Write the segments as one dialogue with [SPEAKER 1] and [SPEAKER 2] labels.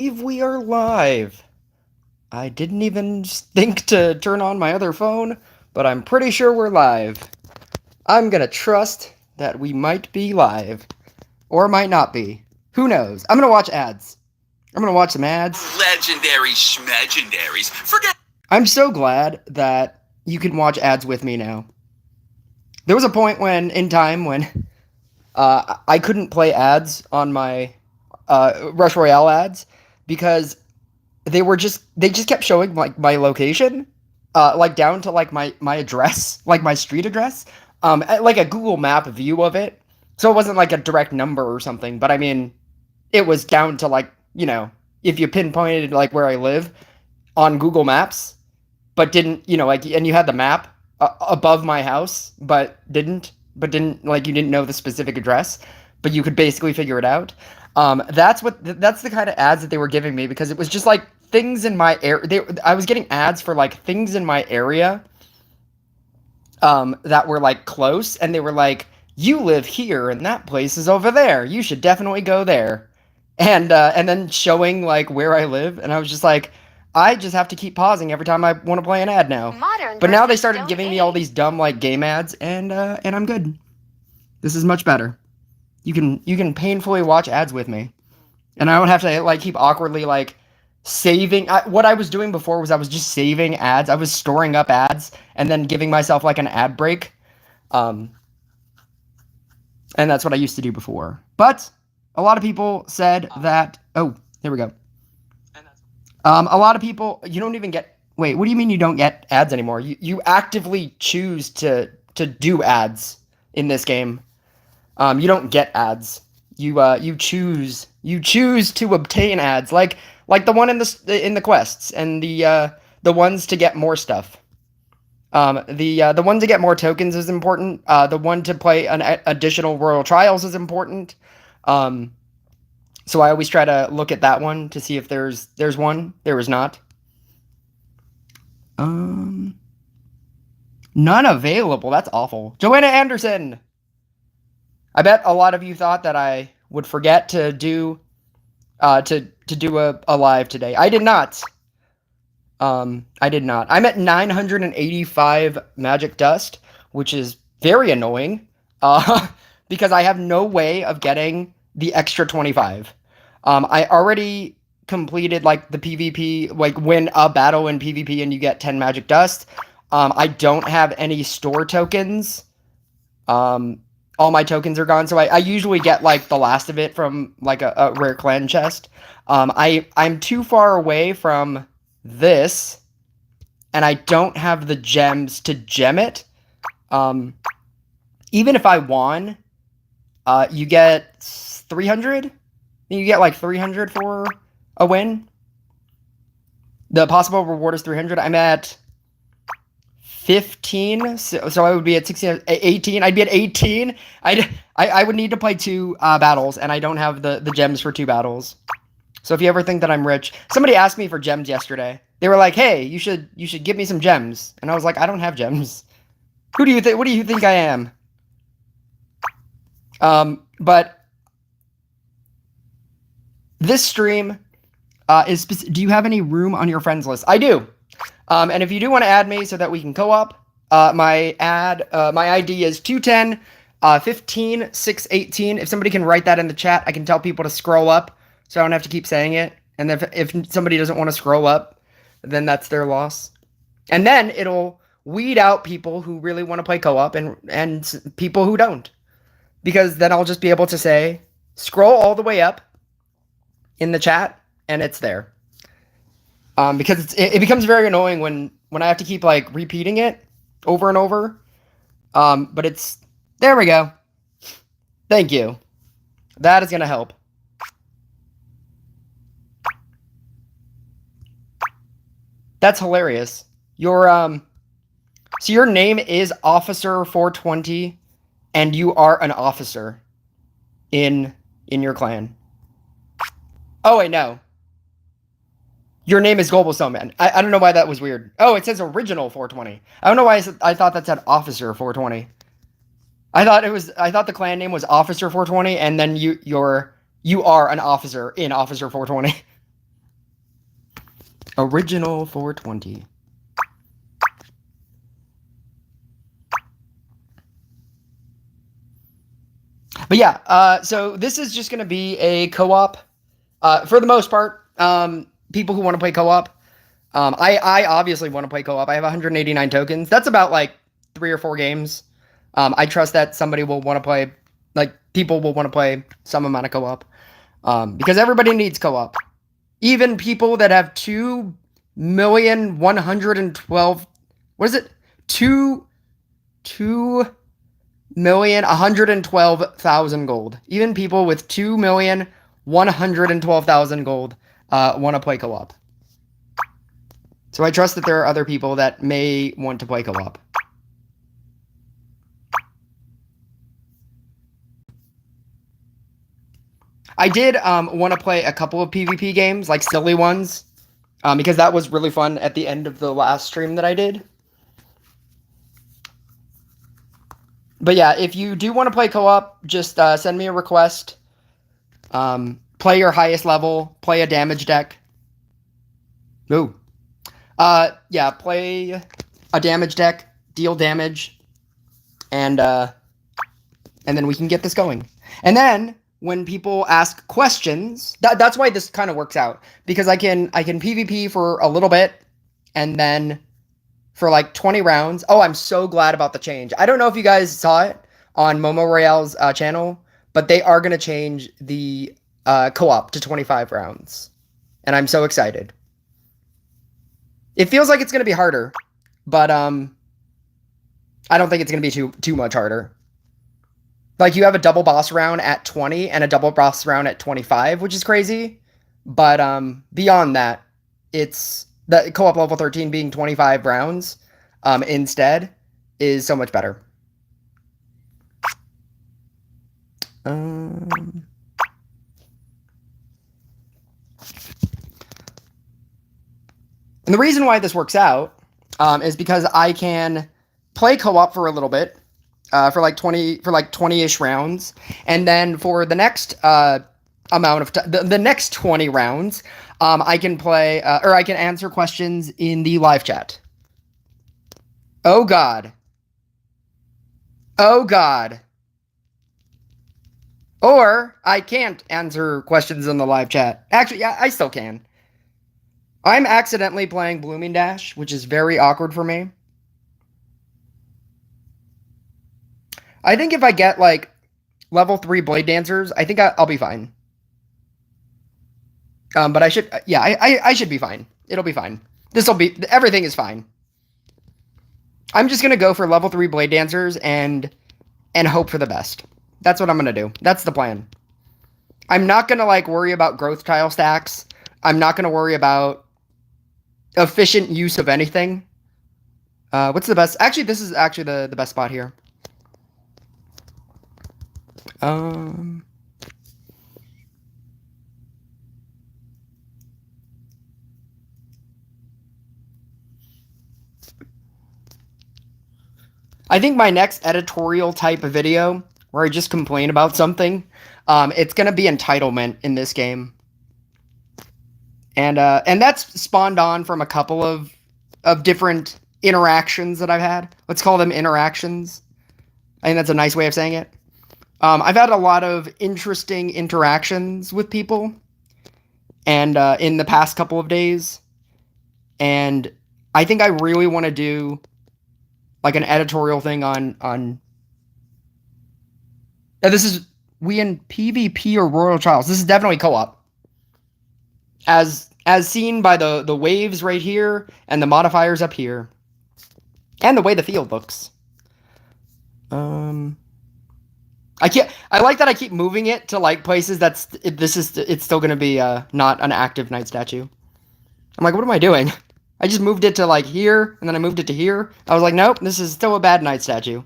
[SPEAKER 1] believe we are live. I didn't even think to turn on my other phone, but I'm pretty sure we're live. I'm gonna trust that we might be live. Or might not be. Who knows? I'm gonna watch ads. I'm gonna watch some ads.
[SPEAKER 2] Legendary schmegendaries. Forget.
[SPEAKER 1] I'm so glad that you can watch ads with me now. There was a point in time when I couldn't play ads on my Rush Royale ads because they just kept showing like my location, like down to like my address, like my street address, like a Google Map view of it. So it wasn't like a direct number or something, but I mean, it was down to like if you pinpointed like where I live on Google Maps, but didn't like and you had the map above my house, but didn't like you didn't know the specific address, but you could basically figure it out. That's the kind of ads that they were giving me because it was just like things in my area. I was getting ads for like things in my area that were like close, and they were like, "You live here, and that place is over there. You should definitely go there." And then showing like where I live, and I was just like, I just have to keep pausing every time I want to play an ad now. But now they started giving me all these dumb like game ads, and I'm good. This is much better. You can painfully watch ads with me, and I don't have to like keep awkwardly like saving. What I was doing before was I was just saving ads. I was storing up ads and then giving myself like an ad break, and that's what I used to do before. But a lot of people said that. Oh, there we go. A lot of people, you don't even get. Wait, what do you mean you don't get ads anymore? You actively choose to do ads in this game. You don't get ads. You choose to obtain ads, like the one in the quests and the ones to get more stuff. The one to get more tokens is important. The one to play an additional Royal Trials is important. So I always try to look at that one to see if there's one. There is not. None available. That's awful. Joanna Anderson. I bet a lot of you thought that I would forget to do a live today. I did not. I did not. I'm at 985 magic dust, which is very annoying. Because I have no way of getting the extra 25. I already completed like the PvP, like win a battle in PvP and you get 10 magic dust. I don't have any store tokens. All my tokens are gone, so I usually get like the last of it from like a rare clan chest. I'm too far away from this, and I don't have the gems to gem it. Even if I won, you get 300. You get like 300 for a win. The possible reward is 300. I'm at 15, so I would be at 16, 18. I'd be at 18. I would need to play 2 battles, and I don't have the gems for 2 battles. So if you ever think that I'm rich, somebody asked me for gems yesterday. They were like, "Hey, you should give me some gems," and I was like, "I don't have gems. Who do you think? What do you think I am?" But this stream is. Do you have any room on your friends list? I do. And if you do want to add me so that we can co-op, my ID is 210 15 618. If somebody can write that in the chat, I can tell people to scroll up so I don't have to keep saying it. And if somebody doesn't want to scroll up, then that's their loss. And then it'll weed out people who really want to play co-op and people who don't. Because then I'll just be able to say, scroll all the way up in the chat, and it's there. Because it becomes very annoying when I have to keep like repeating it over and over. But it's there we go. Thank you. That is gonna help. That's hilarious. So your name is Officer 420, and you are an officer in your clan. Oh wait, no. Your name is Global Snowman. I don't know why that was weird. Oh, it says original 420. I don't know why I thought that said Officer 420. I thought the clan name was Officer 420, and then you are an officer in Officer 420. Original 420. But yeah, so this is just going to be a co-op. For the most part, people who want to play co-op. I obviously want to play co-op. I have 189 tokens. That's about like 3 or 4 games. I trust that somebody will want to play, like people will want to play some amount of co-op. Because everybody needs co-op. Even people that have 2,112,000, what is it? 2,112,000 gold. Even people with 2,112,000 gold want to play co-op. So I trust that there are other people that may want to play co-op. I did want to play a couple of PvP games, like silly ones, because that was really fun at the end of the last stream that I did. But yeah, if you do want to play co-op, just send me a request. Play your highest level. Play a damage deck. Ooh. Yeah, play a damage deck. Deal damage. And then we can get this going. And then when people ask questions, that's why this kind of works out, because I can PvP for a little bit, and then for like 20 rounds. Oh, I'm so glad about the change. I don't know if you guys saw it on Momo Royale's channel, but they are going to change the co-op to 25 rounds, and I'm so excited. It feels like it's going to be harder, but I don't think it's going to be too much harder. Like, you have a double boss round at 20 and a double boss round at 25, which is crazy. But beyond that, it's the co-op level 13 being 25 rounds instead is so much better. And the reason why this works out is because I can play co-op for a little bit. For like 20-ish rounds, and then for the next amount of the next 20 rounds, I can play or I can answer questions in the live chat. Oh god. Oh god. Or I can't answer questions in the live chat. Actually, yeah, I still can. I'm accidentally playing Blooming Dash, which is very awkward for me. I think if I get, like, level 3 Blade Dancers, I think I'll be fine. But I should, yeah, I should be fine. It'll be fine. Everything is fine. I'm just gonna go for level 3 Blade Dancers and hope for the best. That's what I'm gonna do. That's the plan. I'm not gonna, like, worry about growth tile stacks. I'm not gonna worry about efficient use of anything. What's the best? Actually, this is actually the best spot here. I think my next editorial type of video, where I just complain about something, it's gonna be Entitlement in this game, and that's spawned on from a couple of different interactions that I've had. Let's call them interactions. I think that's a nice way of saying it. I've had a lot of interesting interactions with people, and in the past couple of days, and I think I really want to do like an editorial thing on. This is we in PvP or Royal Trials. This is definitely co-op, as seen by the waves right here and the modifiers up here, and the way the field looks. I like that I keep moving it to, like, places it's still gonna be not an active night statue. I'm like, what am I doing? I just moved it to, like, here, and then I moved it to here. I was like, nope, this is still a bad night statue.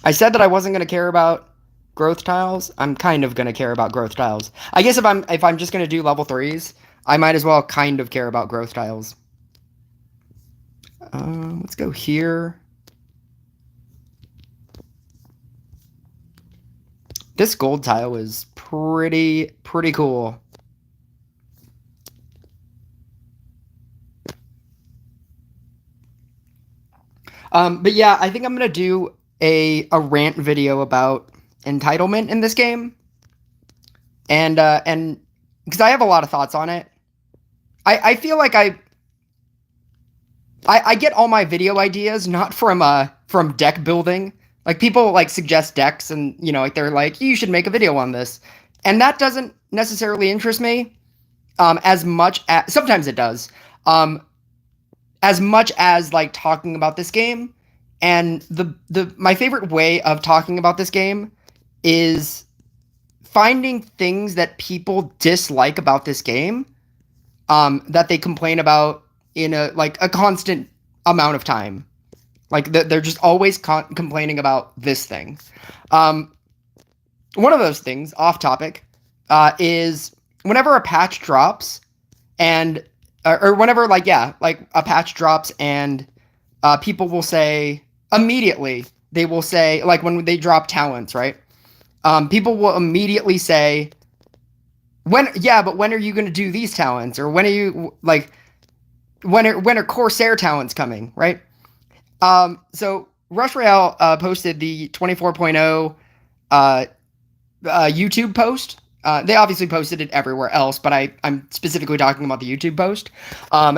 [SPEAKER 1] I said that I wasn't gonna care about growth tiles. I'm kind of gonna care about growth tiles. I guess if I'm just gonna do level 3s, I might as well kind of care about growth tiles. Let's go here. This gold tile is pretty cool. But yeah, I think I'm gonna do a rant video about entitlement in this game, and because I have a lot of thoughts on it. I feel like I get all my video ideas not from deck building. Like people like suggest decks, and like they're like, you should make a video on this, and that doesn't necessarily interest me as much as sometimes it does. As much as like talking about this game, and my favorite way of talking about this game is finding things that people dislike about this game, that they complain about in a constant amount of time. Like they're just always complaining about this thing. One of those things, off topic, is whenever a patch drops, and or whenever a patch drops, and people will say immediately, they will say, like when they drop talents, right? People will immediately say, when are you going to do these talents? Or when are you, like, when are Corsair talents coming, right? So Rush Royale posted the 24.0 YouTube post. They obviously posted it everywhere else, but I'm specifically talking about the YouTube post.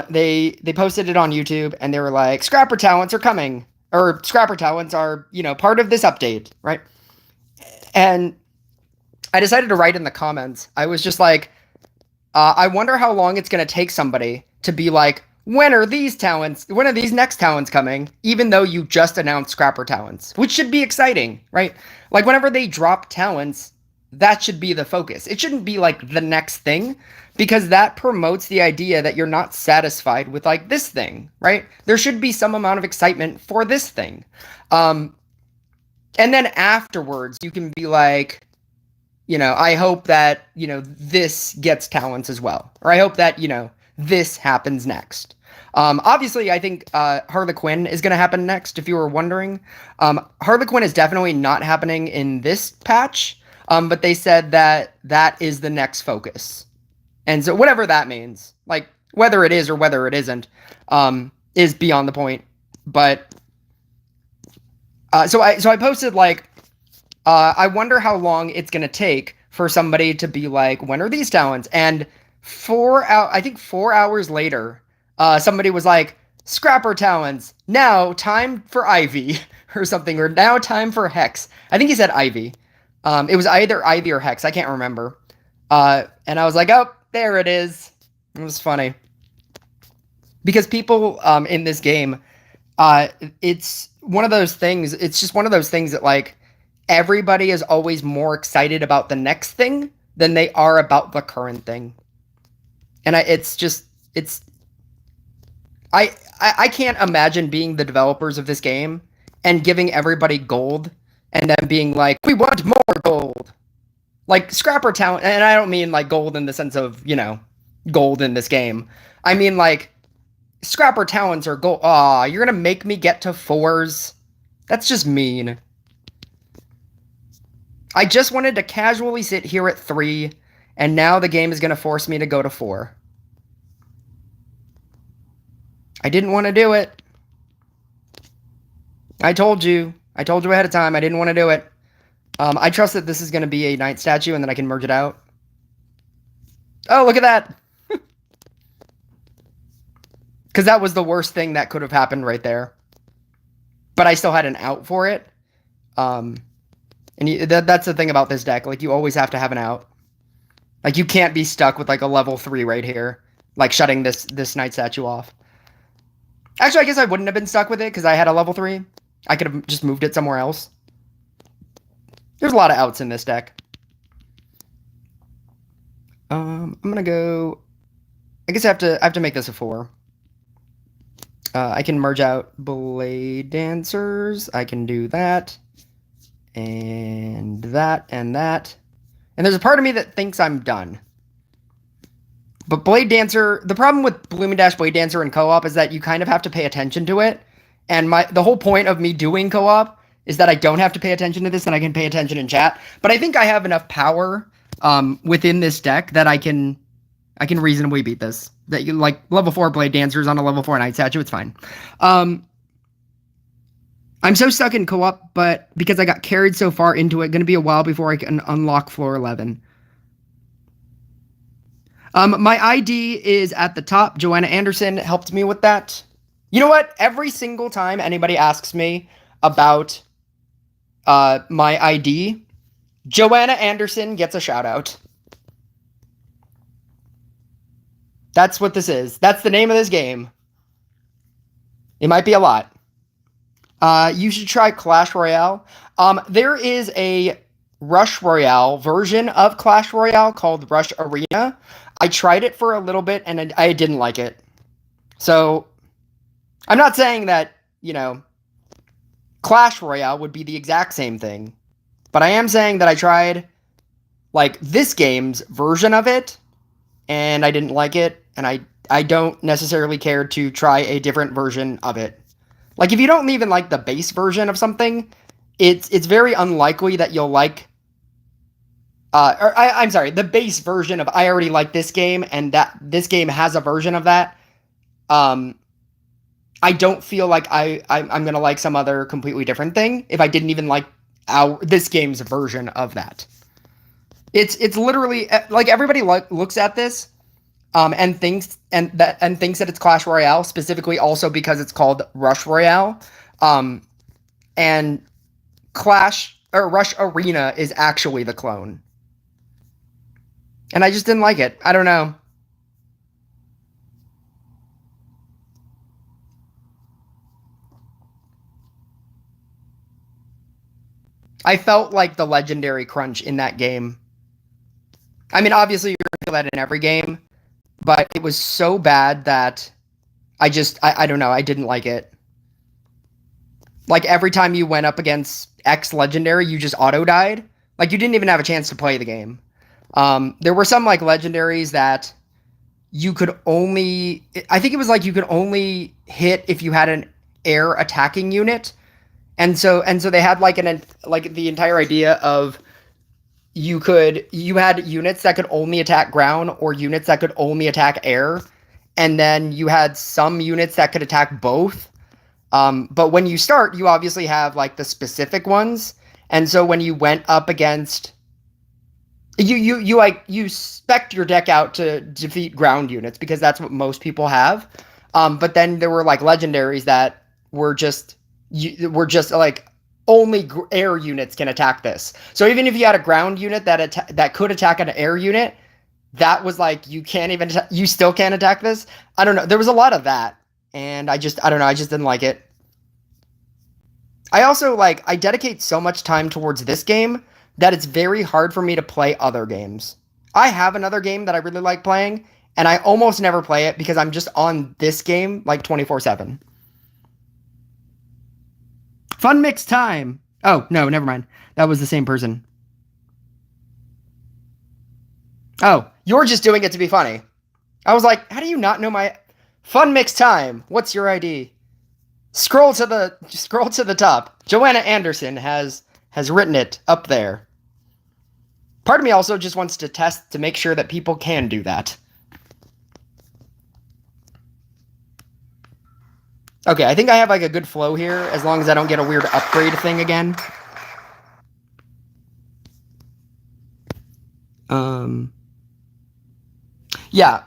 [SPEAKER 1] They posted it on YouTube, and they were like, Scrapper talents are coming, or Scrapper talents are, part of this update, right? And I decided to write in the comments. I was just like, I wonder how long it's going to take somebody to be like, when are these next talents coming? Even though you just announced Scrapper talents, which should be exciting, right? Like whenever they drop talents, that should be the focus. It shouldn't be like the next thing, because that promotes the idea that you're not satisfied with like this thing, right? There should be some amount of excitement for this thing. And then afterwards you can be like, I hope that, this gets talents as well. Or I hope that, this happens next. Obviously, I think Harlequin is going to happen next, if you were wondering. Harlequin is definitely not happening in this patch, but they said that is the next focus. And so whatever that means, like whether it is or whether it isn't, is beyond the point. But so I posted like, I wonder how long it's going to take for somebody to be like, when are these talents? And 4 hours later, somebody was like, Scrapper talents, now time for Ivy, or something, or now time for Hex. I think he said Ivy. It was either Ivy or Hex, I can't remember. And I was like, oh, there it is. It was funny. Because people in this game, it's one of those things, it's just one of those things that like, everybody is always more excited about the next thing than they are about the current thing. And I can't imagine being the developers of this game and giving everybody gold and then being like, we want more gold. Like Scrapper talent, and I don't mean like gold in the sense of, gold in this game. I mean like Scrapper talents are gold. Aw, you're gonna make me get to 4s? That's just mean. I just wanted to casually sit here at 3, and now the game is going to force me to go to 4. I didn't want to do it. I told you ahead of time I didn't want to do it. I trust that this is going to be a knight statue, and then I can merge it out. Oh, look at that! Because that was the worst thing that could have happened right there. But I still had an out for it. And that's the thing about this deck. Like, you always have to have an out. Like, you can't be stuck with, like, a level 3 right here. Like, shutting this knight statue off. Actually, I guess I wouldn't have been stuck with it, because I had a level 3. I could have just moved it somewhere else. There's a lot of outs in this deck. I'm gonna go... I guess I have to make this a 4. I can merge out Blade Dancers. I can do that. And that, and that. And there's a part of me that thinks I'm done. But Blade Dancer, the problem with Blooming Dash Blade Dancer in co-op is that you kind of have to pay attention to it. And the whole point of me doing co-op is that I don't have to pay attention to this and I can pay attention in chat. But I think I have enough power within this deck that I can reasonably beat this. That you like level 4 Blade Dancers on a level 4 Knight statue, it's fine. I'm so stuck in co-op, but because I got carried so far into it, gonna be a while before I can unlock floor 11. My ID is at the top. Joanna Anderson helped me with that. You know what? Every single time anybody asks me about my ID, Joanna Anderson gets a shout out. That's what this is. That's the name of this game. It might be a lot. You should try Clash Royale. There is a Rush Royale version of Clash Royale called Rush Arena. I tried it for a little bit and I didn't like it. So, I'm not saying that, you know, Clash Royale would be the exact same thing. But I am saying that I tried, like, this game's version of it, and I didn't like it, and I don't necessarily care to try a different version of it. Like, if you don't even like the base version of something, it's very unlikely that you'll like... I'm sorry, the base version of I already like this game, and that this game has a version of that. I don't feel like I'm going to like some other completely different thing if I didn't even like this game's version of that. It's literally like everybody looks at this and thinks that it's Clash Royale, specifically also because it's called Rush Royale. And Rush Arena is actually the clone. And I just didn't like it. I don't know. I felt like the legendary crunch in that game. I mean, obviously you're going to feel that in every game, but it was so bad that I don't know, I didn't like it. Like, every time you went up against X legendary, you just auto-died. Like, you didn't even have a chance to play the game. There were some, like, legendaries that you could only... I think it was, like, you could only hit if you had an air attacking unit. And so they had, like, the entire idea of you had units that could only attack ground or units that could only attack air. And then you had some units that could attack both. But when you start, you obviously have, like, the specific ones. And so when you went up against... You spec your deck out to defeat ground units because that's what most people have. But then there were, like, legendaries that were just like, only air units can attack this. So even if you had a ground unit that could attack an air unit, that was like, you still can't attack this. I don't know. There was a lot of that. And I don't know. I just didn't like it. I also, like, I dedicate so much time towards this game that it's very hard for me to play other games. I have another game that I really like playing, and I almost never play it because I'm just on this game, like, 24/7. Fun mix time. Oh, no, never mind. That was the same person. Oh, you're just doing it to be funny. I was like, how do you not know my... Fun mix time. What's your ID? Scroll to the top. Joanna Anderson has written it up there. Part of me also just wants to test to make sure that people can do that. Okay, I think I have, like, a good flow here, as long as I don't get a weird upgrade thing again. Yeah,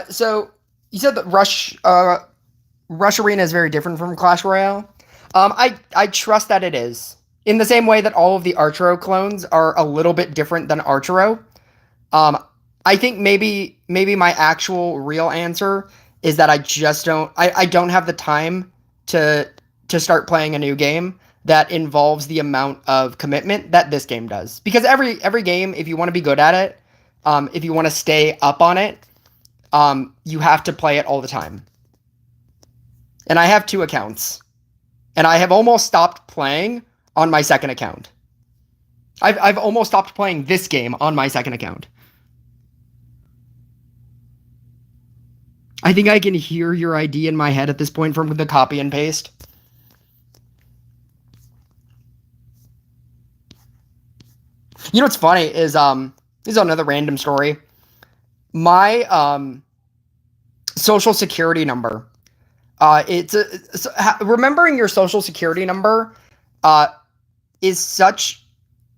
[SPEAKER 1] so you said that Rush Arena is very different from Clash Royale. I trust that it is. In the same way that all of the Archero clones are a little bit different than Archero. I think maybe my actual real answer is that I just don't have the time to start playing a new game that involves the amount of commitment that this game does. Because every game, if you want to be good at it, if you want to stay up on it, you have to play it all the time. And I have 2 accounts. And I have almost stopped playing on my second account. I've almost stopped playing this game on my second account. I think I can hear your ID in my head at this point from the copy and paste. You know what's funny is, this is another random story. My, social security number, remembering your social security number, uh, is such,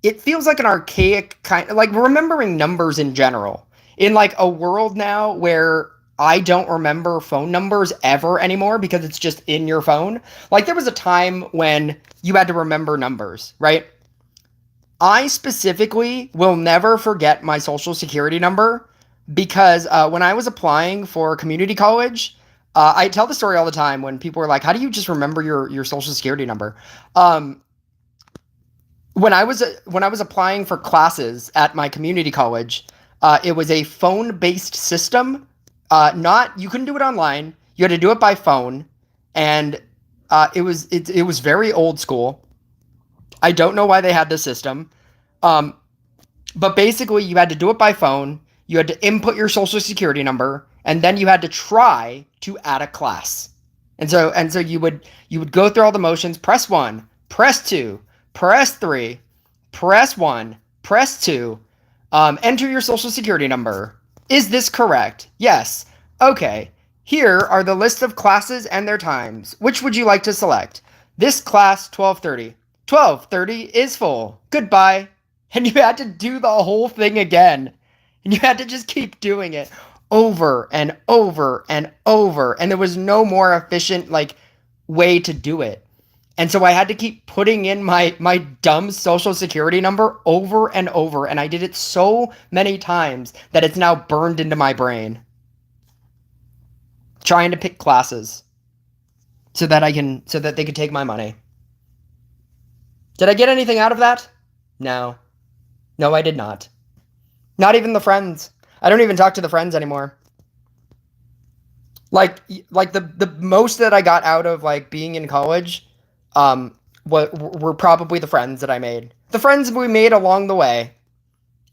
[SPEAKER 1] it feels like an archaic kind of, like, remembering numbers in general. In, like, a world now where I don't remember phone numbers ever anymore because it's just in your phone. Like, there was a time when you had to remember numbers, right? I specifically will never forget my social security number because when I was applying for community college, I tell the story all the time when people are like, how do you just remember your social security number? When I was applying for classes at my community college, it was a phone-based system. You couldn't do it online. You had to do it by phone, and it was very old school. I don't know why they had this system. But basically you had to do it by phone. You had to input your social security number, and then you had to try to add a class. And so you would go through all the motions, press 1, press 2, press 3, press 1, press 2, enter your social security number. Is this correct? Yes. Okay. Here are the list of classes and their times. Which would you like to select? This class, 12:30. 12:30 is full. Goodbye. And you had to do the whole thing again. And you had to just keep doing it over and over and over. And there was no more efficient, like, way to do it. And so I had to keep putting in my dumb social security number over and over. And I did it so many times that it's now burned into my brain. Trying to pick classes so that they could take my money. Did I get anything out of that? No. No, I did not. Not even the friends. I don't even talk to the friends anymore. Like the most that I got out of, like, being in college, were probably the friends that I made. The friends we made along the way.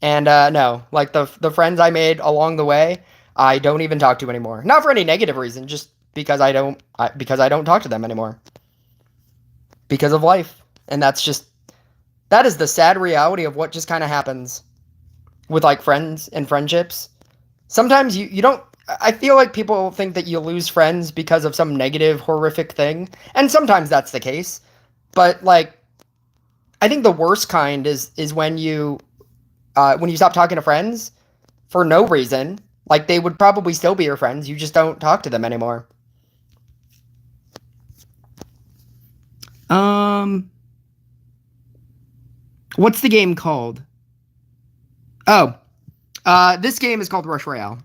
[SPEAKER 1] And no, like the friends I made along the way, I don't even talk to anymore. Not for any negative reason, just because I don't talk to them anymore. Because of life. And that is the sad reality of what just kind of happens with, like, friends and friendships. Sometimes you don't, I feel like people think that you lose friends because of some negative, horrific thing. And sometimes that's the case. But, like, I think the worst kind is when you stop talking to friends for no reason. Like, they would probably still be your friends. You just don't talk to them anymore. What's the game called? Oh, this game is called Rush Royale.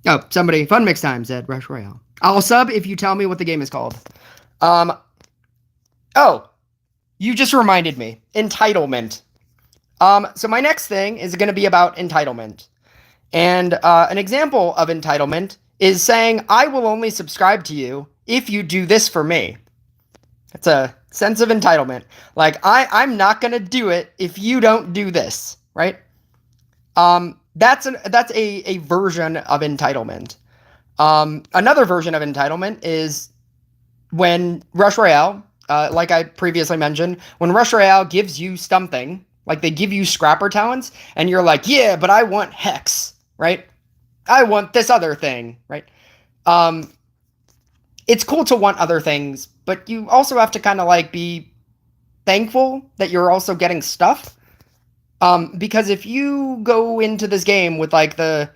[SPEAKER 1] Oh, somebody, Fun Mix Time said Rush Royale. I'll sub if you tell me what the game is called. Oh, you just reminded me. Entitlement. So my next thing is going to be about entitlement. And an example of entitlement is saying, I will only subscribe to you if you do this for me. It's a sense of entitlement. Like, I'm not going to do it if you don't do this, right? That's a version of entitlement. Another version of entitlement is when Rush Royale, like I previously mentioned, when Rush Royale gives you something, like they give you scrapper talents, and you're like, yeah, but I want Hex, right? I want this other thing, right? It's cool to want other things, but you also have to kind of, like, be thankful that you're also getting stuff. Because if you go into this game with, like, the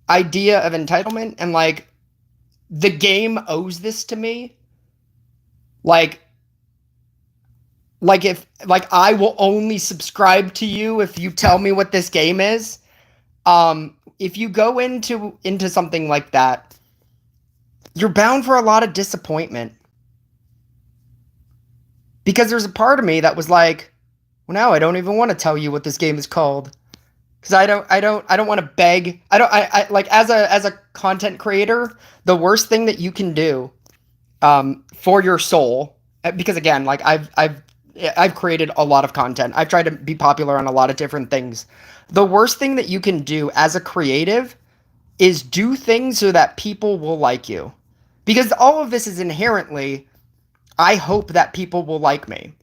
[SPEAKER 1] idea of entitlement and, like, the game owes this to me, like if, like, I will only subscribe to you if you tell me what this game is. If you go into something like that, you're bound for a lot of disappointment. Because there's a part of me that was like, well, now I don't even want to tell you what this game is called. Because I don't want to beg. I like, as a content creator, the worst thing that you can do, for your soul, because again, like, I've created a lot of content. I've tried to be popular on a lot of different things. The worst thing that you can do as a creative is do things so that people will like you. Because all of this is inherently, I hope that people will like me.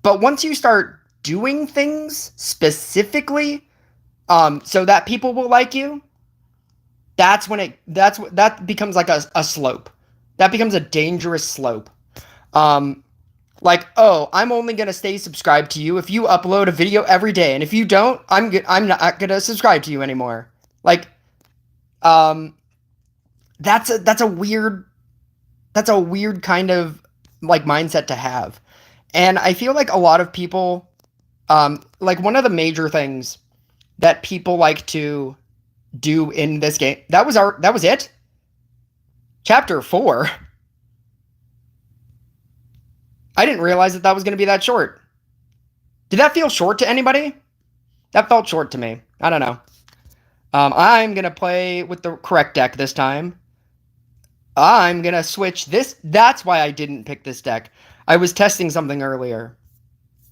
[SPEAKER 1] But once you start doing things specifically, so that people will like you, that's when that becomes like a slope. That becomes a dangerous slope. Like, oh, I'm only gonna stay subscribed to you if you upload a video every day, and if you don't, I'm not gonna subscribe to you anymore. Like, that's a weird kind of like mindset to have, and I feel like a lot of people, like one of the major things that people like to do in this game. That was it. Chapter 4. I didn't realize that was going to be that short. Did that feel short to anybody? That felt short to me. I don't know. I'm going to play with the correct deck this time. I'm going to switch this. That's why I didn't pick this deck. I was testing something earlier.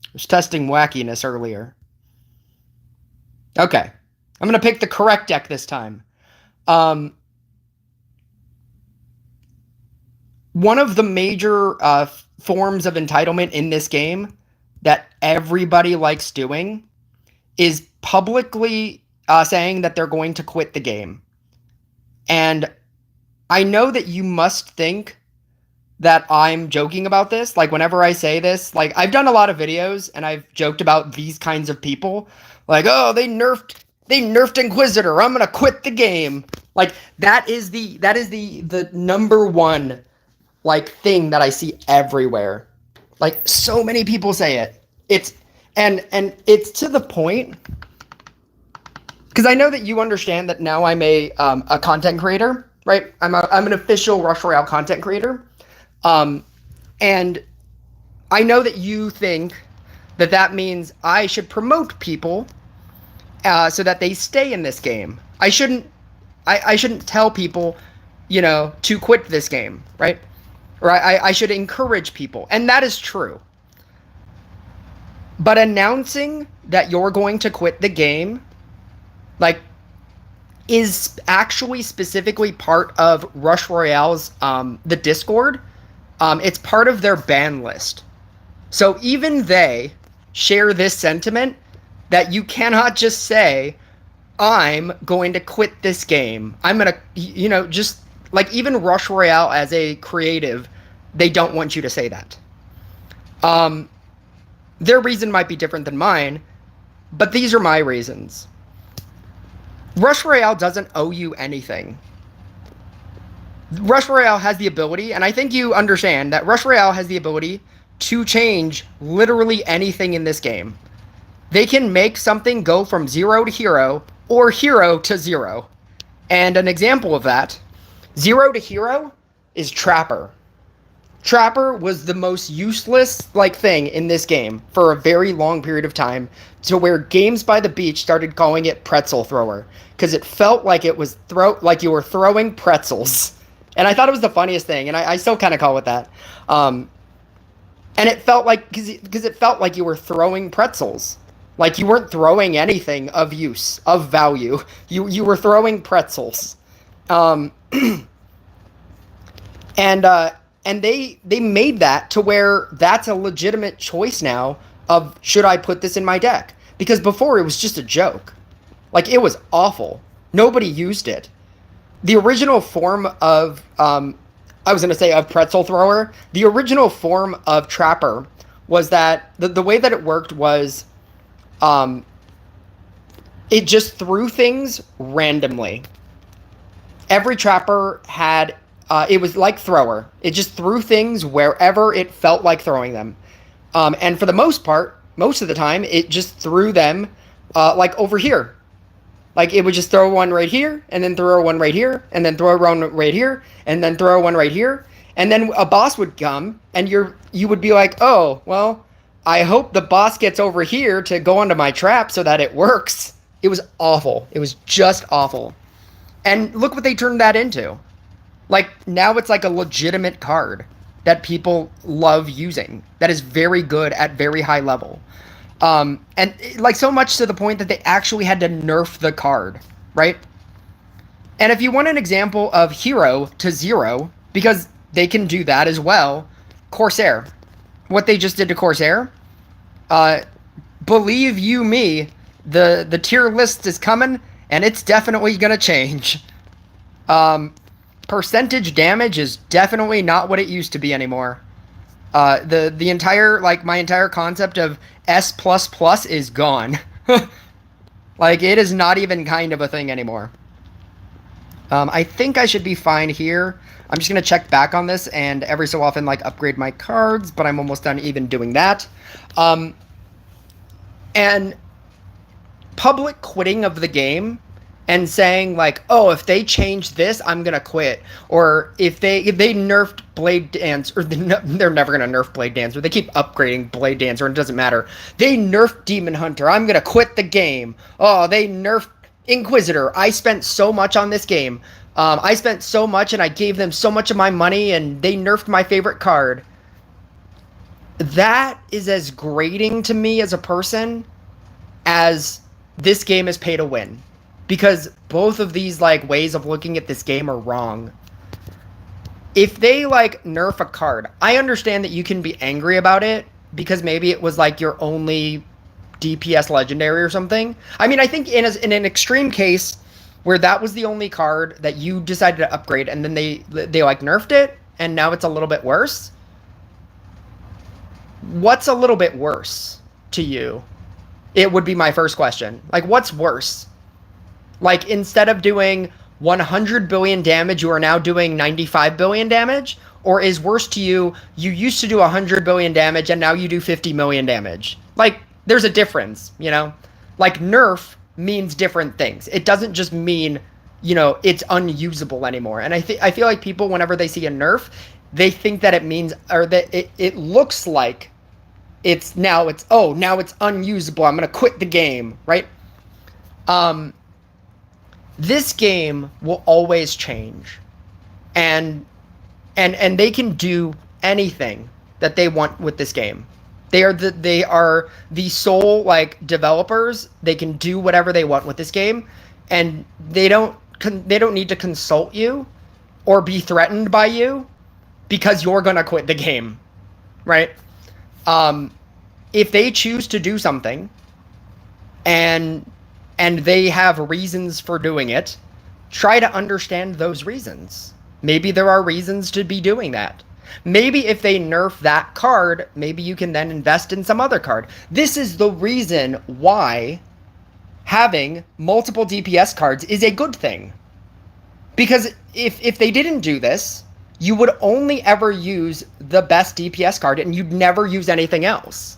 [SPEAKER 1] I was testing wackiness earlier. Okay. I'm going to pick the correct deck this time. One of the major forms of entitlement in this game that everybody likes doing is publicly saying that they're going to quit the game. And I know that you must think that I'm joking about this. Like, whenever I say this, like, I've done a lot of videos and I've joked about these kinds of people. Like, oh, they nerfed Inquisitor, I'm gonna quit the game. Like, that is the number one like thing that I see everywhere. Like, so many people say it. It's and it's to the point, because I know that you understand that now I'm a content creator, right? I'm an official Rush Royale content creator, and I know that you think that means I should promote people so that they stay in this game. I shouldn't tell people, to quit this game, right? Or I should encourage people, and that is true. But announcing that you're going to quit the game, like, is actually specifically part of Rush Royale's, the Discord. It's part of their ban list. So even they share this sentiment that you cannot just say, I'm going to quit this game. I'm going to, just like, even Rush Royale as a creative, they don't want you to say that. Their reason might be different than mine, but these are my reasons. Rush Royale doesn't owe you anything. Rush Royale has the ability, and I think you understand that Rush Royale has the ability to change literally anything in this game. They can make something go from 0 to hero, or hero to 0. And an example of that, 0 to hero, is Trapper. Trapper was the most useless thing in this game for a very long period of time, to where Games by the Beach started calling it Pretzel Thrower, because it felt like it was like you were throwing pretzels. And I thought it was the funniest thing, and I still kind of call it that. And it felt like, because it felt like you were throwing pretzels. Like, you weren't throwing anything of use, of value. You were throwing pretzels. And they made that to where that's a legitimate choice now of, should I put this in my deck? Because before it was just a joke. Like, it was awful. Nobody used it. The original form of, of Pretzel Thrower, the original form of Trapper was that, the way that it worked was, it just threw things randomly. Every Trapper had, it was like Thrower. It just threw things wherever it felt like throwing them. And for the most part, most of the time, it just threw them, like, over here. Like, it would just throw one right here, and then throw one right here, and then throw one right here, and then throw one right here. And then a boss would come, and you would be like, oh, well, I hope the boss gets over here to go onto my trap so that it works. It was awful. It was just awful. And look what they turned that into. Like, now it's like a legitimate card that people love using, that is very good at very high level. And like, so much to the point that they actually had to nerf the card, right? And if you want an example of hero to 0, because they can do that as well, Corsair. What they just did to Corsair, believe you me, the tier list is coming, and it's definitely gonna change. percentage damage is definitely not what it used to be anymore. The entire, like, my entire concept of S++ is gone. Like, it is not even kind of a thing anymore. I think I should be fine here. I'm just going to check back on this and every so often, like, upgrade my cards, but I'm almost done even doing that. And public quitting of the game and saying, like, oh, if they change this, I'm going to quit. Or if they nerfed Blade Dance, or they're never going to nerf Blade Dancer. They keep upgrading Blade Dancer and it doesn't matter. They nerfed Demon Hunter. I'm going to quit the game. Oh, they nerfed Inquisitor. I spent so much on this game. I spent so much and I gave them so much of my money and they nerfed my favorite card. That is as grating to me as a person as this game is pay to win. Because both of these, like, ways of looking at this game are wrong. If they, like, nerf a card, I understand that you can be angry about it because maybe it was, like, your only DPS legendary or something. I mean, I think in an extreme case where that was the only card that you decided to upgrade and then they like nerfed it and now it's a little bit worse. What's a little bit worse to you? It would be my first question. Like, what's worse? Like, instead of doing 100 billion damage, you are now doing 95 billion damage? Or is worse to you, you used to do 100 billion damage and now you do 50 million damage? Like, there's a difference, you know? Like, nerf means different things. It doesn't just mean, you know, it's unusable anymore. And I feel like people, whenever they see a nerf, they think that it means, or that it looks like now it's unusable. I'm going to quit the game, right? This game will always change, and they can do anything that they want with this game. They are the sole, like, developers. They can do whatever they want with this game, and they don't need to consult you or be threatened by you because you're gonna quit the game, right? If they choose to do something, and they have reasons for doing it, try to understand those reasons. Maybe there are reasons to be doing that. Maybe if they nerf that card, maybe you can then invest in some other card. This is the reason why having multiple DPS cards is a good thing. Because if they didn't do this, you would only ever use the best DPS card and you'd never use anything else.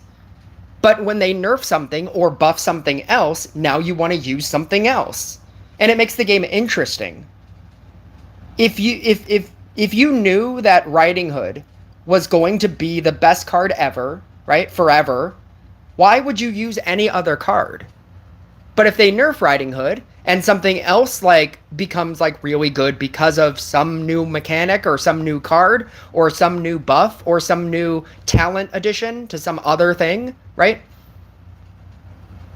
[SPEAKER 1] But when they nerf something or buff something else, now you want to use something else. And it makes the game interesting. If you knew that Riding Hood was going to be the best card ever, right, forever, why would you use any other card? But if they nerf Riding Hood and something else, like, becomes, like, really good because of some new mechanic or some new card or some new buff or some new talent addition to some other thing, right?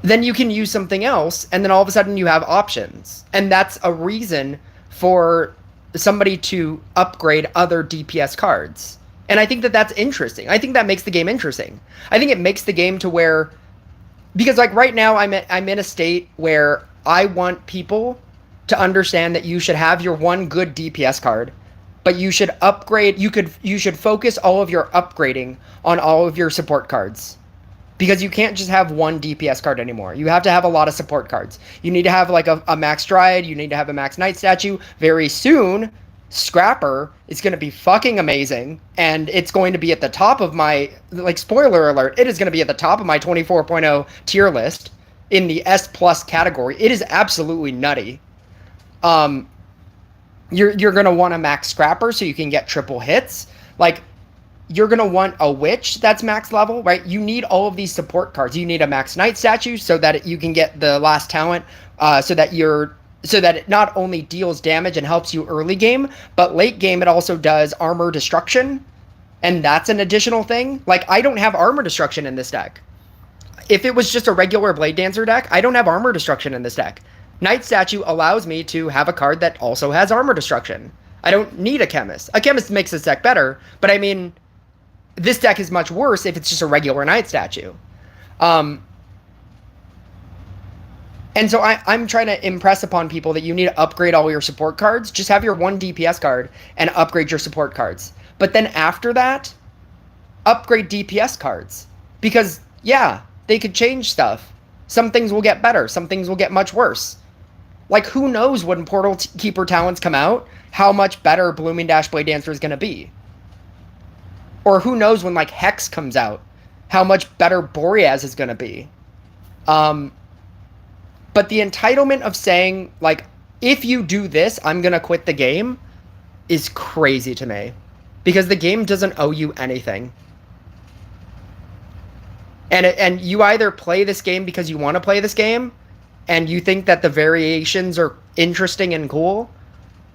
[SPEAKER 1] Then you can use something else, and then all of a sudden you have options. And that's a reason for somebody to upgrade other DPS cards. And I think that that's interesting. I think that makes the game interesting. I think it makes the game to where, because, like, right now I'm in a state where I want people to understand that you should have your one good DPS card, but you should upgrade, you should focus all of your upgrading on all of your support cards. Because you can't just have one DPS card anymore. You have to have a lot of support cards. You need to have, like, a max Dryad. You need to have a max Knight statue. Very soon, Scrapper is going to be fucking amazing. And it's going to be at the top of my, like, spoiler alert, it is going to be at the top of my 24.0 tier list in the S+ category. It is absolutely nutty. You're going to want a max Scrapper so you can get triple hits. Like, you're going to want a Witch that's max level, right? You need all of these support cards. You need a max Knight statue so that you can get the last talent, so that it not only deals damage and helps you early game, but late game it also does armor destruction, and that's an additional thing. Like, I don't have armor destruction in this deck. If it was just a regular Blade Dancer deck, I don't have armor destruction in this deck. Knight statue allows me to have a card that also has armor destruction. I don't need a Chemist. A Chemist makes this deck better, but I mean, this deck is much worse if it's just a regular Knight statue. And And so I'm trying to impress upon people that you need to upgrade all your support cards. Just have your one DPS card and upgrade your support cards. But then after that, upgrade DPS cards. Because, yeah, they could change stuff. Some things will get better. Some things will get much worse. Like, who knows when Portal Keeper talents come out, how much better Blooming Dash Blade Dancer is going to be. Or who knows when, like, Hex comes out, how much better Boreas is going to be. But the entitlement of saying, like, if you do this, I'm going to quit the game, is crazy to me. Because the game doesn't owe you anything. And you either play this game because you want to play this game, and you think that the variations are interesting and cool,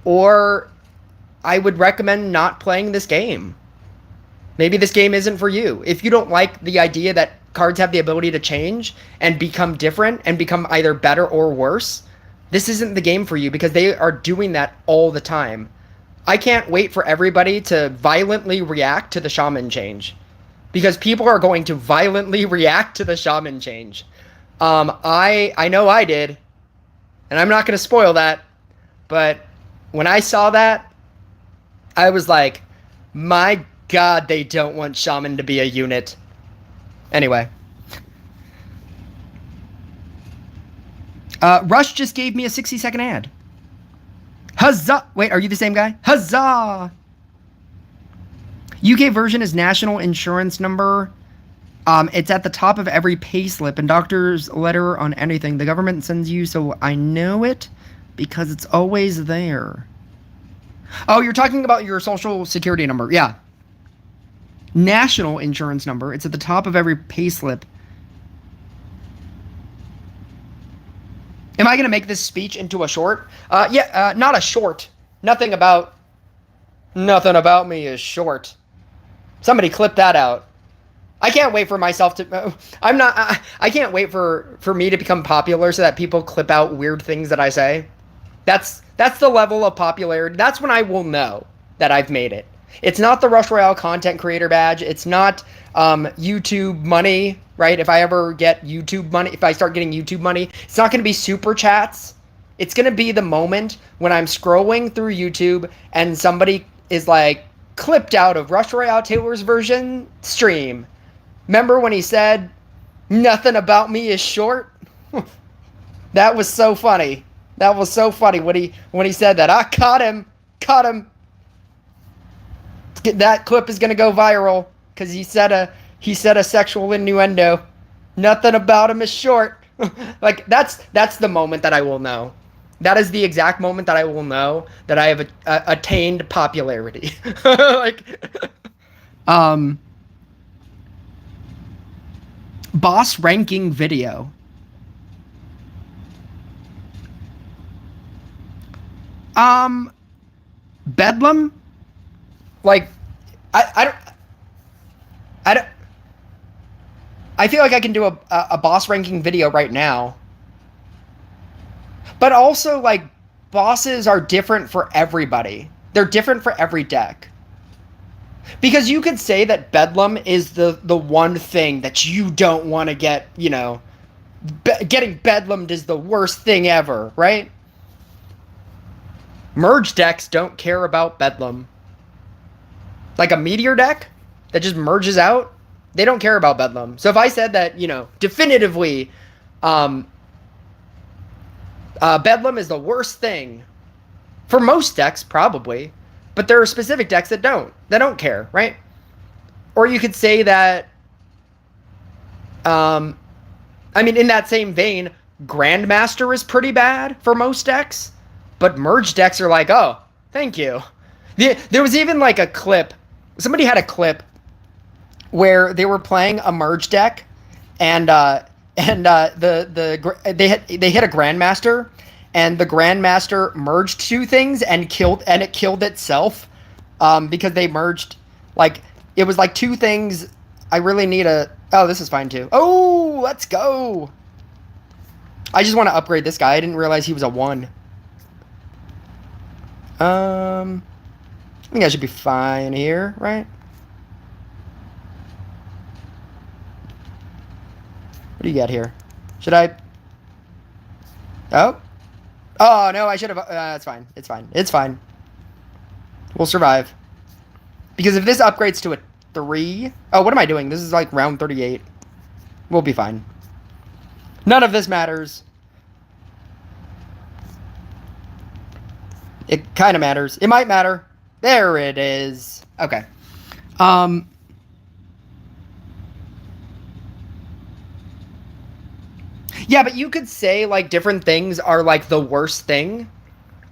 [SPEAKER 1] or I would recommend not playing this game. Maybe this game isn't for you. If you don't like the idea that cards have the ability to change and become different and become either better or worse, this isn't the game for you, because they are doing that all the time. I can't wait for everybody to violently react to the Shaman change, because people are going to violently react to the Shaman change. I know I did, and I'm not going to spoil that, but when I saw that, I was like, my God, they don't want Shaman to be a unit. Anyway. Rush just gave me a 60-second ad. Huzzah! Wait, are you the same guy? Huzzah! UK version is national insurance number. It's at the top of every payslip and doctor's letter on anything. The government sends you, so I know it because it's always there. Oh, you're talking about your social security number. Yeah. National insurance number. It's at the top of every payslip. Am I going to make this speech into a short? Yeah, not a short. Nothing about me is short. Somebody clip that out. I can't wait for myself to... I can't wait for me to become popular so that people clip out weird things that I say. That's the level of popularity. That's when I will know that I've made it. It's not the Rush Royale content creator badge. It's not YouTube money, right? If I ever get YouTube money, if I start getting YouTube money, it's not going to be super chats. It's going to be the moment when I'm scrolling through YouTube and somebody is like, clipped out of Rush Royale Taylor's version stream. Remember when he said, nothing about me is short? That was so funny. That was so funny when he said that. I caught him. Caught him. That clip is gonna go viral because he said a sexual innuendo. Nothing about him is short. Like that's the moment that I will know. That is the exact moment that I will know that I have attained popularity. Like, boss ranking video. Bedlam? Like, I feel like I can do a boss ranking video right now. But also, like, bosses are different for everybody. They're different for every deck. Because you could say that Bedlam is the one thing that you don't want to get, you know, getting Bedlamed is the worst thing ever, right? Merge decks don't care about Bedlam. Like a Meteor deck that just merges out, they don't care about Bedlam. So if I said that, you know, definitively, Bedlam is the worst thing for most decks, probably, but there are specific decks that don't care, right? Or you could say that, I mean, in that same vein, Grandmaster is pretty bad for most decks, but merge decks are like, oh, thank you. There was even like a clip. Somebody had a clip where they were playing a merge deck, and they hit a Grandmaster, and the Grandmaster merged two things and it killed itself, because they merged, like, it was like two things. I really need oh, this is fine too. Oh, let's go. I just want to upgrade this guy. I didn't realize he was a 1. I think I should be fine here, right? What do you got here? Should I? Oh. Oh, no, I should have... it's fine. It's fine. It's fine. We'll survive. Because if this upgrades to a 3... Oh, what am I doing? This is like round 38. We'll be fine. None of this matters. It kind of matters. It might matter. There it is. Okay. Yeah, but you could say, like, different things are, like, the worst thing.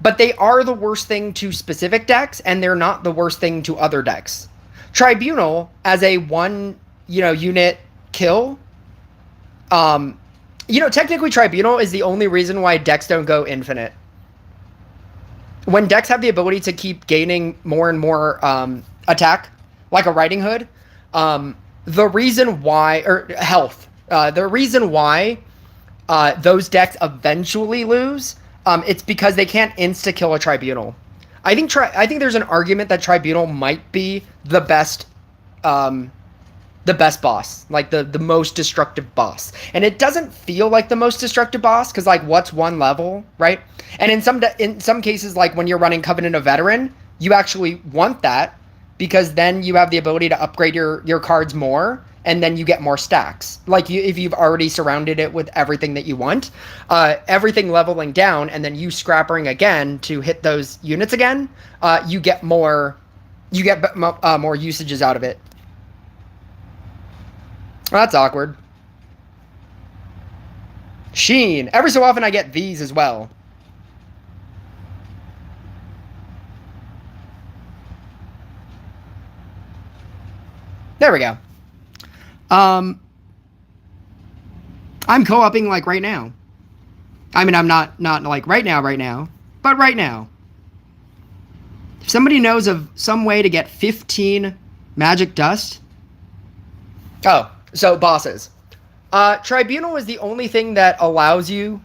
[SPEAKER 1] But they are the worst thing to specific decks, and they're not the worst thing to other decks. Tribunal, as a one, unit kill, technically Tribunal is the only reason why decks don't go infinite. When decks have the ability to keep gaining more and more attack, like a Riding Hood, the reason why, or health, the reason why those decks eventually lose, it's because they can't insta-kill a Tribunal. I think there's an argument that Tribunal might be the best boss, like the most destructive boss. And it doesn't feel like the most destructive boss, because, like, what's one level, right? And in some cases, like when you're running Covenant of Veteran, you actually want that, because then you have the ability to upgrade your cards more, and then you get more stacks. Like, if you've already surrounded it with everything that you want, everything leveling down, and then you scrappering again to hit those units again, you get more usages out of it. Well, that's awkward. Sheen. Every so often I get these as well. There we go. I'm co-oping, like, right now. I mean, I'm not like right now, but right now. If somebody knows of some way to get 15 magic dust. Oh, so bosses. Tribunal is the only thing that allows you...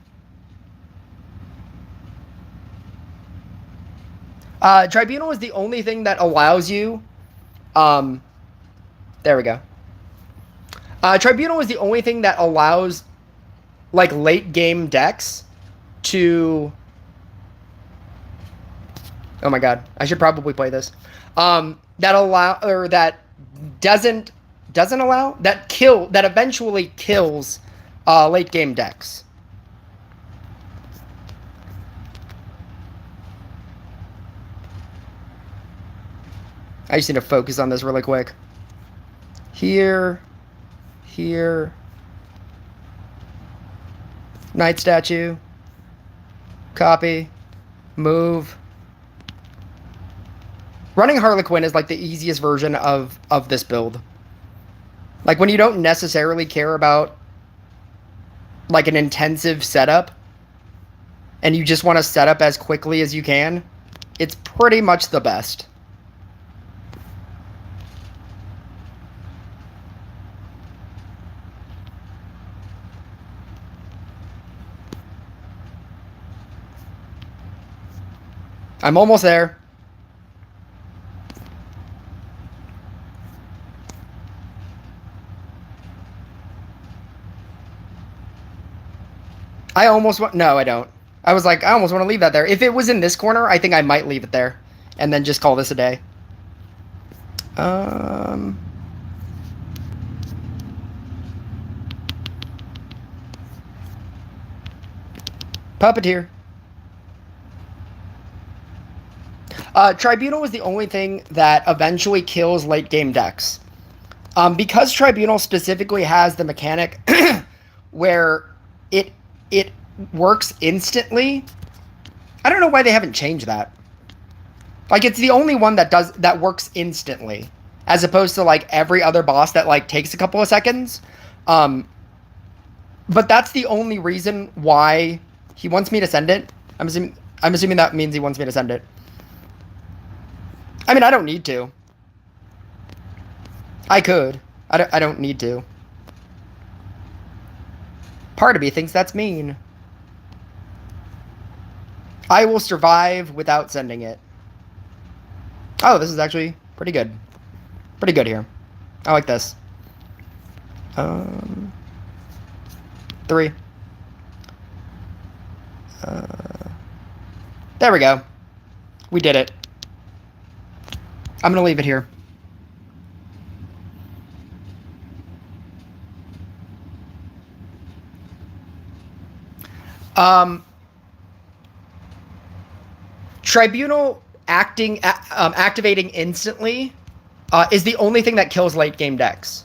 [SPEAKER 1] Tribunal is the only thing that allows you... There we go. Tribunal is the only thing that allows, like, late game decks to... Oh my god, I should probably play this. That eventually kills late game decks. I just need to focus on this really quick. Here. Knight statue. Copy. Move. Running Harlequin is, like, the easiest version of this build. Like, when you don't necessarily care about, like, an intensive setup, and you just want to set up as quickly as you can, it's pretty much the best. I'm almost there. I almost want... No, I don't. I was like, I almost want to leave that there. If it was in this corner, I think I might leave it there. And then just call this a day. Puppeteer. Tribunal is the only thing that eventually kills late game decks. Because Tribunal specifically has the mechanic where it works instantly. I don't know why they haven't changed that. Like, it's the only one that works instantly, as opposed to, like, every other boss that, like, takes a couple of seconds. But that's the only reason why he wants me to send it. I'm assuming that means he wants me to send it. I mean, I don't need to. I could. I don't need to. Part of me thinks that's mean. I will survive without sending it. Oh, this is actually pretty good. Pretty good here. I like this. 3. There we go. We did it. I'm going to leave it here. Tribunal activating instantly is the only thing that kills late game decks.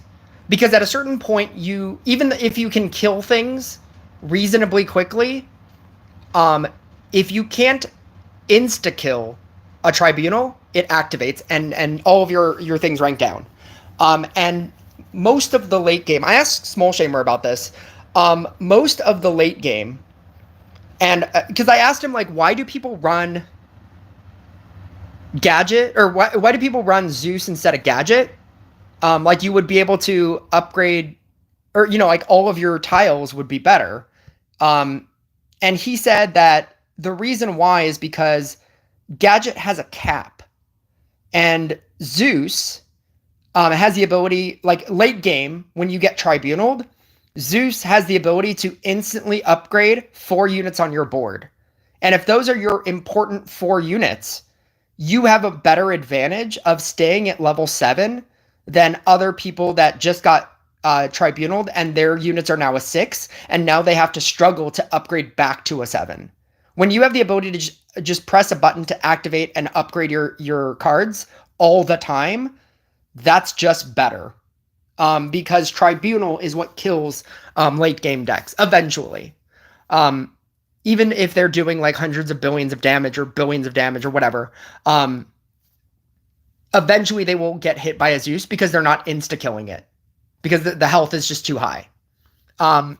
[SPEAKER 1] Because at a certain point, even if you can kill things reasonably quickly, if you can't insta-kill a Tribunal, it activates and all of your things rank down. And most of the late game, I asked Small Shamer about this, most of the late game, and because I asked him, like, why do people run Gadget, or why do people run Zeus instead of Gadget? Like, you would be able to upgrade, or, you know, like, all of your tiles would be better. And he said that the reason why is because Gadget has a cap, and Zeus has the ability, like, late game, when you get Tribunaled, Zeus has the ability to instantly upgrade 4 units on your board. And if those are your important 4 units, you have a better advantage of staying at level 7 than other people that just got Tribunaled and their units are now a 6, and now they have to struggle to upgrade back to a 7. When you have the ability to just press a button to activate and upgrade your cards all the time, that's just better. Because Tribunal is what kills late game decks eventually. Even if they're doing like hundreds of billions of damage or billions of damage or whatever, eventually they will get hit by a Zeus because they're not insta-killing it. Because the health is just too high. I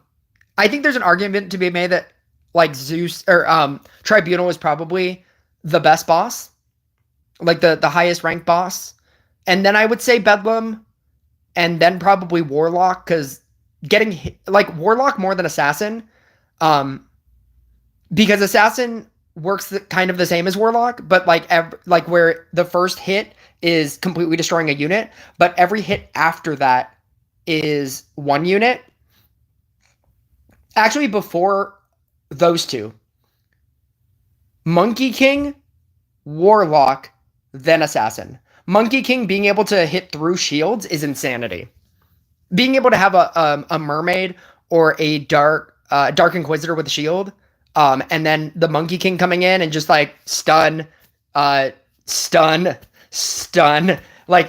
[SPEAKER 1] think there's an argument to be made that like Zeus or Tribunal is probably the best boss. Like the highest ranked boss. And then I would say Bedlam. And then probably Warlock, because getting hit, like Warlock more than Assassin, because Assassin works kind of the same as Warlock, but like where the first hit is completely destroying a unit, but every hit after that is 1 unit. Actually, before those two, Monkey King, Warlock, then Assassin. Monkey King being able to hit through shields is insanity. Being able to have a mermaid or a dark Inquisitor with a shield, and then the Monkey King coming in and just like stun. Like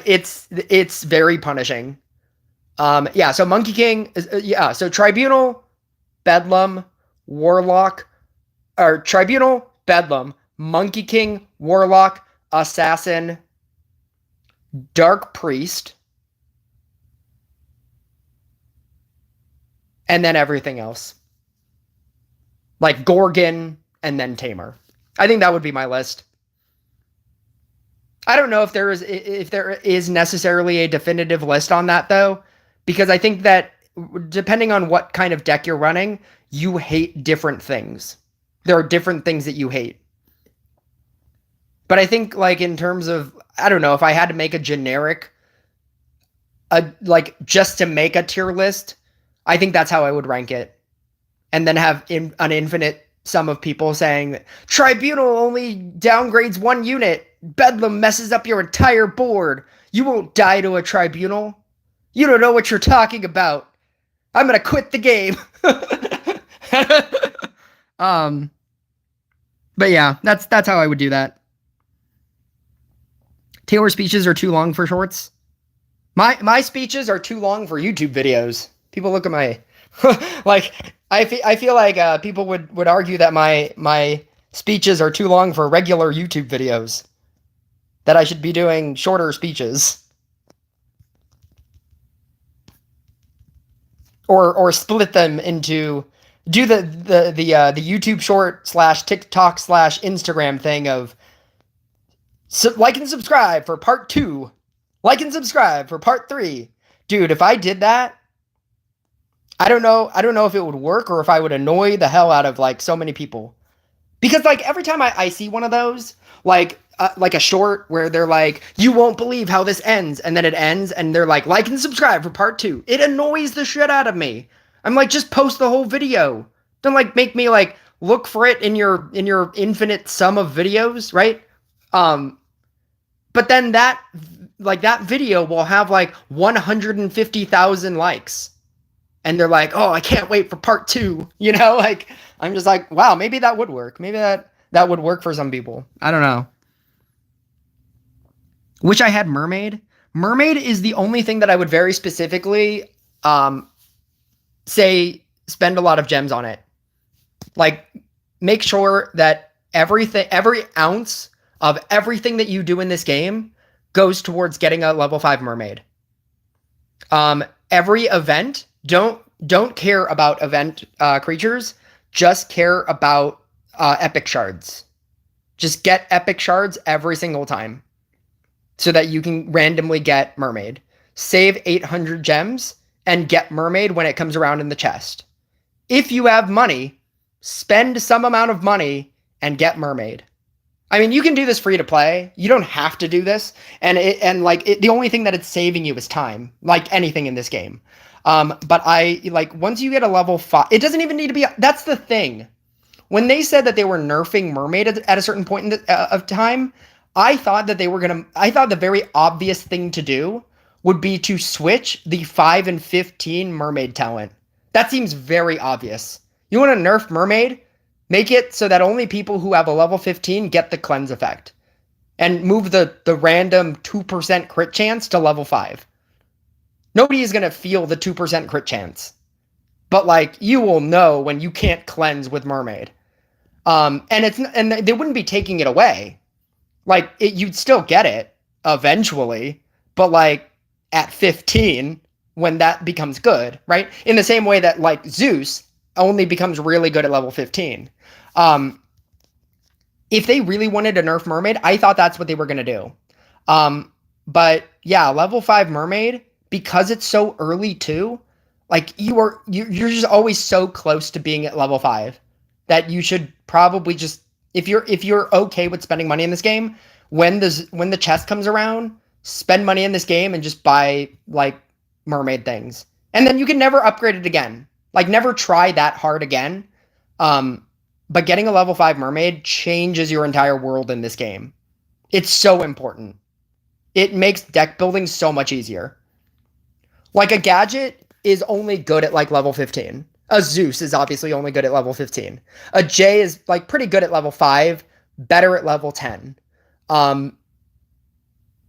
[SPEAKER 1] it's very punishing. Yeah. So Monkey King is So Tribunal, Bedlam, Warlock, or Tribunal, Bedlam, Monkey King, Warlock, Assassin, Dark Priest, and then everything else. Like Gorgon, and then Tamer. I think that would be my list. I don't know if there is necessarily a definitive list on that, though, because I think that depending on what kind of deck you're running, you hate different things. There are different things that you hate. But I think, like, in terms of, I don't know, if I had to make a generic, like, just to make a tier list, I think that's how I would rank it. And then have an infinite sum of people saying, Tribunal only downgrades 1 unit. Bedlam messes up your entire board. You won't die to a Tribunal. You don't know what you're talking about. I'm going to quit the game. But yeah, that's how I would do that. Taylor's speeches are too long for shorts. My speeches are too long for YouTube videos. People look at my like I feel like people would argue that my speeches are too long for regular YouTube videos. That I should be doing shorter speeches. Or split them into do the YouTube short / TikTok / Instagram thing of like and subscribe for part 2. Like and subscribe for part 3. Dude, if I did that, I don't know if it would work or if I would annoy the hell out of like so many people. Because like every time I see one of those, like a short where they're like, you won't believe how this ends, and then it ends and they're like and subscribe for part 2. It annoys the shit out of me. I'm like, just post the whole video. Don't like make me like look for it in your infinite sum of videos, right? But then that video will have like 150,000 likes. And they're like, oh, I can't wait for part 2. You know, like, I'm just like, wow, maybe that would work. Maybe that would work for some people. I don't know. Wish I had Mermaid. Mermaid is the only thing that I would very specifically say spend a lot of gems on it. Like, make sure that every ounce of everything that you do in this game goes towards getting a level 5 mermaid. Every event, don't care about event creatures, just care about epic shards. Just get epic shards every single time so that you can randomly get mermaid. Save 800 gems and get mermaid when it comes around in the chest. If you have money, spend some amount of money and get mermaid. I mean, you can do this free to play. You don't have to do this. And the only thing that it's saving you is time, like anything in this game. But once you get a level 5, it doesn't even need to be, that's the thing. When they said that they were nerfing mermaid at a certain point of time, I thought that the very obvious thing to do would be to switch the 5 and 15 mermaid talent. That seems very obvious. You want to nerf mermaid? Make it so that only people who have a level 15 get the cleanse effect. And move the random 2% crit chance to level 5. Nobody is going to feel the 2% crit chance. But, like, you will know when you can't cleanse with mermaid. And they wouldn't be taking it away. Like, you'd still get it eventually. But, like, at 15, when that becomes good, right? In the same way that, like, Zeus only becomes really good at level 15. If they really wanted to nerf mermaid, I thought that's what they were going to do. But yeah, level 5 mermaid, because it's so early too, like you're just always so close to being at level 5 that you should probably just, if you're okay with spending money in this game, when the chest comes around, spend money in this game and just buy like mermaid things. And then you can never upgrade it again. Like, never try that hard again. But getting a level 5 mermaid changes your entire world in this game. It's so important. It makes deck building so much easier. Like, a gadget is only good at, like, level 15. A Zeus is obviously only good at level 15. A J is, like, pretty good at level 5, better at level 10. But,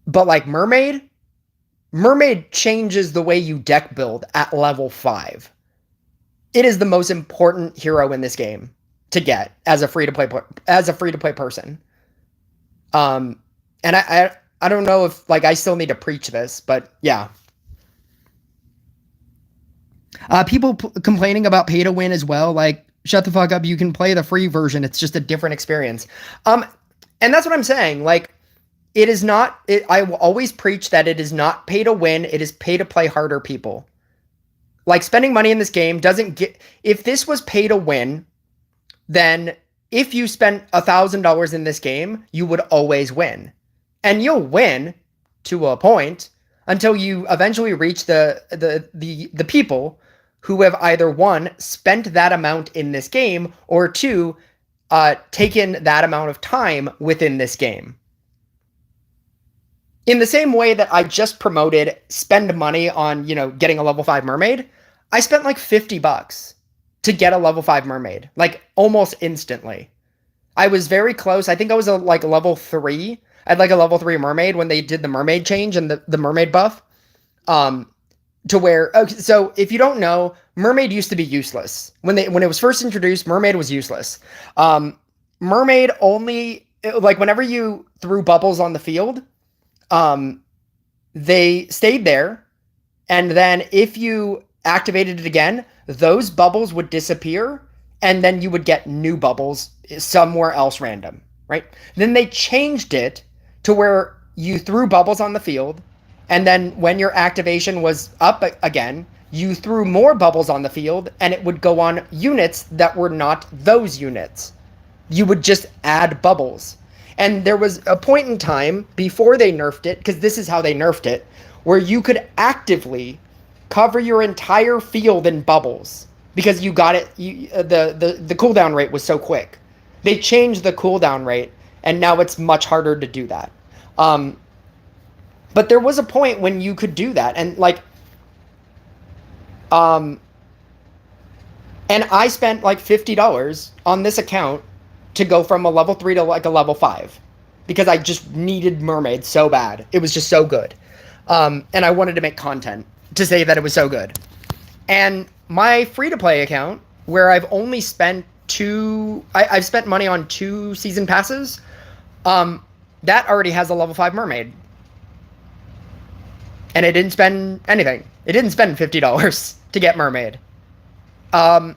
[SPEAKER 1] like, Mermaid changes the way you deck build at level 5. It is the most important hero in this game to get as a free to play person. And I don't know if, like, I still need to preach this, but yeah. People complaining about pay to win as well. Like, shut the fuck up. You can play the free version. It's just a different experience. And that's what I'm saying. Like, it is not, I will always preach that it is not pay to win. It is pay to play harder, people. Like, spending money in this game doesn't get, if this was pay to win, then if you spent $1,000 in this game, you would always win. And you'll win to a point until you eventually reach the people who have either, 1, spent that amount in this game, or 2, taken that amount of time within this game. In the same way that I just promoted spend money on, getting a level 5 mermaid, I spent like $50 to get a level 5 mermaid, like almost instantly. I was very close. I think I was a level 3. I had like a level 3 mermaid when they did the mermaid change and the mermaid buff. To where, okay, so if you don't know, mermaid used to be useless. When it was first introduced, mermaid was useless. Mermaid only, like, whenever you threw bubbles on the field, they stayed there, and then if you activated it again, those bubbles would disappear, and then you would get new bubbles somewhere else random, right? Then they changed it to where you threw bubbles on the field, and then when your activation was up again, you threw more bubbles on the field, and it would go on units that were not those units. You would just add bubbles. And there was a point in time before they nerfed it, because this is how they nerfed it, where you could actively cover your entire field in bubbles. because you got it. The cooldown rate was so quick. They changed the cooldown rate, and now it's much harder to do that. But there was a point when you could do that, and like, and I spent like $50 on this account to go from a level 3 to like a level 5 because I just needed mermaids so bad. It was just so good. And I wanted to make content to say that it was so good. And my free-to-play account, where I've only spent I've spent money on 2 season passes, that already has a level 5 mermaid. And it didn't spend anything. It didn't spend $50 to get mermaid. And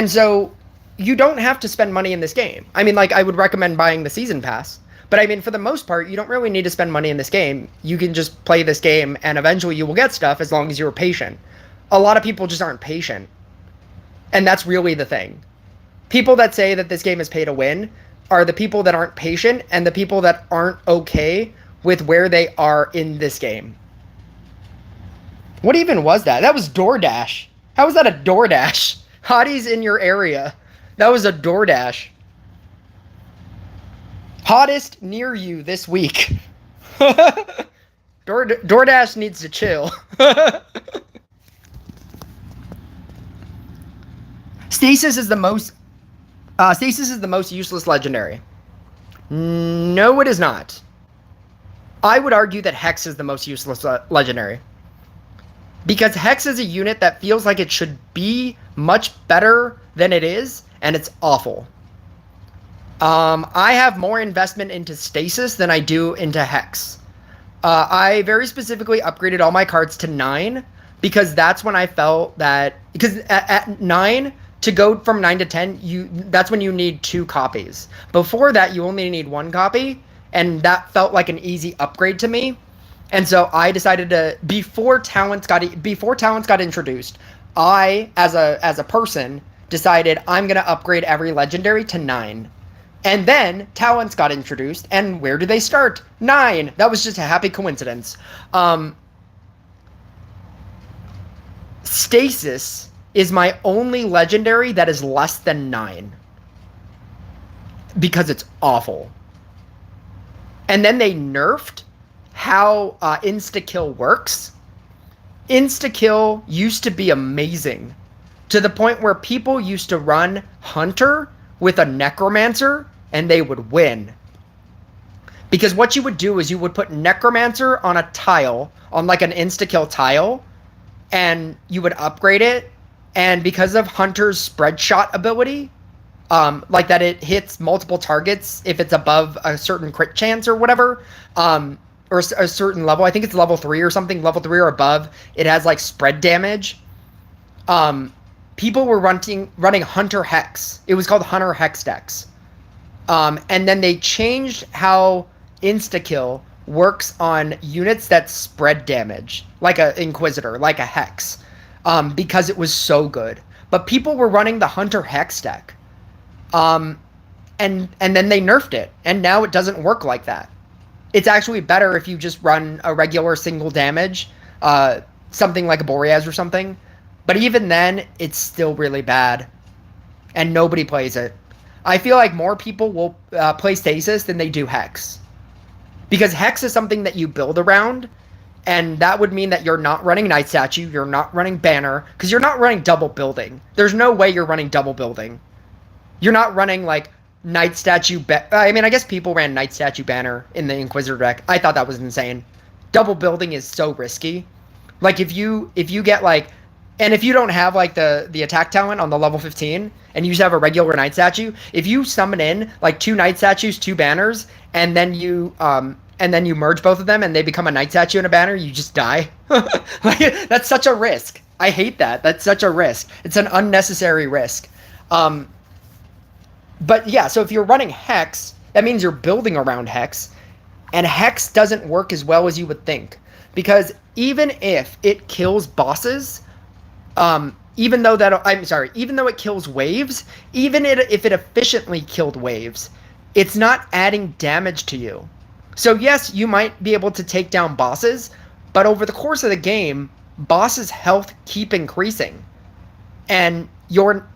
[SPEAKER 1] so you don't have to spend money in this game. I mean, like, I would recommend buying the season pass. But I mean, for the most part, you don't really need to spend money in this game. You can just play this game, and eventually you will get stuff as long as you're patient. A lot of people just aren't patient. And that's really the thing. People that say that this game is pay to win are the people that aren't patient and the people that aren't okay with where they are in this game. What even was that? That was DoorDash. How was that a DoorDash? Hotties in your area. That was a DoorDash. Hottest near you this week. DoorDash needs to chill. Stasis is the most useless legendary. No, it is not. I would argue that Hex is the most useless legendary. Because Hex is a unit that feels like it should be much better than it is, and it's awful. I have more investment into Stasis than I do into Hex. I very specifically upgraded all my cards to 9, because that's when I felt that... Because at 9... To go from 9 to 10, that's when you need 2 copies. Before that, you only need 1 copy, and that felt like an easy upgrade to me. And so I decided to, before talents got introduced, I, as a person, decided I'm gonna upgrade every legendary to 9. And then talents got introduced, and where do they start? 9. That was just a happy coincidence. Stasis is my only legendary that is less than 9. Because it's awful. And then they nerfed how insta-kill works. Insta-kill used to be amazing. To the point where people used to run Hunter with a Necromancer and they would win. Because what you would do is you would put Necromancer on a tile, on like an insta-kill tile, and you would upgrade it. And because of Hunter's spread shot ability, like that it hits multiple targets if it's above a certain crit chance or whatever, or a certain level, I think it's level 3 or something, level 3 or above, it has like spread damage. People were running Hunter Hex. It was called Hunter Hex decks. And then they changed how insta-kill works on units that spread damage, like a Inquisitor, like a Hex. Because it was so good. But people were running the Hunter Hex deck. And then they nerfed it. And now it doesn't work like that. It's actually better if you just run a regular single damage. Something like a Boreas or something. But even then, it's still really bad. And nobody plays it. I feel like more people will play Stasis than they do Hex. Because Hex is something that you build around. And that would mean that you're not running Night Statue, you're not running Banner, because you're not running double building. There's no way you're running double building. You're not running, like, Night Statue... I mean, I guess people ran Night Statue Banner in the Inquisitor deck. I thought that was insane. Double building is so risky. Like, if you get, like... And if you don't have, like, the attack talent on the level 15, and you just have a regular Night Statue, if you summon in, like, 2 Night Statues, 2 Banners, and then you merge both of them and they become a Night Statue and a Banner, you just die. Like, that's such a risk. I hate that. That's such a risk. It's an unnecessary risk. But yeah, so if you're running Hex, that means you're building around Hex, and Hex doesn't work as well as you would think. Because even if it kills bosses, even though it kills waves, even if it efficiently killed waves, it's not adding damage to you. So yes, you might be able to take down bosses, but over the course of the game, bosses' health keep increasing. and your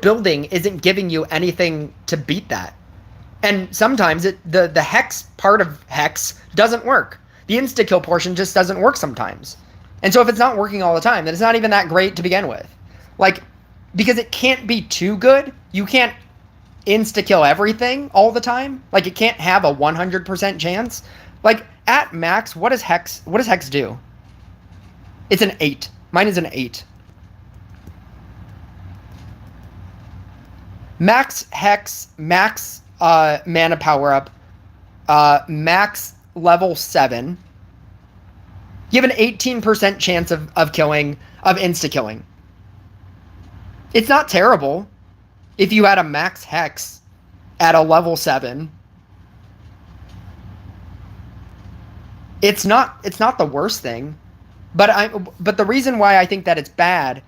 [SPEAKER 1] building isn't giving you anything to beat that. And sometimes the hex part of hex doesn't work. The insta-kill portion just doesn't work sometimes. And so if it's not working all the time, then it's not even that great to begin with. Like, because it can't be too good. You can't insta-kill everything all the time. Like, it can't have a 100% chance. Like, at max, what does hex do? It's an 8. Mine is an 8. Max hex, max mana power up, max level 7. You have an 18% chance of killing, of insta-killing. It's not terrible if you had a max hex at a level 7. It's not the worst thing. But the reason why I think that it's bad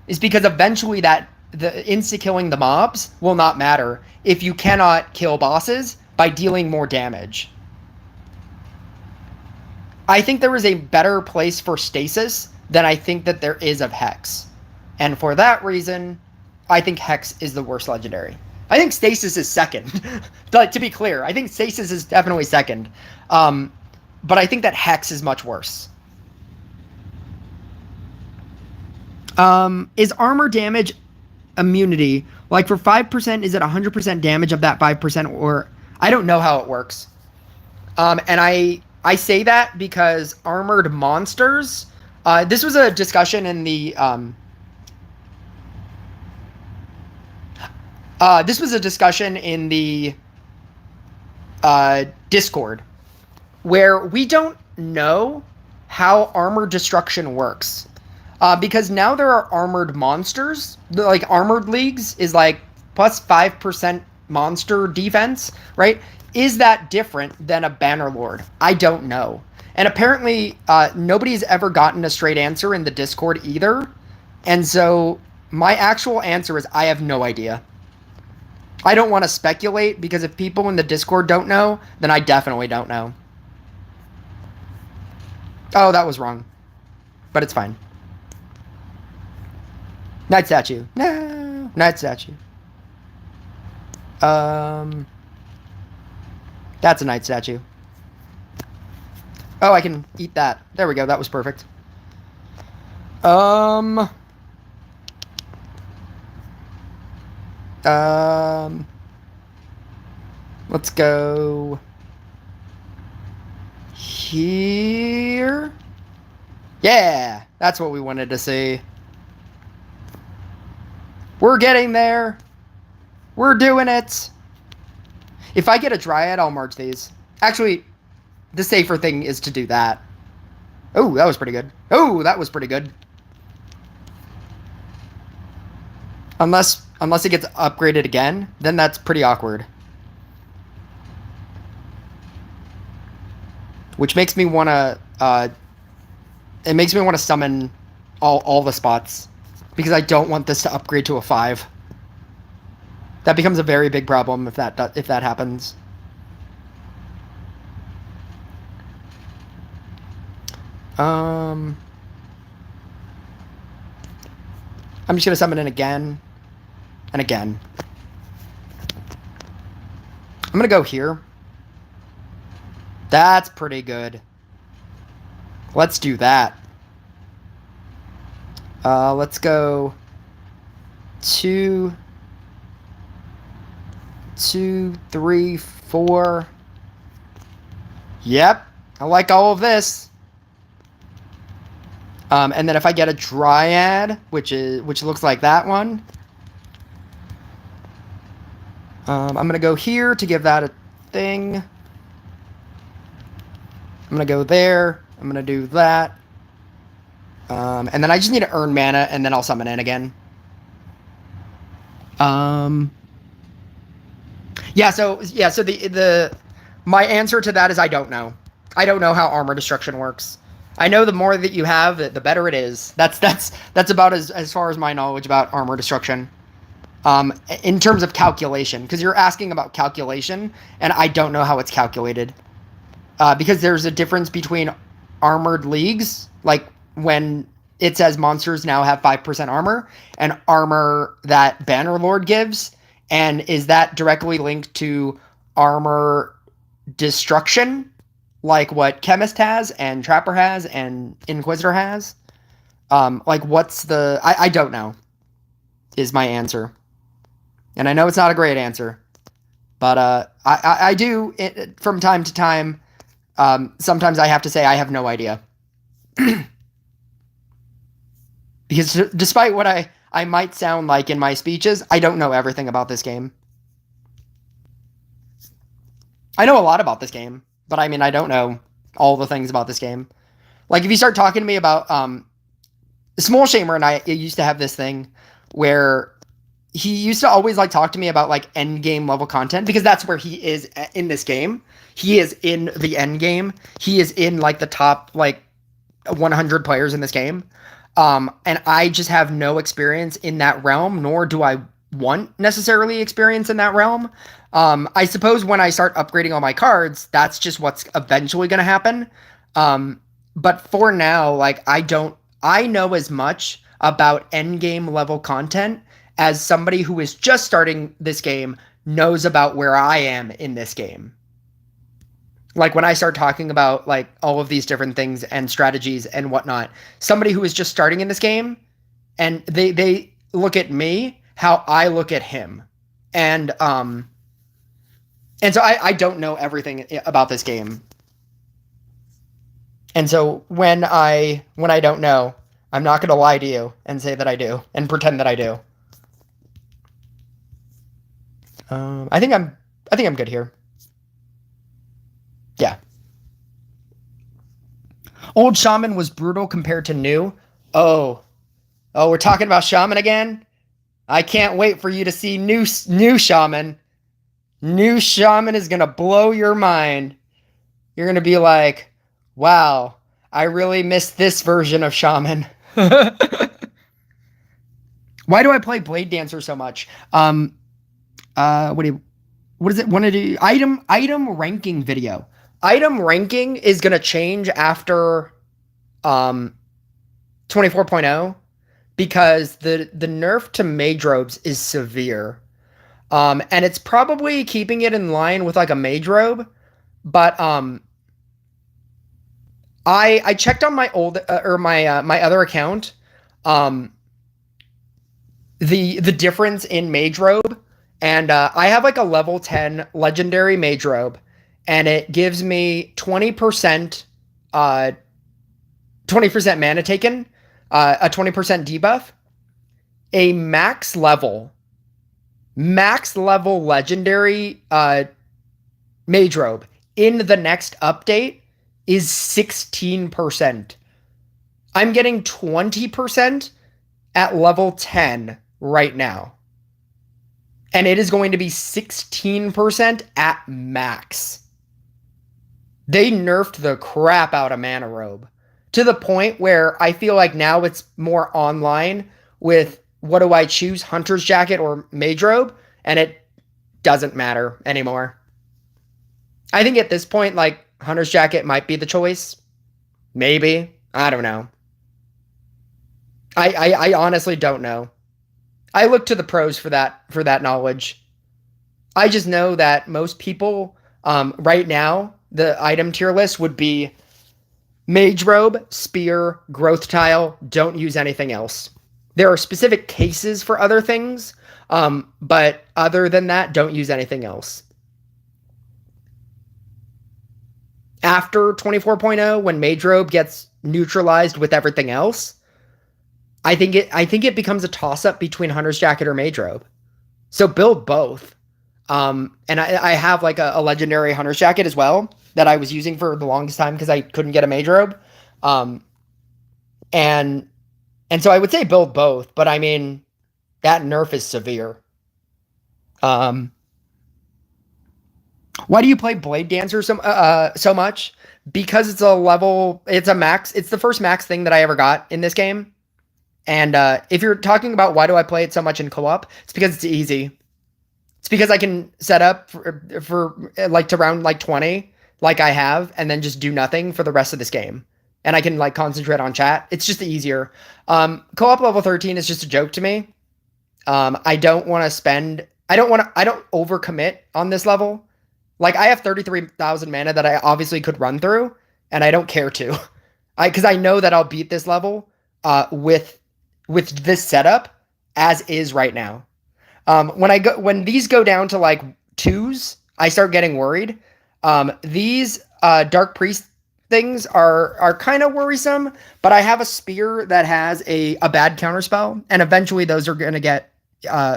[SPEAKER 1] is because eventually the insta-killing the mobs will not matter if you cannot kill bosses by dealing more damage. I think there is a better place for stasis than I think that there is of hex. And for that reason, I think hex is the worst legendary. I think stasis is second. But to be clear, I think stasis is definitely second. But I think that hex is much worse. Is armor damage immunity, like for 5%, is it 100% damage of that 5%, or I don't know how it works. And I say that because armored monsters, this was a discussion in the Discord, where we don't know how armor destruction works. Because now there are armored monsters. Like, armored leagues is like plus 5% monster defense, right? Is that different than a Bannerlord? I don't know. And apparently, nobody's ever gotten a straight answer in the Discord either. And so, my actual answer is I have no idea. I don't want to speculate, because if people in the Discord don't know, then I definitely don't know. Oh, that was wrong. But it's fine. Night statue. No. Night statue. That's a night statue. Oh, I can eat that. There we go. That was perfect. Let's go here. Yeah, that's what we wanted to see. We're getting there. We're doing it. If I get a Dryad, I'll merge these. Actually, the safer thing is to do that. Oh, that was pretty good. Oh, that was pretty good. Unless it gets upgraded again, then that's pretty awkward. Which makes me want to... it makes me want to summon all the spots. Because I don't want this to upgrade to a 5. That becomes a very big problem if that happens. I'm just gonna summon it again and again. I'm gonna go here. That's pretty good. Let's do that. Let's go 2, 3, 4. Yep, I like all of this. And then if I get a Dryad, which looks like that one, I'm gonna go here to give that a thing. I'm gonna go there. I'm gonna do that. And then I just need to earn mana, and then I'll summon in again. Yeah, so my answer to that is I don't know. I don't know how armor destruction works. I know the more that you have, the better it is. That's about as far as my knowledge about armor destruction. In terms of calculation, because you're asking about calculation, and I don't know how it's calculated. Because there's a difference between armored leagues, like when it says monsters now have 5% armor, and armor that Bannerlord gives. And is that directly linked to armor destruction, like what Chemist has and Trapper has and Inquisitor has? Like, what's the... I don't know, is my answer. And I know it's not a great answer, but I do, from time to time, sometimes I have to say I have no idea. Because despite what I might sound like in my speeches, I don't know everything about this game. I know a lot about this game, but I mean, I don't know all the things about this game. Like, if you start talking to me about... Small Shamer and I used to have this thing where he used to always, like, talk to me about, like, end game level content, because that's where he is in this game. He is in the end game. He is in, like, the top, like, 100 players in this game. And I just have no experience in that realm, nor do I want necessarily experience in that realm. I suppose when I start upgrading all my cards, that's just what's eventually going to happen. But for now, like, I know as much about endgame level content as somebody who is just starting this game knows about where I am in this game. Like, when I start talking about, like, all of these different things and strategies and whatnot, somebody who is just starting in this game, and they look at me how I look at him. And so I don't know everything about this game. And so when I don't know, I'm not going to lie to you and say that I do and pretend that I do. I think I'm good here. Yeah. Old Shaman was brutal compared to new. Oh, we're talking about Shaman again? I can't wait for you to see new Shaman. New Shaman is going to blow your mind. You're going to be like, wow, I really missed this version of Shaman. Why do I play Blade Dancer so much? What is it? Want to do item ranking video. Item ranking is going to change after 24.0 because the nerf to mage robes is severe. And it's probably keeping it in line with like a mage robe, but I checked on my old my other account the difference in mage robe, and I have like a level 10 legendary mage robe, and it gives me 20% 20% mana taken, a 20% debuff, a max level legendary mage robe in the next update is 16%. I'm getting 20% at level 10 right now. And it is going to be 16% at max. They nerfed the crap out of Mana Robe to the point where I feel like now it's more online with what do I choose, Hunter's Jacket or Mage Robe, and it doesn't matter anymore. I think at this point, like, Hunter's Jacket might be the choice. Maybe. I don't know. I honestly don't know. I look to the pros for that knowledge. I just know that most people right now, the item tier list would be Mage Robe, Spear, Growth Tile, don't use anything else. There are specific cases for other things, but other than that, don't use anything else. After 24.0, when Mage Robe gets neutralized with everything else, I think it becomes a toss-up between Hunter's Jacket or Mage Robe. So build both. And I have like a legendary Hunter's Jacket as well that I was using for the longest time because I couldn't get a Mage Robe. And so I would say build both, but I mean, that nerf is severe. Why do you play Blade Dancer so much? Because it's a max. It's the first max thing that I ever got in this game. And if you're talking about why do I play it so much in co-op, it's because it's easy. It's because I can set up for like to round like 20, like I have, and then just do nothing for the rest of this game. and I can like concentrate on chat. It's just easier. Co-op level 13 is just a joke to me. I don't want to spend. I don't overcommit on this level. Like I have 33,000 mana that I obviously could run through, and I don't care to. Because I know that I'll beat this level with this setup as is right now. When these go down to like 2s, I start getting worried. These Dark Priest things are kind of worrisome, but I have a spear that has a bad counterspell, and eventually those are going to get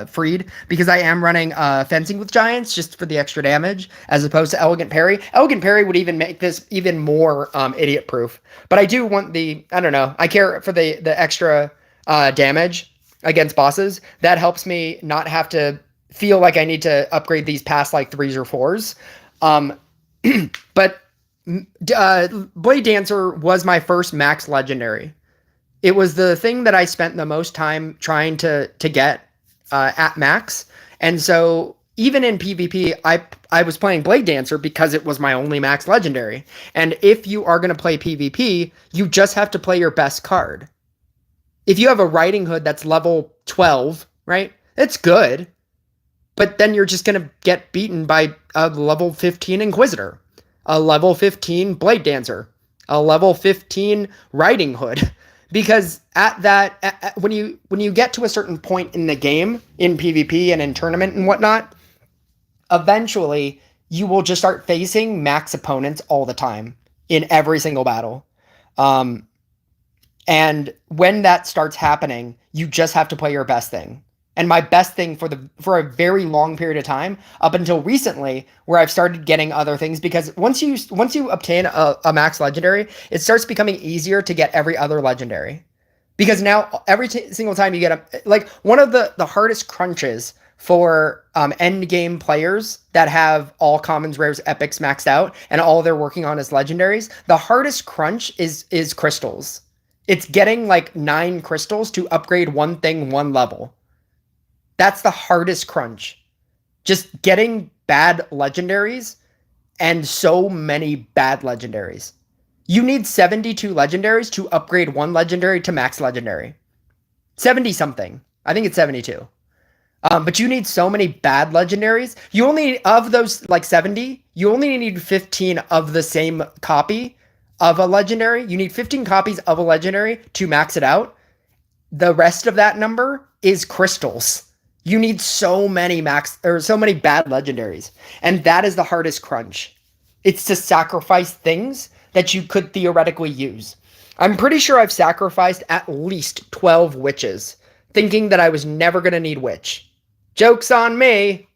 [SPEAKER 1] freed because I am running Fencing with Giants just for the extra damage as opposed to Elegant Parry. Elegant Parry would even make this even more idiot proof, but I do want I don't know, I care for the extra damage against bosses. That helps me not have to feel like I need to upgrade these past like 3s or 4s. But Blade Dancer was my first max legendary. It was the thing that I spent the most time trying to get at max. And so even in PvP, I was playing Blade Dancer because it was my only max legendary. And if you are going to play PvP, you just have to play your best card. If you have a Riding Hood that's level 12, right? It's good. But then you're just going to get beaten by a level 15 Inquisitor, a level 15 Blade Dancer, a level 15 Riding Hood. Because when you get to a certain point in the game, in PvP and in tournament and whatnot, eventually you will just start facing max opponents all the time in every single battle. And when that starts happening, you just have to play your best thing. And my best thing for a very long period of time, up until recently, where I've started getting other things, because once you obtain a max legendary, it starts becoming easier to get every other legendary. Because now every single time you get like one of the hardest crunches for end game players that have all commons, rares, epics maxed out, and all they're working on is legendaries, the hardest crunch is crystals. It's getting like 9 crystals to upgrade one thing 1 level. That's the hardest crunch. Just getting bad legendaries, and so many bad legendaries. You need 72 legendaries to upgrade 1 legendary to max legendary. 70 something. I think it's 72. But you need so many bad legendaries. You only, of those like 70, you only need 15 of the same copy of a legendary. You need 15 copies of a legendary to max it out. The rest of that number is crystals. You need so many bad legendaries. And that is the hardest crunch. It's to sacrifice things that you could theoretically use. I'm pretty sure I've sacrificed at least 12 witches, thinking that I was never going to need witch. Joke's on me.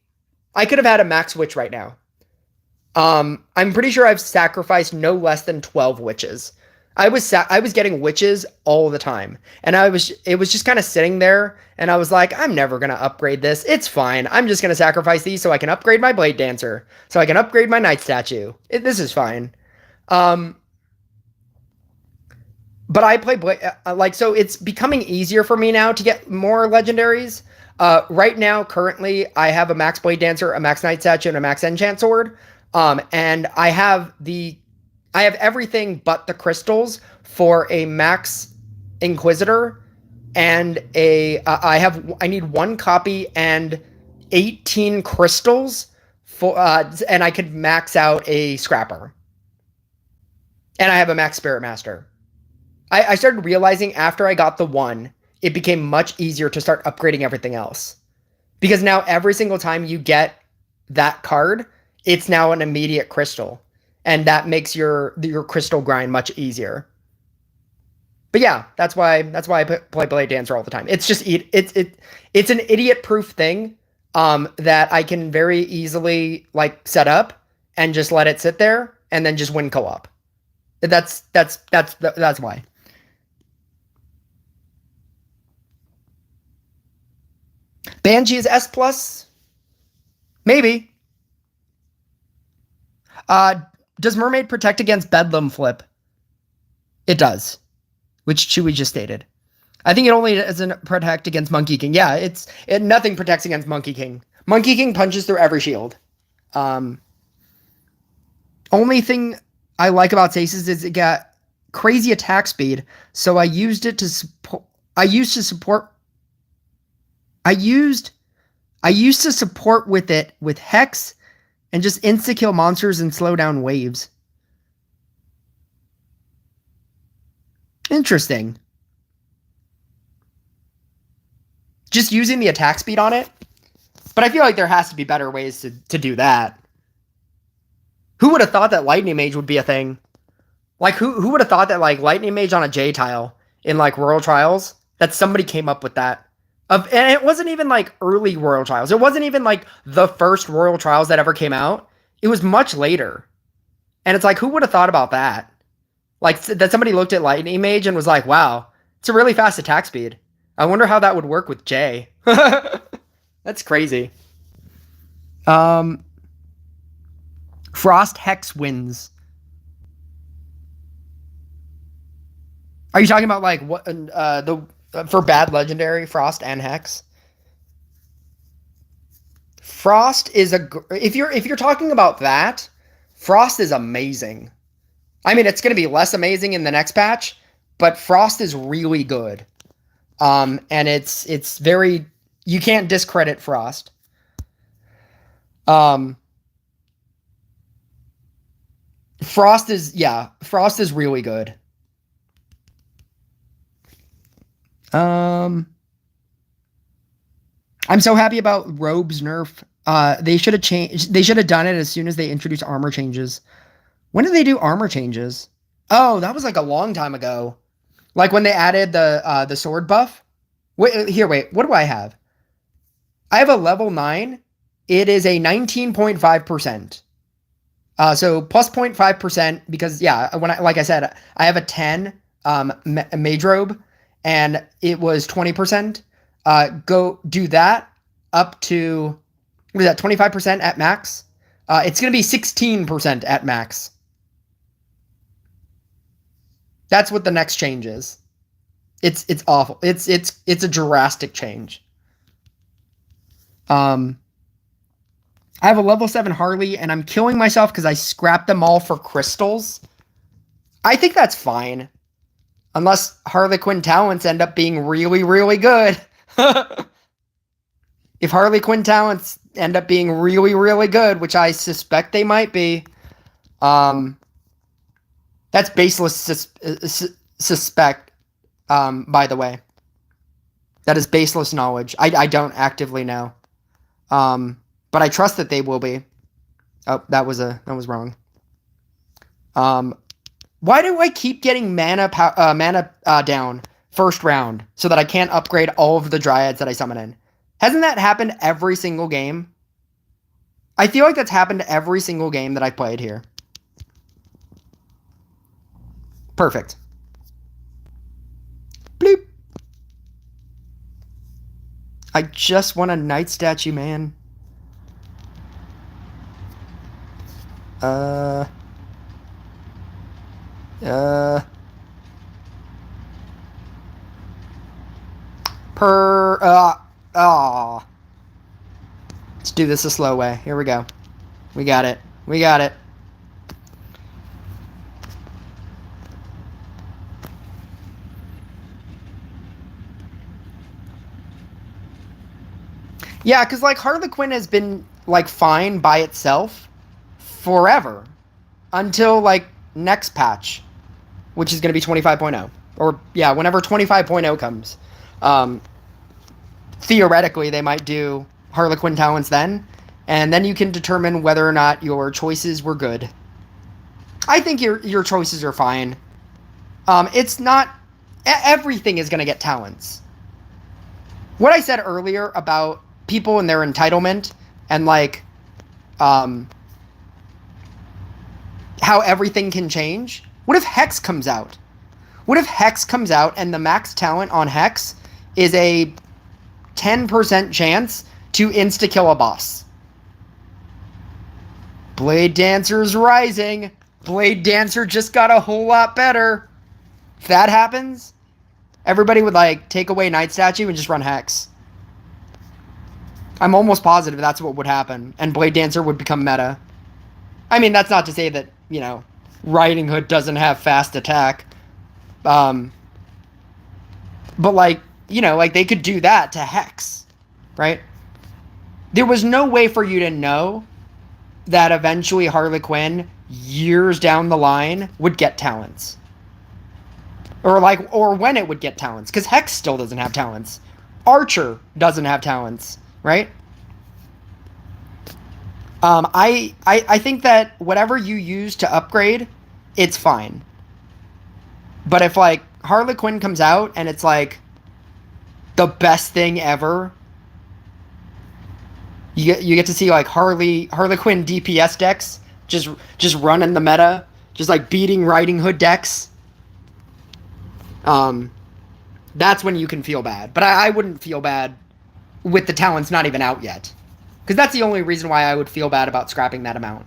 [SPEAKER 1] I could have had a max witch right now. I'm pretty sure I've sacrificed no less than 12 witches. I was getting witches all the time, and it was just kind of sitting there, and I was like, I'm never gonna upgrade this. It's fine. I'm just gonna sacrifice these so I can upgrade my Blade Dancer, so I can upgrade my Knight Statue. This is fine. But I play so it's becoming easier for me now to get more legendaries. Right now, currently, I have a max Blade Dancer, a max Knight Statue, and a max Enchant Sword. And I have everything but the crystals for a max Inquisitor, and I need 1 copy and 18 crystals for, and I could max out a Scrapper. And I have a max Spirit Master. I started realizing after I got the 1, it became much easier to start upgrading everything else. Because now every single time you get that card, it's now an immediate crystal. And that makes your crystal grind much easier. But yeah, that's why I play Blade Dancer all the time. It's just it's an idiot proof thing that I can very easily like set up and just let it sit there and then just win co-op. That's why. Banshee is S+? Maybe. Does Mermaid protect against Bedlam Flip? It does, which Chewy just stated. I think it only doesn't protect against Monkey King. Yeah, nothing protects against Monkey King. Monkey King punches through every shield. Only thing I like about Stasis is it got crazy attack speed, so I used to support with it with Hex and just insta-kill monsters and slow down waves. Interesting. Just using the attack speed on it? But I feel like there has to be better ways to do that. Who would have thought that Lightning Mage would be a thing? Like, who would have thought that, like, Lightning Mage on a J tile in, like, Royal Trials? That somebody came up with that. And it wasn't even, like, early Royal Trials. It wasn't even, like, the first Royal Trials that ever came out. It was much later. And it's like, who would have thought about that? Like, that somebody looked at Lightning Mage and was like, wow, it's a really fast attack speed. I wonder how that would work with J. That's crazy. Frost Hex wins. Are you talking about like what for bad legendary Frost and Hex? Frost is if you're talking about that, Frost is amazing. I mean, it's going to be less amazing in the next patch, but Frost is really good. And it's very, you can't discredit Frost. Frost is really good. I'm so happy about Robe's nerf. They should have done it as soon as they introduced armor changes. When did they do armor changes? Oh, that was like a long time ago. Like when they added the sword buff. Wait, what do I have? I have a level 9. It is a 19.5%. So plus 0.5% because like I said, I have a 10 mage robe and it was 20%. Go do that up to, what is that, 25% at max? It's going to be 16% at max. That's what the next change is. It's awful. It's a drastic change. I have a level 7 Harley, and I'm killing myself because I scrapped them all for crystals. I think that's fine. Unless Harlequin talents end up being really, really good. If Harlequin talents end up being really, really good, which I suspect they might be, that's baseless suspect, by the way. That is baseless knowledge. I don't actively know. But I trust that they will be. Oh, that was wrong. Why do I keep getting mana down first round so that I can't upgrade all of the dryads that I summon in? Hasn't that happened every single game? I feel like that's happened every single game that I've played here. Perfect. Bloop. I just want a knight statue, man. Let's do this a slow way. Here we go. We got it. We got it. Yeah, because, like, Harlequin has been, like, fine by itself forever. Until, like, next patch. Which is going to be 25.0. Or, yeah, whenever 25.0 comes. Theoretically, they might do Harlequin talents then. And then you can determine whether or not your choices were good. I think your choices are fine. It's not... Everything is going to get talents. What I said earlier about people and their entitlement and, like, how everything can change. What if Hex comes out? What if Hex comes out and the max talent on Hex is a 10% chance to insta-kill a boss? Blade Dancer's rising. Blade Dancer just got a whole lot better. If that happens, everybody would, like, take away Knight Statue and just run Hex. I'm almost positive that's what would happen, and Blade Dancer would become meta. I mean, that's not to say that, you know, Riding Hood doesn't have fast attack, But like, you know, like they could do that to Hex, right? There was no way for you to know that eventually Harley Quinn, years down the line, would get talents. Or when it would get talents. Because Hex still doesn't have talents. Archer doesn't have talents, right? I think that whatever you use to upgrade, it's fine. But if, like, Harley Quinn comes out and it's, like, the best thing ever, you get to see, like, Harley Quinn DPS decks just running the meta, just, like, beating Riding Hood decks. That's when you can feel bad. But I wouldn't feel bad with the talents not even out yet. Because that's the only reason why I would feel bad about scrapping that amount.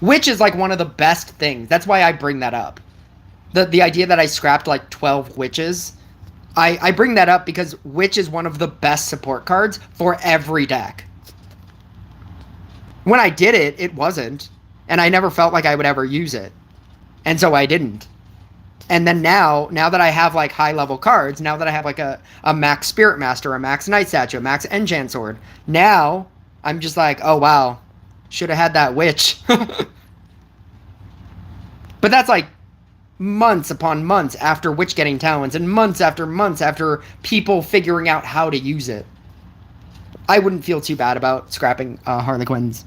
[SPEAKER 1] Which is, like, one of the best things. That's why I bring that up. The idea that I scrapped, like, 12 Witches. I bring that up because Witch is one of the best support cards for every deck. When I did it, it wasn't. And I never felt like I would ever use it. And so I didn't. And then now that I have, like, high-level cards, now that I have, like, a max Spirit Master, a max Night Statue, a max Enchant Sword, now I'm just like, oh, wow, should have had that Witch. But that's, like, months upon months after Witch getting talents, and months after people figuring out how to use it. I wouldn't feel too bad about scrapping Harley Quinns.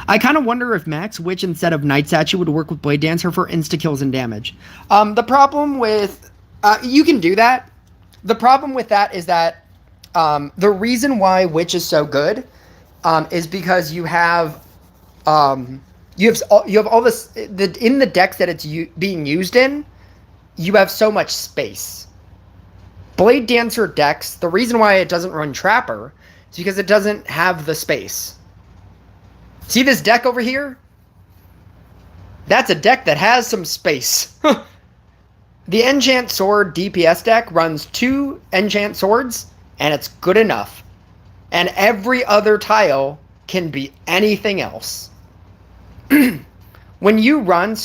[SPEAKER 1] I kind of wonder if Max Witch instead of Night Statue would work with Blade Dancer for insta-kills and damage. The problem with... you can do that. The problem with that is that the reason why Witch is so good is because you have all this... in the decks that it's being used in, you have so much space. Blade Dancer decks, the reason why it doesn't run Trapper is because it doesn't have the space. See this deck over here? That's a deck that has some space. The Enchant Sword DPS deck runs 2 Enchant Swords, and it's good enough. And every other tile can be anything else. When you run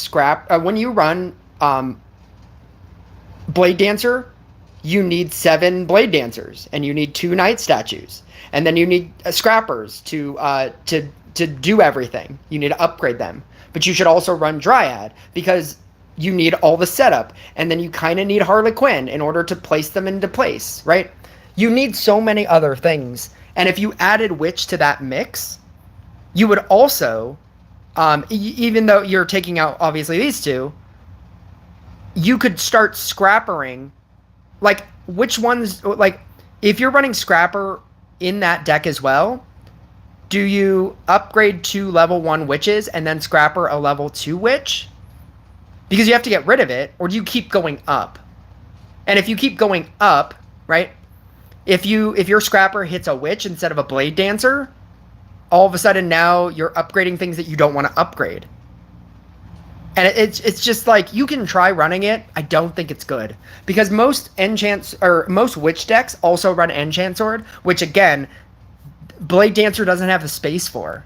[SPEAKER 1] Blade Dancer, you need 7 Blade Dancers, and you need 2 Night Statues, and then you need Scrappers to do everything. You need to upgrade them. But you should also run Dryad, because you need all the setup. And then you kind of need Harley Quinn in order to place them into place, right? You need so many other things. And if you added Witch to that mix, you would also, even though you're taking out, obviously, these two, you could start scrappering. Like, which ones, like, if you're running Scrapper in that deck as well, do you upgrade 2 level 1 Witches and then Scrapper a level 2 Witch? Because you have to get rid of it, or do you keep going up? And if you keep going up, right? If your Scrapper hits a Witch instead of a Blade Dancer, all of a sudden now you're upgrading things that you don't want to upgrade. And it's just like, you can try running it. I don't think it's good. Because most Witch decks also run Enchant Sword, which again, Blade Dancer doesn't have the space for.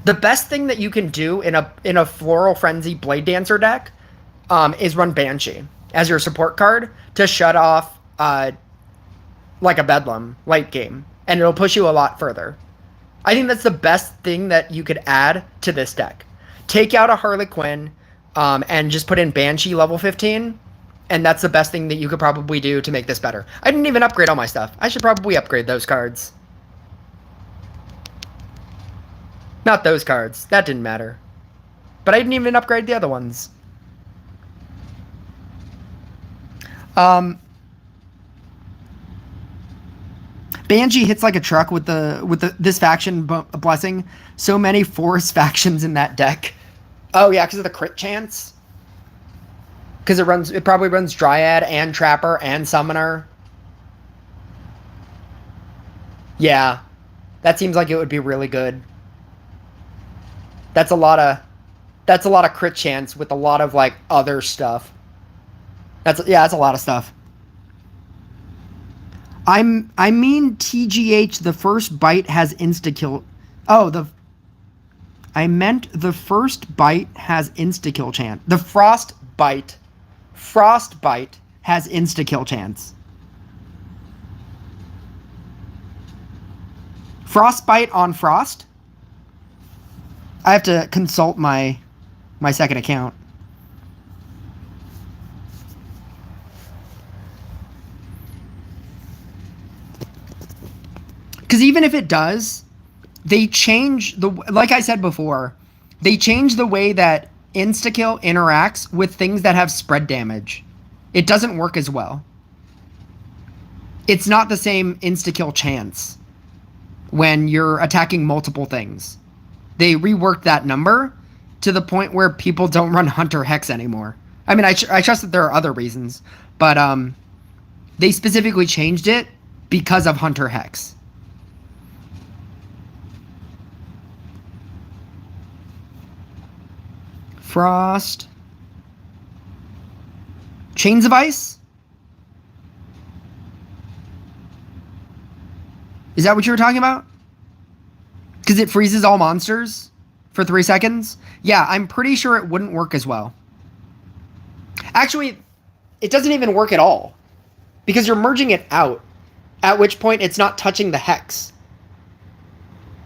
[SPEAKER 1] The best thing that you can do in a Floral Frenzy Blade Dancer deck is run Banshee as your support card to shut off like a Bedlam late game, and it'll push you a lot further. I think that's the best thing that you could add to this deck. Take out a Harley Quinn and just put in Banshee level 15, and that's the best thing that you could probably do to make this better. I didn't even upgrade all my stuff. I should probably upgrade those cards. Not those cards. That didn't matter. But I didn't even upgrade the other ones. Banshee hits like a truck with this faction blessing. So many forest factions in that deck. Oh yeah, because of the crit chance. Because it probably runs Dryad and Trapper and Summoner. Yeah, that seems like it would be really good. That's a lot of crit chance with a lot of like other stuff. That's a lot of stuff. I mean TGH, the first bite has insta kill. Oh, I meant the first bite has insta-kill chance. The frostbite has insta-kill chance. Frostbite on Frost? I have to consult my second account. Because even if it does, they change like I said before, they change the way that insta-kill interacts with things that have spread damage. It doesn't work as well. It's not the same insta-kill chance when you're attacking multiple things. They reworked that number to the point where people don't run Hunter Hex anymore. I mean, I trust that there are other reasons, but they specifically changed it because of Hunter Hex. Frost. Chains of Ice? Is that what you were talking about? Because it freezes all monsters for 3 seconds? Yeah, I'm pretty sure it wouldn't work as well. Actually, it doesn't even work at all. Because you're merging it out. At which point it's not touching the hex.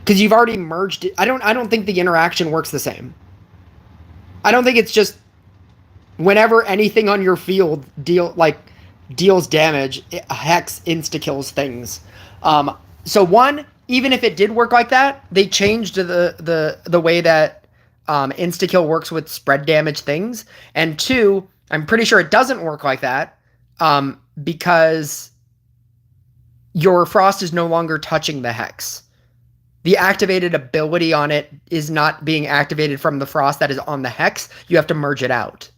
[SPEAKER 1] Because you've already merged it. I don't think the interaction works the same. I don't think it's just whenever anything on your field deals damage, hex insta-kills things. So one, even if it did work like that, they changed the way that insta-kill works with spread damage things. And two, I'm pretty sure it doesn't work like that because your Frost is no longer touching the hex. The activated ability on it is not being activated from the Frost that is on the hex. You have to merge it out.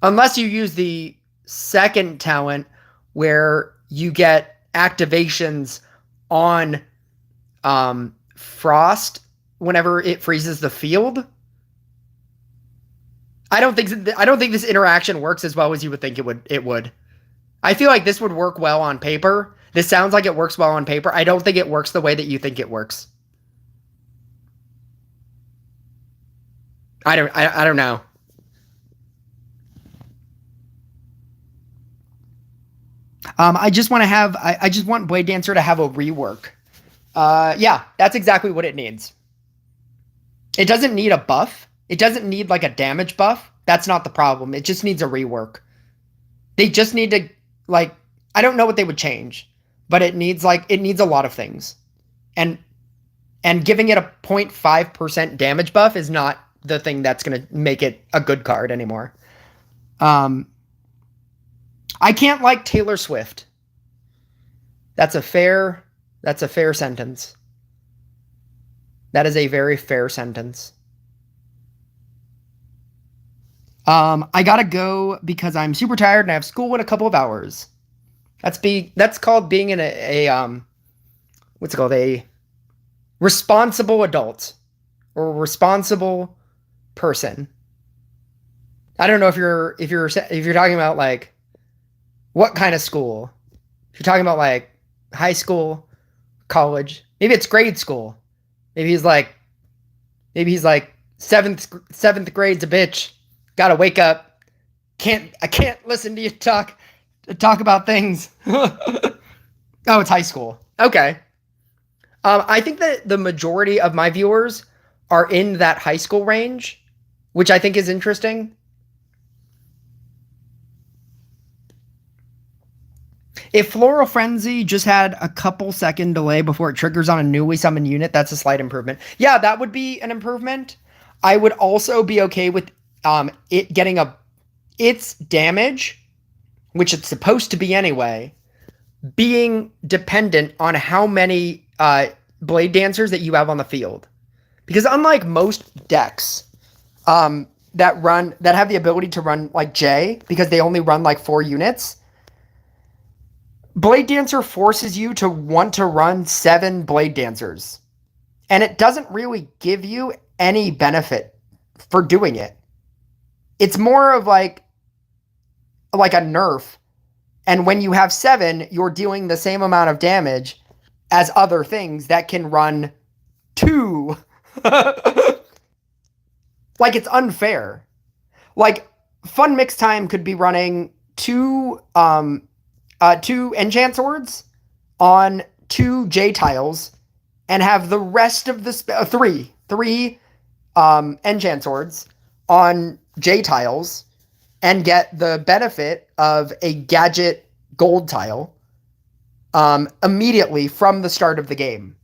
[SPEAKER 1] Unless you use the second talent where you get activations on Frost whenever it freezes the field. I don't think this interaction works as well as you would think it would. I feel like this would work well on paper. This sounds like it works well on paper. I don't think it works the way that you think it works. I don't know. I just want Blade Dancer to have a rework. Yeah, that's exactly what it needs. It doesn't need a buff. It doesn't need like a damage buff. That's not the problem. It just needs a rework. They just need to I don't know what they would change, but it needs a lot of things. And giving it a 0.5% damage buff is not the thing that's going to make it a good card anymore. I can't like Taylor Swift. That's a fair sentence. That is a very fair sentence. I gotta go because I'm super tired and I have school in a couple of hours. That's called being in a what's it called? A responsible adult or a responsible person. I don't know if you're talking about like what kind of school. If you're talking about like high school, college, maybe it's grade school. Maybe he's like seventh grade's a bitch. Gotta wake up. I can't listen to you talk about things. Oh, it's high school. Okay. I think that the majority of my viewers are in that high school range, which I think is interesting. If Floral Frenzy just had a couple second delay before it triggers on a newly summoned unit, that's a slight improvement. Yeah, that would be an improvement. I would also be okay with it getting its damage, which it's supposed to be anyway, being dependent on how many Blade Dancers that you have on the field. Because unlike most decks that have the ability to run like J, because they only run like 4 units, Blade Dancer forces you to want to run 7 Blade Dancers. And it doesn't really give you any benefit for doing it. It's more of like a nerf. And when you have 7, you're dealing the same amount of damage as other things that can run 2 Like, it's unfair. Like, Fun Mix Time could be running two enchant swords on 2 J tiles and have the rest of the three enchant swords on J tiles and get the benefit of a gadget gold tile immediately from the start of the game.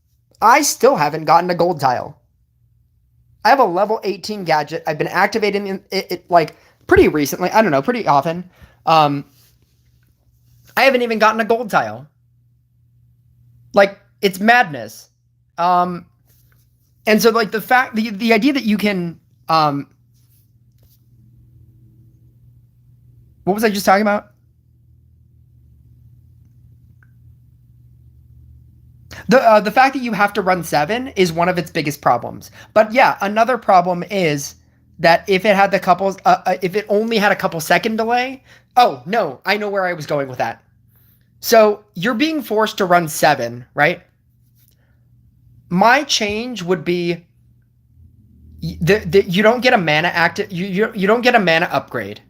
[SPEAKER 1] I still haven't gotten a gold tile. I have a level 18 gadget. I've been activating it like pretty recently. I don't know, pretty often. I haven't even gotten a gold tile. Like, it's madness. And so, like, the idea that you can, what was I just talking about? The fact that you have to run 7 is one of its biggest problems. But yeah, another problem is that if it had if it only had a couple second delay. Oh no, I know where I was going with that. So you're being forced to run 7, right? My change would be you don't get a mana you don't get a mana upgrade.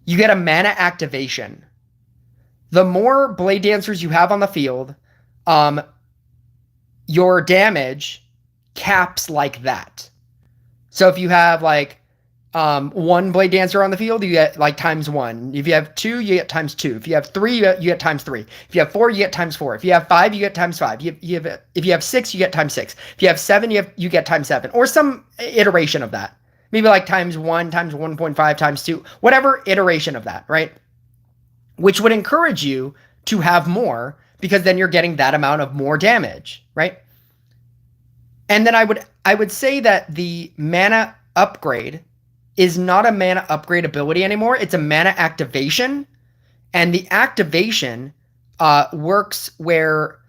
[SPEAKER 1] You get a mana activation. The more Blade Dancers you have on the field, your damage caps like that. So if you have like 1 Blade Dancer on the field, you get like =1. If you have 2, you get ×2. If you have 3, you get ×3. If you have 4, you get ×4. If you have 5, you get ×5. If you have 6, you get ×6. If you have 7, you get ×7, or some iteration of that. Maybe like ×1, ×1.5, ×2, whatever iteration of that, right? Which would encourage you to have more, because then you're getting that amount of more damage, right? And then I would say that the mana upgrade is not a mana upgrade ability anymore. It's a mana activation. And the activation works where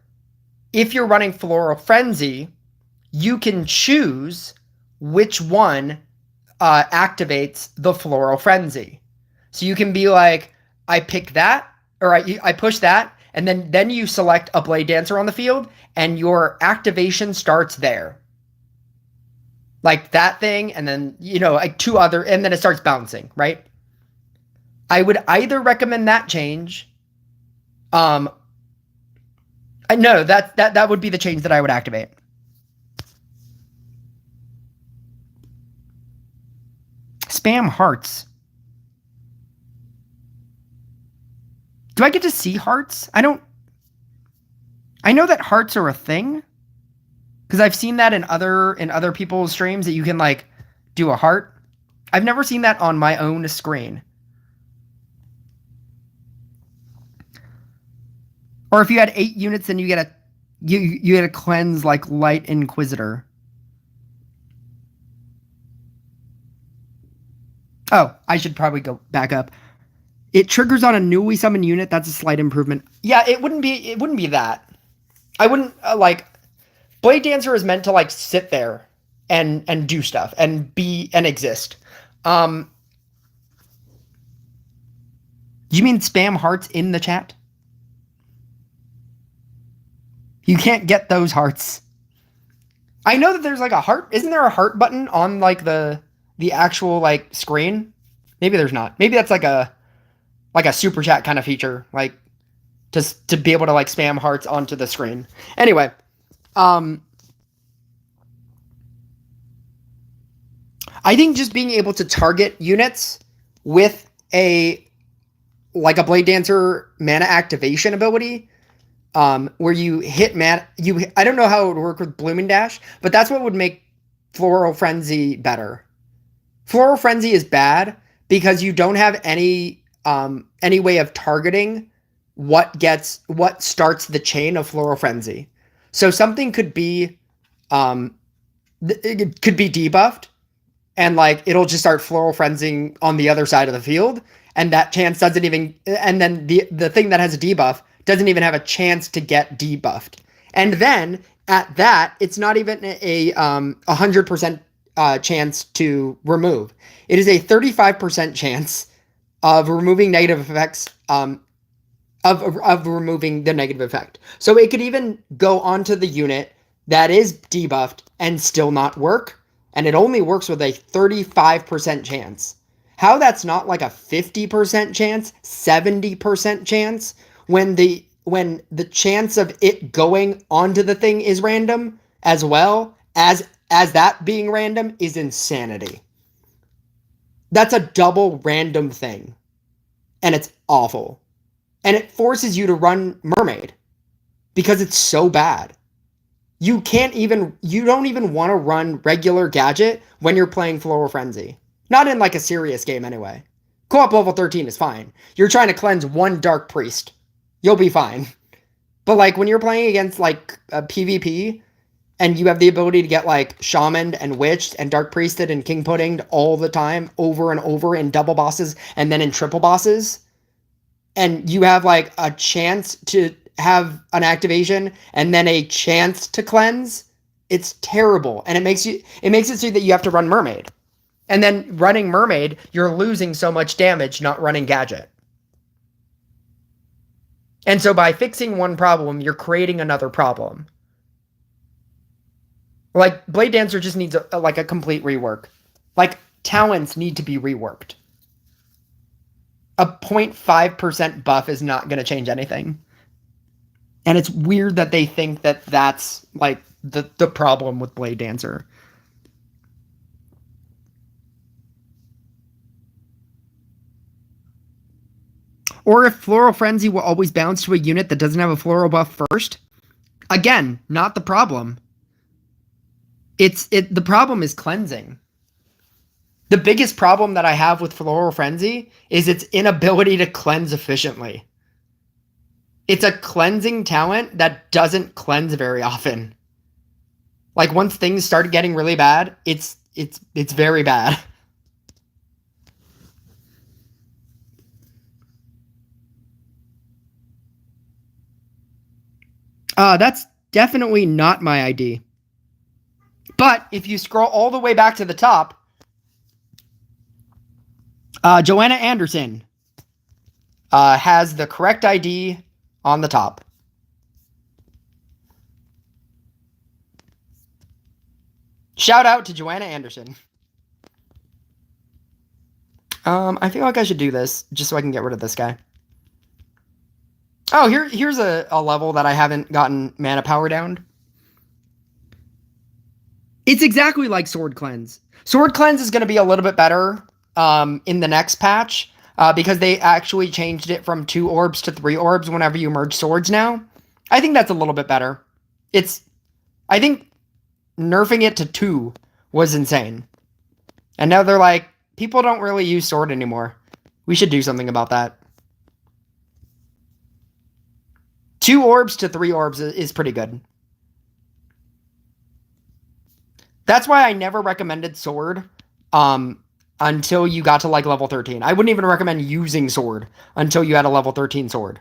[SPEAKER 1] if you're running Floral Frenzy, you can choose which one activates the Floral Frenzy. So you can be like, I pick that, or I push that, and then you select a Blade Dancer on the field, and your activation starts there. Like that thing, and then, like 2 other, and then it starts bouncing, right? I would either recommend that change. No, that would be the change that I would activate. Spam hearts. Do I get to see hearts? I know that hearts are a thing, because I've seen that in other people's streams that you can like do a heart. I've never seen that on my own screen. Or if you had 8 units, then you get a cleanse like Light Inquisitor. Oh, I should probably go back up. It triggers on a newly summoned unit. That's a slight improvement. Yeah, it wouldn't be that. I wouldn't like Blade Dancer is meant to like sit there and do stuff and exist. You mean spam hearts in the chat? You can't get those hearts. I know that there's like a heart. Isn't there a heart button on like the actual like screen? Maybe there's not. Maybe that's like a super chat kind of feature, like to be able to like spam hearts onto the screen. Anyway, I think just being able to target units with a Blade Dancer mana activation ability, where you hit mana, I don't know how it would work with Blooming Dash, but that's what would make Floral Frenzy better. Floral Frenzy is bad because you don't have any way of targeting what starts the chain of Floral Frenzy. So something could be it could be debuffed, and like it'll just start Floral Frenzying on the other side of the field, and that chance doesn't even, and then the thing that has a debuff doesn't even have a chance to get debuffed. And then at that, it's not even a 100% chance to remove. It is a 35% chance of removing negative effects, of removing the negative effect. So it could even go onto the unit that is debuffed and still not work, and it only works with a 35% chance. How that's not like a 50% chance, 70% chance when the chance of it going onto the thing is random as well as that being random is insanity. That's a double random thing. And it's awful. And it forces you to run Mermaid because it's so bad. You don't even want to run regular Gadget when you're playing Floral Frenzy. Not in like a serious game anyway. Co-op level 13 is fine. You're trying to cleanse one Dark Priest. You'll be fine. But like when you're playing against like a PvP and you have the ability to get like Shamaned and Witched and Dark Priested and King Puddinged all the time over and over in double bosses and then in triple bosses, and you have like a chance to have an activation and then a chance to cleanse, it's terrible. And it makes it so that you have to run Mermaid. And then running Mermaid, you're losing so much damage not running Gadget. And so by fixing one problem, you're creating another problem. Like, Blade Dancer just needs a complete rework. Like, talents need to be reworked. A 0.5% buff is not going to change anything. And it's weird that they think that that's, like, the problem with Blade Dancer. Or if Floral Frenzy will always bounce to a unit that doesn't have a floral buff first. Again, not the problem. The problem is cleansing. The biggest problem that I have with Floral Frenzy is its inability to cleanse efficiently. It's a cleansing talent that doesn't cleanse very often. Like once things start getting really bad, it's very bad. That's definitely not my ID. But if you scroll all the way back to the top, Joanna Anderson has the correct ID on the top. Shout out to Joanna Anderson. I feel like I should do this just so I can get rid of this guy. Oh, here's a level that I haven't gotten mana power down. It's exactly like Sword Cleanse. Sword Cleanse is going to be a little bit better in the next patch because they actually changed it from 2 orbs to 3 orbs whenever you merge swords now. I think that's a little bit better. I think nerfing it to 2 was insane. And now they're like, people don't really use sword anymore. We should do something about that. 2 orbs to 3 orbs is pretty good. That's why I never recommended sword until you got to like level 13. I wouldn't even recommend using sword until you had a level 13 sword.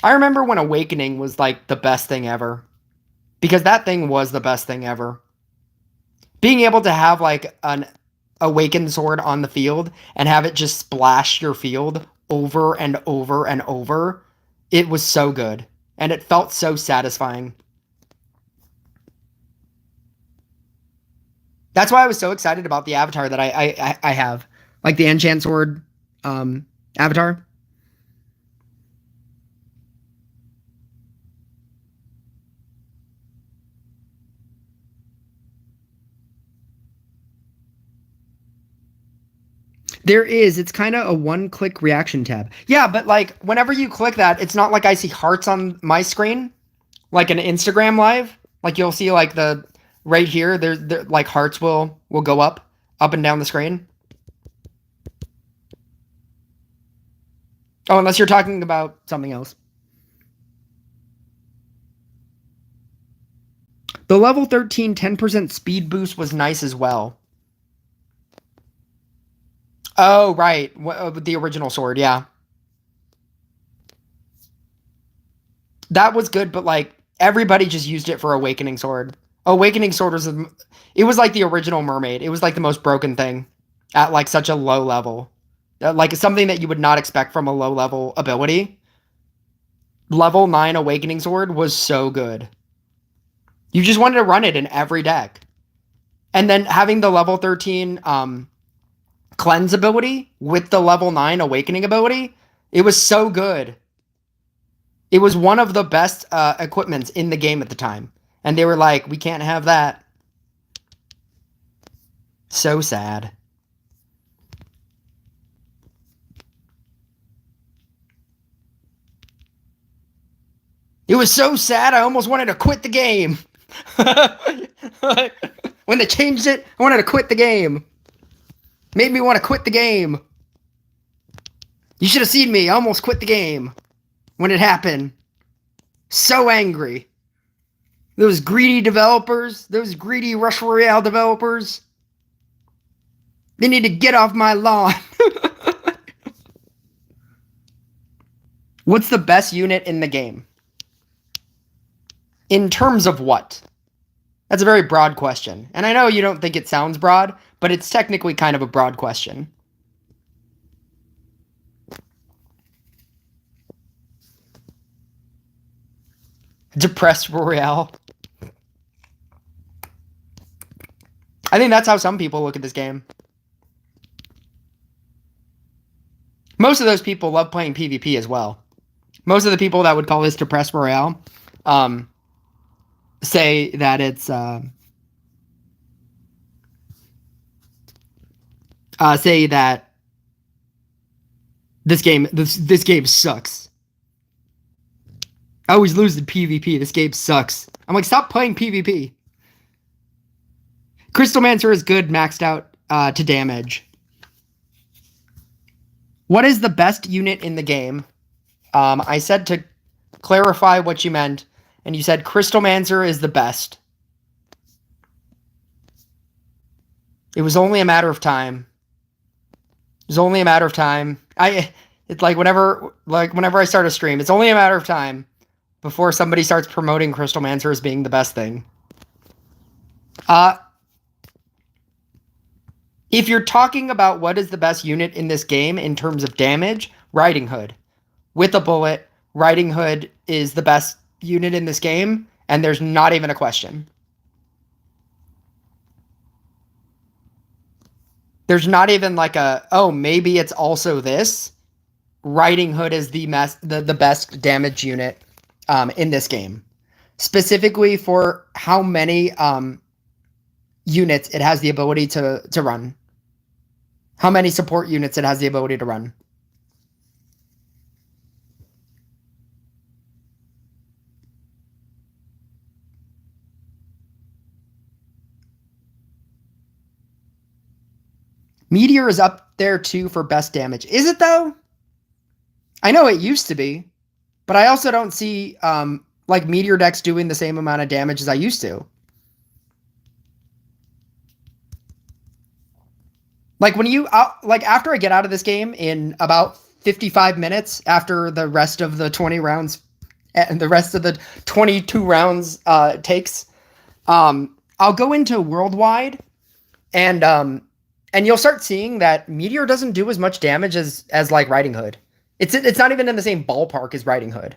[SPEAKER 1] I remember when Awakening was like the best thing ever. Because that thing was the best thing ever. Being able to have like an Awakened sword on the field and have it just splash your field over and over and over, it was so good. And it felt so satisfying. That's why I was so excited about the avatar that I have. Like the Enchant Sword avatar. There is. It's kind of a one-click reaction tab. Yeah, but like whenever you click that, it's not like I see hearts on my screen, like an Instagram live. Like you'll see like the right here. There like hearts will go up and down the screen. Oh, unless you're talking about something else. The level 13 10% speed boost was nice as well. Oh, right. The original sword, yeah. That was good, but like everybody just used it for Awakening Sword. Awakening Sword it was like the original Mermaid. It was like the most broken thing at like such a low level. like something that you would not expect from a low-level ability. Level 9 Awakening Sword was so good. You just wanted to run it in every deck. And then having the level 13 Cleanse ability with the level 9 Awakening ability, it was so good. It was one of the best equipments in the game at the time. And they were like, we can't have that. So sad. It was so sad, I almost wanted to quit the game. When they changed it, I wanted to quit the game. Made me want to quit the game. You should have seen me. I almost quit the game when it happened. So angry. Those greedy developers, those greedy Rush Royale developers, they need to get off my lawn. What's the best unit in the game? In terms of what? That's a very broad question. And I know you don't think it sounds broad, but it's technically kind of a broad question. Depressed Royale. I think that's how some people look at this game. Most of those people love playing PvP as well. Most of the people that would call this Depressed Royale say that it's say that this game sucks. I always lose in PvP. This game sucks. I'm like, stop playing PvP. Crystalmancer is good maxed out to damage. What is the best unit in the game? I said to clarify what you meant, and you said Crystalmancer is the best. It was only a matter of time. It was only a matter of time. It's like whenever I start a stream, it's only a matter of time before somebody starts promoting Crystalmancer as being the best thing. If you're talking about what is the best unit in this game in terms of damage, Riding Hood. With a bullet, Riding Hood is the best unit in this game, and there's not even a question. There's not even like oh, maybe it's also this. Riding Hood is the best damage unit in this game. Specifically for how many units it has the ability to run. How many support units it has the ability to run. Meteor is up there too for best damage. Is it though? I know it used to be, but I also don't see like Meteor decks doing the same amount of damage as I used to. Like when you like after I get out of this game in about 55 minutes after the rest of the 20 rounds and the rest of the 22 rounds takes, I'll go into Worldwide and you'll start seeing that Meteor doesn't do as much damage as like Riding Hood. It's not even in the same ballpark as Riding Hood.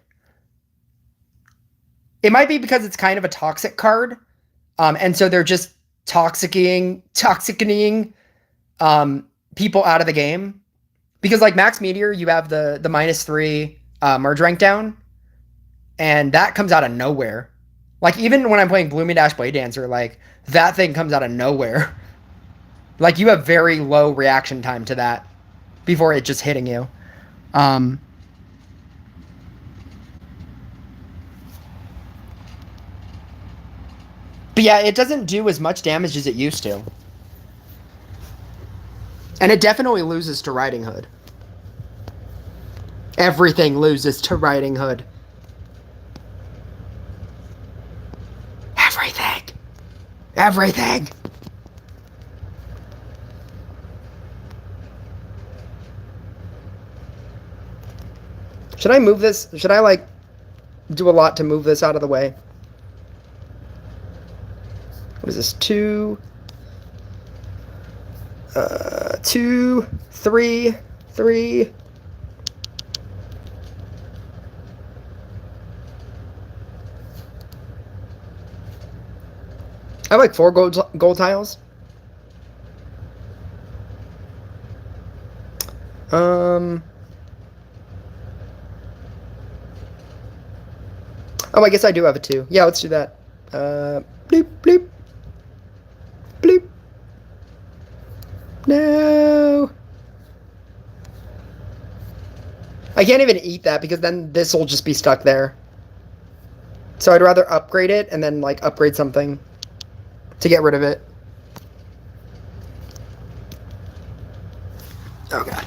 [SPEAKER 1] It might be because it's kind of a toxic card, and so they're just toxicing people out of the game. Because like Max Meteor, you have the -3 merge rank down, and that comes out of nowhere. Like even when I'm playing Bloomy Dash Blade Dancer, like that thing comes out of nowhere. Like you have very low reaction time to that before it just hitting you. But yeah, it doesn't do as much damage as it used to. And it definitely loses to Riding Hood. Everything loses to Riding Hood. Everything. Everything. Should I move this? Should I, like, do a lot to move this out of the way? What is this? 2, 3, 3. I have like 4 gold tiles. Oh, I guess I do have a 2. Yeah, let's do that. Bleep, bleep. Bleep. No. I can't even eat that because then this will just be stuck there. So I'd rather upgrade it and then like upgrade something to get rid of it. Okay.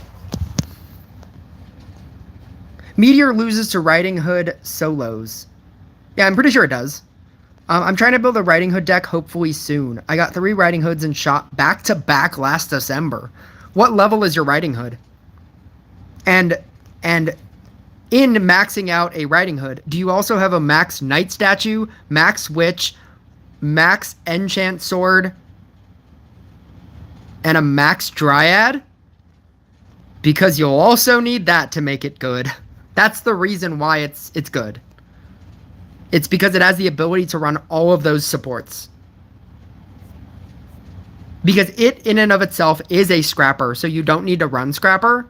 [SPEAKER 1] Meteor loses to Riding Hood solos. Yeah, I'm pretty sure it does. I'm trying to build a Riding Hood deck hopefully soon. I got 3 Riding Hoods and shot back to back last December. What level is your Riding Hood? And in maxing out a Riding Hood, do you also have a max Knight statue, max Witch, max Enchant Sword, and a max Dryad? Because you'll also need that to make it good. That's the reason why it's good. It's because it has the ability to run all of those supports. Because it, in and of itself, is a scrapper, so you don't need to run scrapper,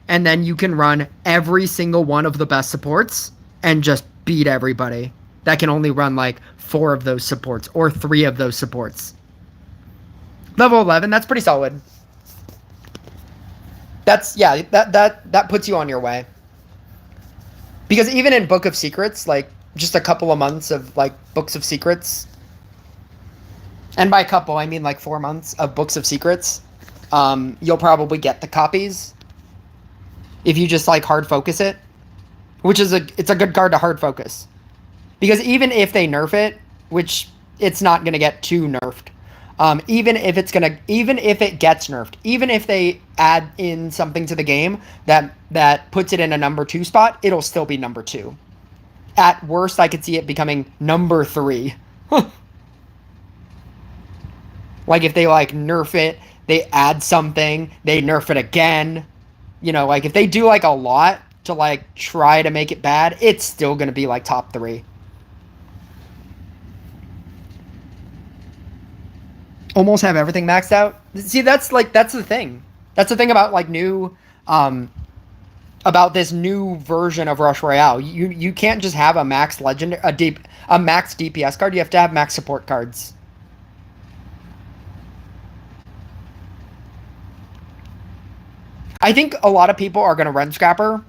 [SPEAKER 1] and then you can run every single one of the best supports and just beat everybody. That can only run like 4 of those supports, or 3 of those supports. Level 11, that's pretty solid. That's, yeah, that puts you on your way. Because even in Book of Secrets, like, just a couple of months of, like, Books of Secrets. And by couple, I mean, like, 4 months of Books of Secrets. You'll probably get the copies. If you just, like, hard focus it. Which is it's a good card to hard focus. Because even if they nerf it, which it's not going to get too nerfed. Even if it gets nerfed, even if they add in something to the game that puts it in a number 2 spot, it'll still be number 2. At worst, I could see it becoming number 3. Like, if they, like, nerf it, they add something, they nerf it again. You know, like, if they do, like, a lot to, like, try to make it bad, it's still going to be, like, top 3. Almost have everything maxed out. See, that's the thing. That's the thing about, like, new... about this new version of Rush Royale. You can't just have a max legend, a max DPS card. You have to have max support cards. I think a lot of people are going to run Scrapper,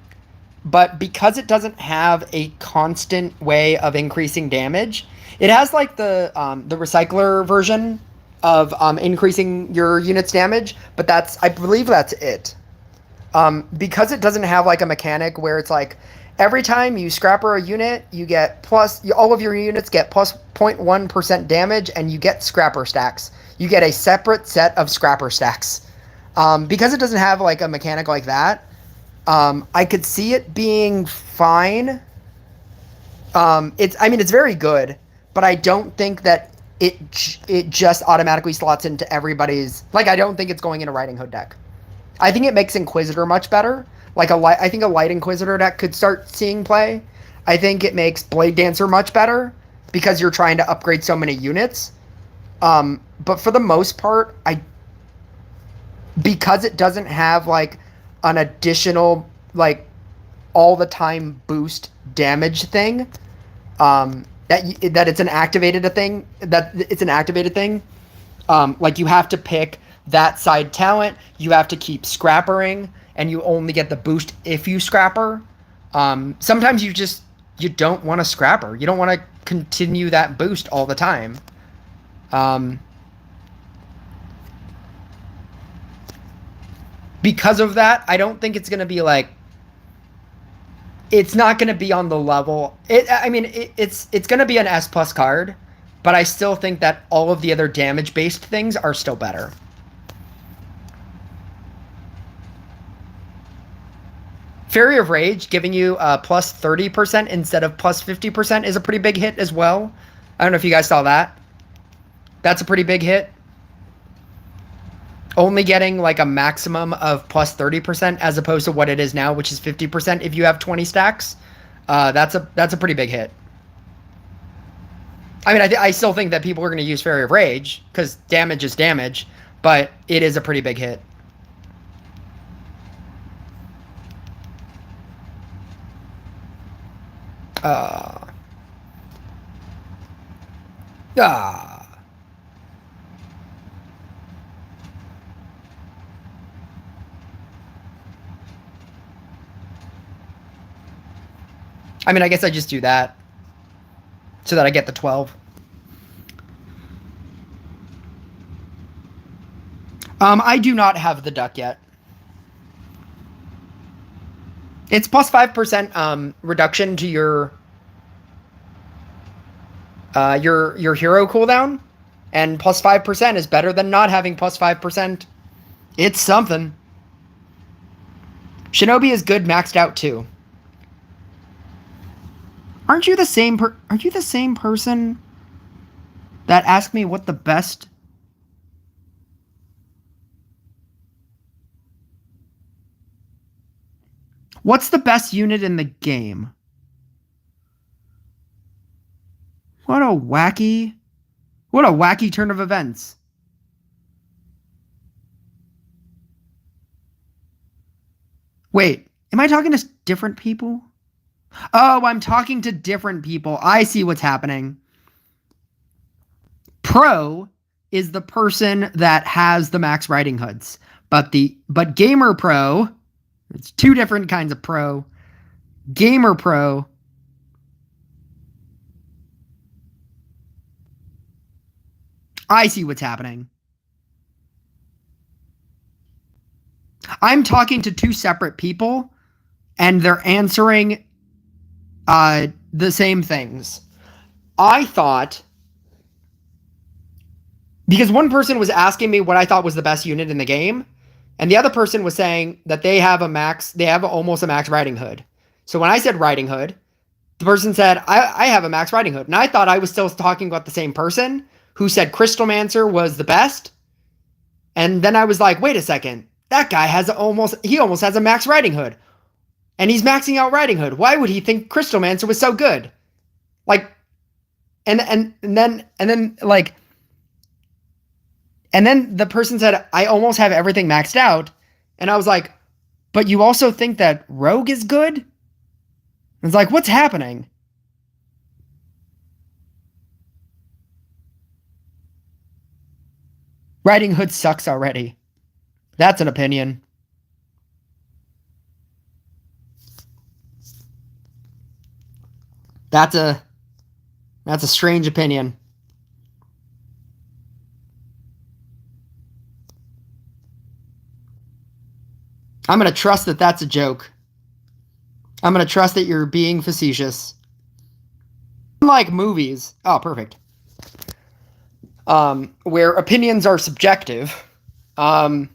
[SPEAKER 1] but because it doesn't have a constant way of increasing damage, it has like the recycler version of increasing your unit's damage, but I believe that's it. Because it doesn't have like a mechanic where it's like every time you scrapper a unit, you get all of your units get plus 0.1% damage, and you get scrapper stacks. You get a separate set of scrapper stacks. Because it doesn't have like a mechanic like that, I could see it being fine. It's very good, but I don't think that it just automatically slots into everybody's. Like, I don't think it's going in a Riding Hood deck. I think it makes Inquisitor much better. Like I think a Light Inquisitor deck could start seeing play. I think it makes Blade Dancer much better because you're trying to upgrade so many units. But for the most part, because it doesn't have like an additional like all the time boost damage thing, that it's an activated thing. Like you have to pick that side talent, you have to keep scrappering, and you only get the boost if you scrapper. Sometimes you don't want to scrapper. You don't want to continue that boost all the time. Because of that, I don't think it's going to be like... It's not going to be on the level... It's going to be an S+ card, but I still think that all of the other damage-based things are still better. Fury of Rage giving you plus 30% instead of plus 50% is a pretty big hit as well. I don't know if you guys saw that. That's a pretty big hit. only getting like a maximum of plus 30% as opposed to what it is now, which is 50% if you have 20 stacks. That's a pretty big hit. I mean, I still think that people are going to use Fairy of Rage because damage is damage, but it is a pretty big hit. I mean, I guess I just do that so that I get the 12. I do not have the duck yet. It's plus 5% reduction to your hero cooldown, and plus 5% is better than not having plus 5%. It's something. Shinobi is good maxed out too. Aren't you the same person that asked me what the best... What's the best unit in the game? What a wacky turn of events. Wait, am I talking to different people? Oh, I'm talking to different people. I see what's happening. Pro is the person that has the max riding hoods, but Gamer Pro, it's two different kinds of pro. Gamer Pro I see what's happening. I'm talking to two separate people, and they're answering the same things. I thought, because one person was asking me what I thought was the best unit in the game, and the other person was saying that they have almost a max riding hood. So when I said riding hood, the person said, I have a max riding hood. And I thought I was still talking about the same person who said Crystalmancer was the best. And then I was like, wait a second. That guy almost has a max riding hood. And he's maxing out riding hood. Why would he think Crystalmancer was so good? Like, and then the person said, I almost have everything maxed out. And I was like, but you also think that Rogue is good? It's like, what's happening? Riding Hood sucks already. That's an opinion. That's a strange opinion. I'm going to trust that that's a joke. I'm going to trust that you're being facetious. Unlike movies. Oh, perfect. Where opinions are subjective. And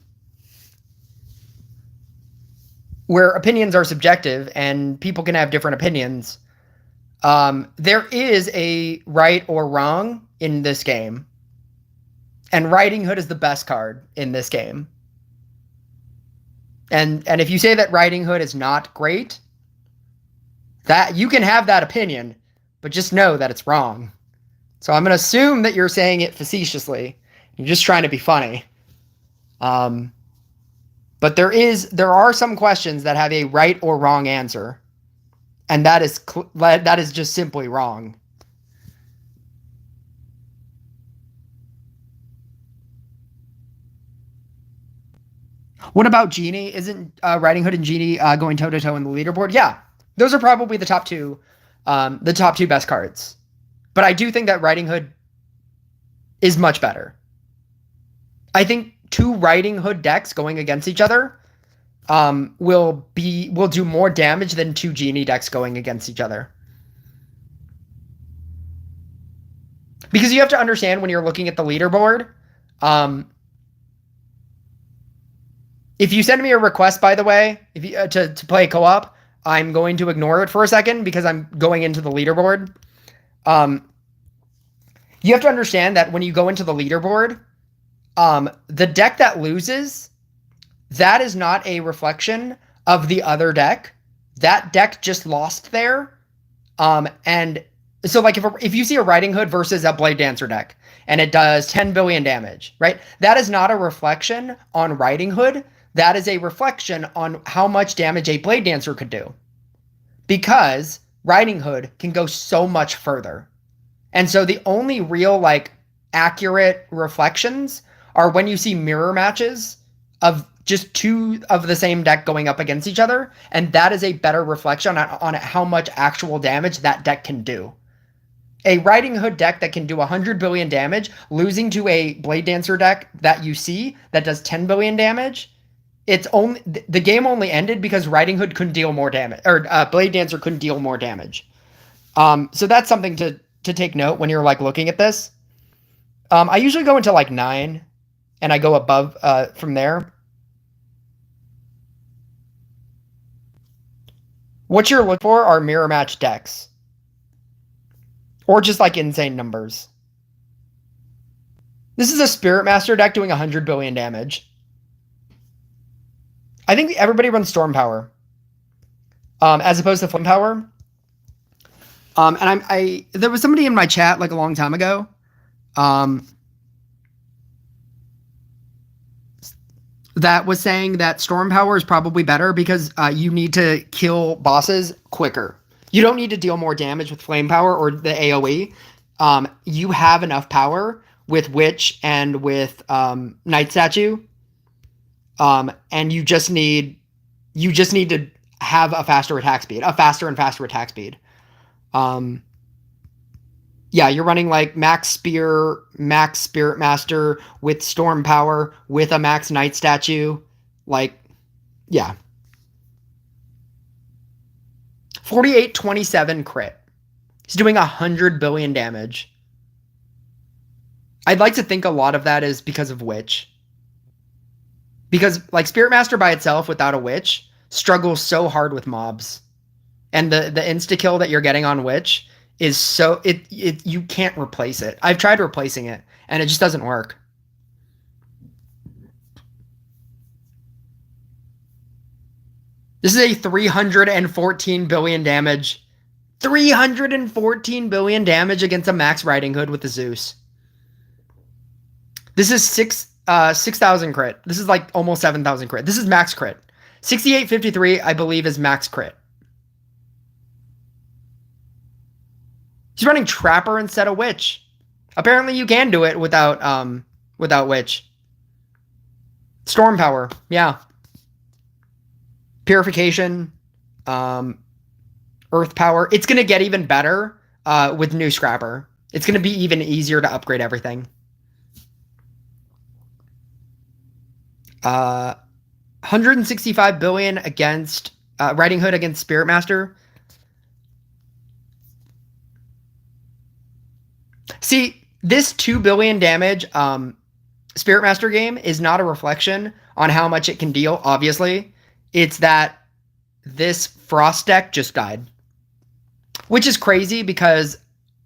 [SPEAKER 1] people can have different opinions. There is a right or wrong in this game. And Riding Hood is the best card in this game. And if you say that Riding Hood is not great, that you can have that opinion, but just know that it's wrong. So I'm going to assume that you're saying it facetiously. You're just trying to be funny. But there are some questions that have a right or wrong answer. And that is just simply wrong. What about Genie? Isn't Riding Hood and Genie going toe-to-toe in the leaderboard? Yeah. Those are probably the top two best cards. But I do think that Riding Hood is much better. I think two Riding Hood decks going against each other will do more damage than two Genie decks going against each other. Because you have to understand when you're looking at the leaderboard, if you send me a request, by the way, if you, to play co-op, I'm going to ignore it for a second because I'm going into the leaderboard. You have to understand that when you go into the leaderboard, the deck that loses, that is not a reflection of the other deck. That deck just lost there. And so like if you see a Riding Hood versus a Blade Dancer deck and it does 10 billion damage, right? That is not a reflection on Riding Hood. That is a reflection on how much damage a Blade Dancer could do. Because Riding Hood can go so much further. And so the only real like accurate reflections are when you see mirror matches of just two of the same deck going up against each other, and that is a better reflection on how much actual damage that deck can do. A Riding Hood deck that can do 100 billion damage, losing to a Blade Dancer deck that you see that does 10 billion damage, the game only ended because Riding Hood couldn't deal more damage, or Blade Dancer couldn't deal more damage. So that's something to take note when you're like looking at this. I usually go into like 9, and I go above from there. What you're looking for are mirror match decks. Or just like insane numbers. This is a Spirit Master deck doing 100 billion damage. I think everybody runs Storm Power. As opposed to Flame Power. And there was somebody in my chat like a long time ago. That was saying that Storm Power is probably better because you need to kill bosses quicker. You don't need to deal more damage with Flame Power or the AoE. You have enough power with Witch and with Night Statue. And you just need to have a faster attack speed, a faster and faster attack speed. Yeah, you're running like max Spear, max Spirit Master with Storm Power with a max Night Statue. Like, yeah. 4827 crit. He's doing 100 billion damage. I'd like to think a lot of that is because of Witch. Because like Spirit Master by itself without a Witch struggles so hard with mobs. And the insta-kill that you're getting on Witch is so you can't replace it. I've tried replacing it and it just doesn't work. This is a 314 billion damage. 314 billion damage against a max Riding Hood with the Zeus. This is 6,000 crit. This is like almost 7,000 crit. This is max crit. 6853 I believe is max crit. He's running Trapper instead of Witch. Apparently you can do it without Witch. Storm Power, yeah. Purification, Earth Power. It's going to get even better with new Scrapper. It's going to be even easier to upgrade everything. 165 billion against Riding Hood against Spirit Master. See, this 2 billion damage Spirit Master game is not a reflection on how much it can deal, obviously. It's that this Frost deck just died. Which is crazy because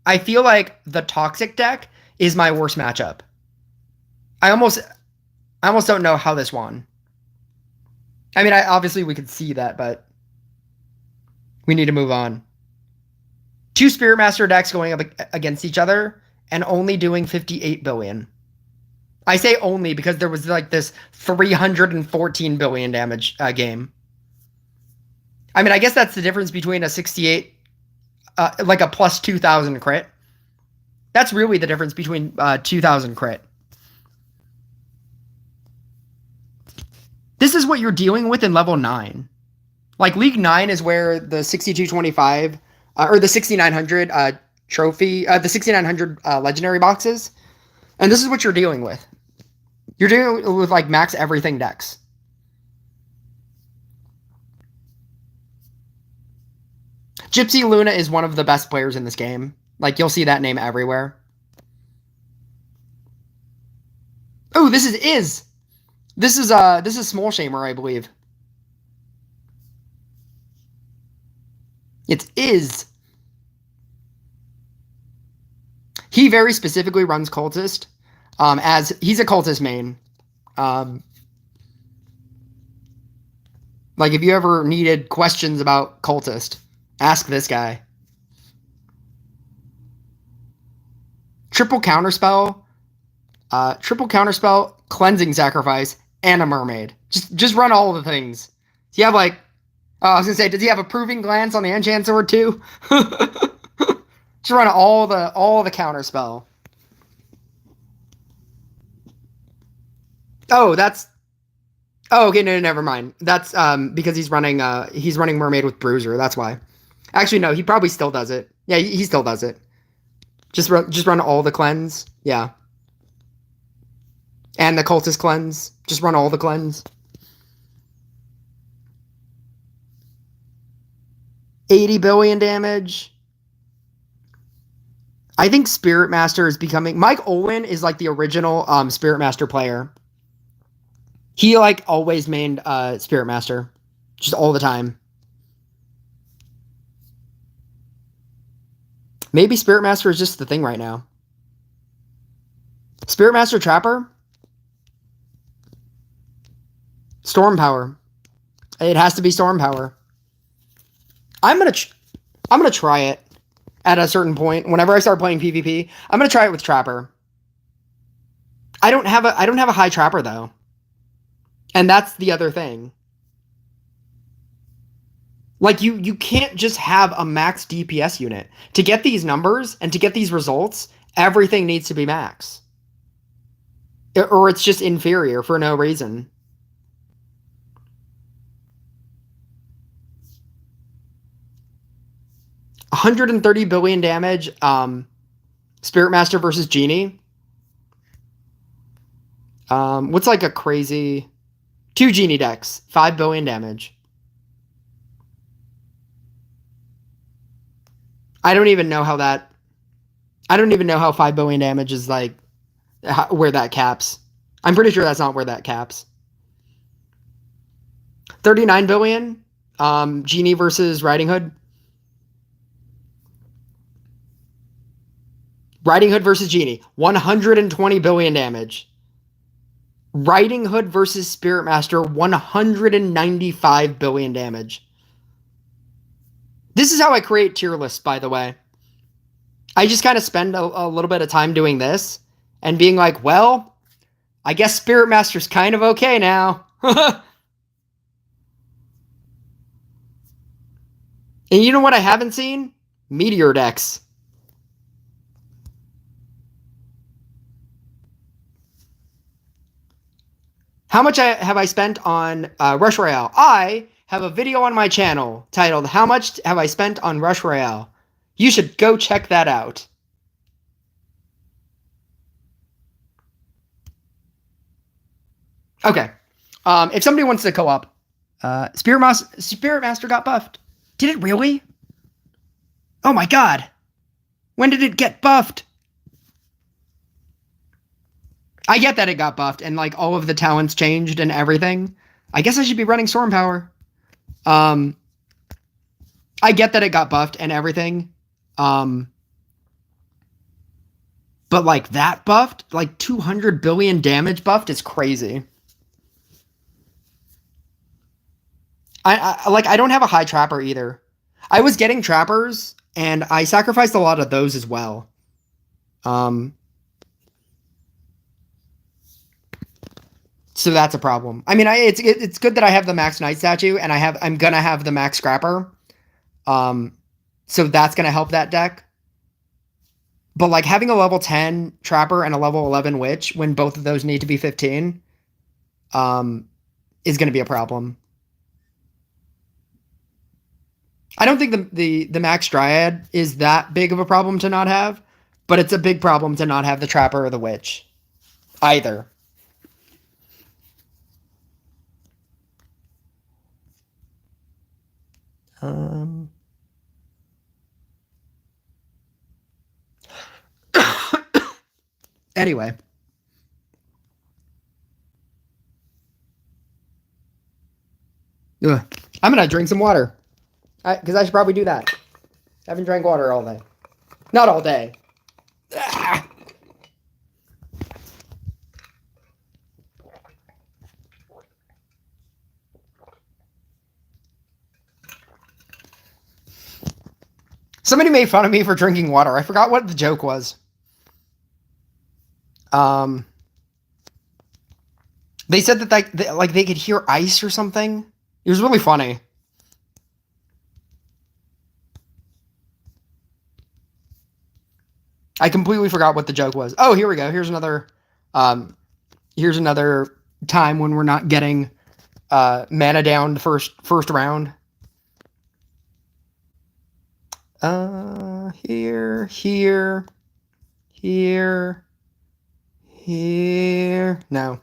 [SPEAKER 1] I feel like the Toxic deck is my worst matchup. I almost don't know how this won. I mean, obviously we could see that, but we need to move on. 2 Spirit Master decks going up against each other and only doing 58 billion. I say only because there was like this 314 billion damage game. I mean, I guess that's the difference between a 68, like a plus 2,000 crit. That's really the difference between 2,000 crit. This is what you're dealing with in level 9. Like League 9 is where the 6225 or the 6900 trophy, the 6900 legendary boxes. And this is what you're dealing with. You're dealing with like max everything decks. Gypsy Luna is one of the best players in this game. Like you'll see that name everywhere. Oh, this is. This is Small Shamer, I believe. It's Is. He very specifically runs Cultist. as he's a cultist main. Like, if you ever needed questions about cultist, ask this guy. Triple counterspell, cleansing sacrifice, and a mermaid. Just run all the things. Do you have like? I was gonna say, does he have a proving glance on the enchant sword too? Just run all the counterspell. Oh, that's. Oh, okay, no, never mind. That's because he's running mermaid with bruiser. That's why. Actually, no, he probably still does it. Yeah, he still does it. Just run all the cleanse. Yeah. And the cultist cleanse. Just run all the cleanse. 80 billion damage. I think Spirit Master is becoming... Mike Olin is like the original Spirit Master player. He like always mained Spirit Master. Just all the time. Maybe Spirit Master is just the thing right now. Spirit Master Trapper. Storm Power. It has to be Storm Power. I'm gonna try it at a certain point. Whenever I start playing PvP, I'm gonna try it with Trapper. I don't have a high Trapper though. And that's the other thing. Like, you can't just have a max DPS unit. To get these numbers and to get these results, everything needs to be max. Or it's just inferior for no reason. $130 billion damage, Spirit Master versus Genie. What's like a crazy... 2 Genie decks, 5 billion damage. I don't even know how 5 billion damage is like, where that caps. I'm pretty sure that's not where that caps. 39 billion, Genie versus Riding Hood. Riding Hood versus Genie, 120 billion damage. Riding Hood versus Spirit Master, 195 billion damage. This is how I create tier lists, by the way. I just kind of spend a little bit of time doing this and being like, well, I guess Spirit Master's kind of okay now. And you know what I haven't seen? Meteor decks. How much have I spent on Rush Royale? I have a video on my channel titled, How Much Have I Spent on Rush Royale? You should go check that out. Okay. If somebody wants to co-op, Spirit Master got buffed. Did it really? Oh my god. When did it get buffed? I get that it got buffed and like all of the talents changed and everything. I guess I should be running Storm Power. I get that it got buffed and everything. But like that buffed, like 200 billion damage buffed is crazy. I don't have a high Trapper either. I was getting Trappers and I sacrificed a lot of those as well. So that's a problem. I mean, it's good that I have the max Knight statue and I'm gonna have the max Scrapper. So that's gonna help that deck. But like having a level 10 Trapper and a level 11 Witch when both of those need to be 15 is gonna be a problem. I don't think the max Dryad is that big of a problem to not have, but it's a big problem to not have the Trapper or the Witch either. Anyway. Ugh. I'm gonna drink some water. Because I should probably do that. I haven't drank water all day. Not all day. Ah. Somebody made fun of me for drinking water. I forgot what the joke was. They said that they could hear ice or something. It was really funny. I completely forgot what the joke was. Oh, here we go. Here's another time when we're not getting mana down the first round. Here. No.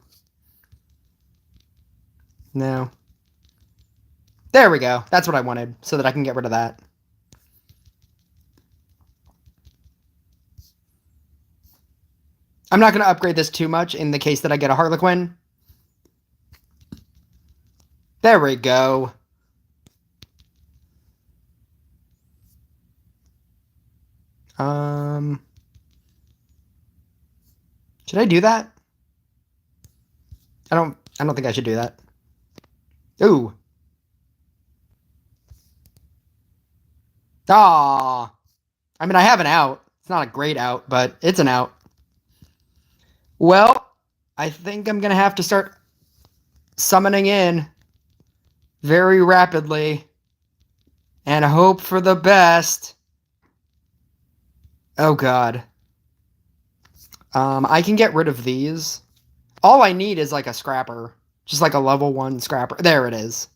[SPEAKER 1] There we go. That's what I wanted, so that I can get rid of that. I'm not going to upgrade this too much in the case that I get a Harlequin. There we go. Should I do that? I don't think I should do that. Ooh. Ah. I mean, I have an out. It's not a great out, but it's an out. Well, I think I'm going to have to start summoning in very rapidly and hope for the best. Oh, God. I can get rid of these. All I need is like a scrapper. Just like a level 1 scrapper. There it is.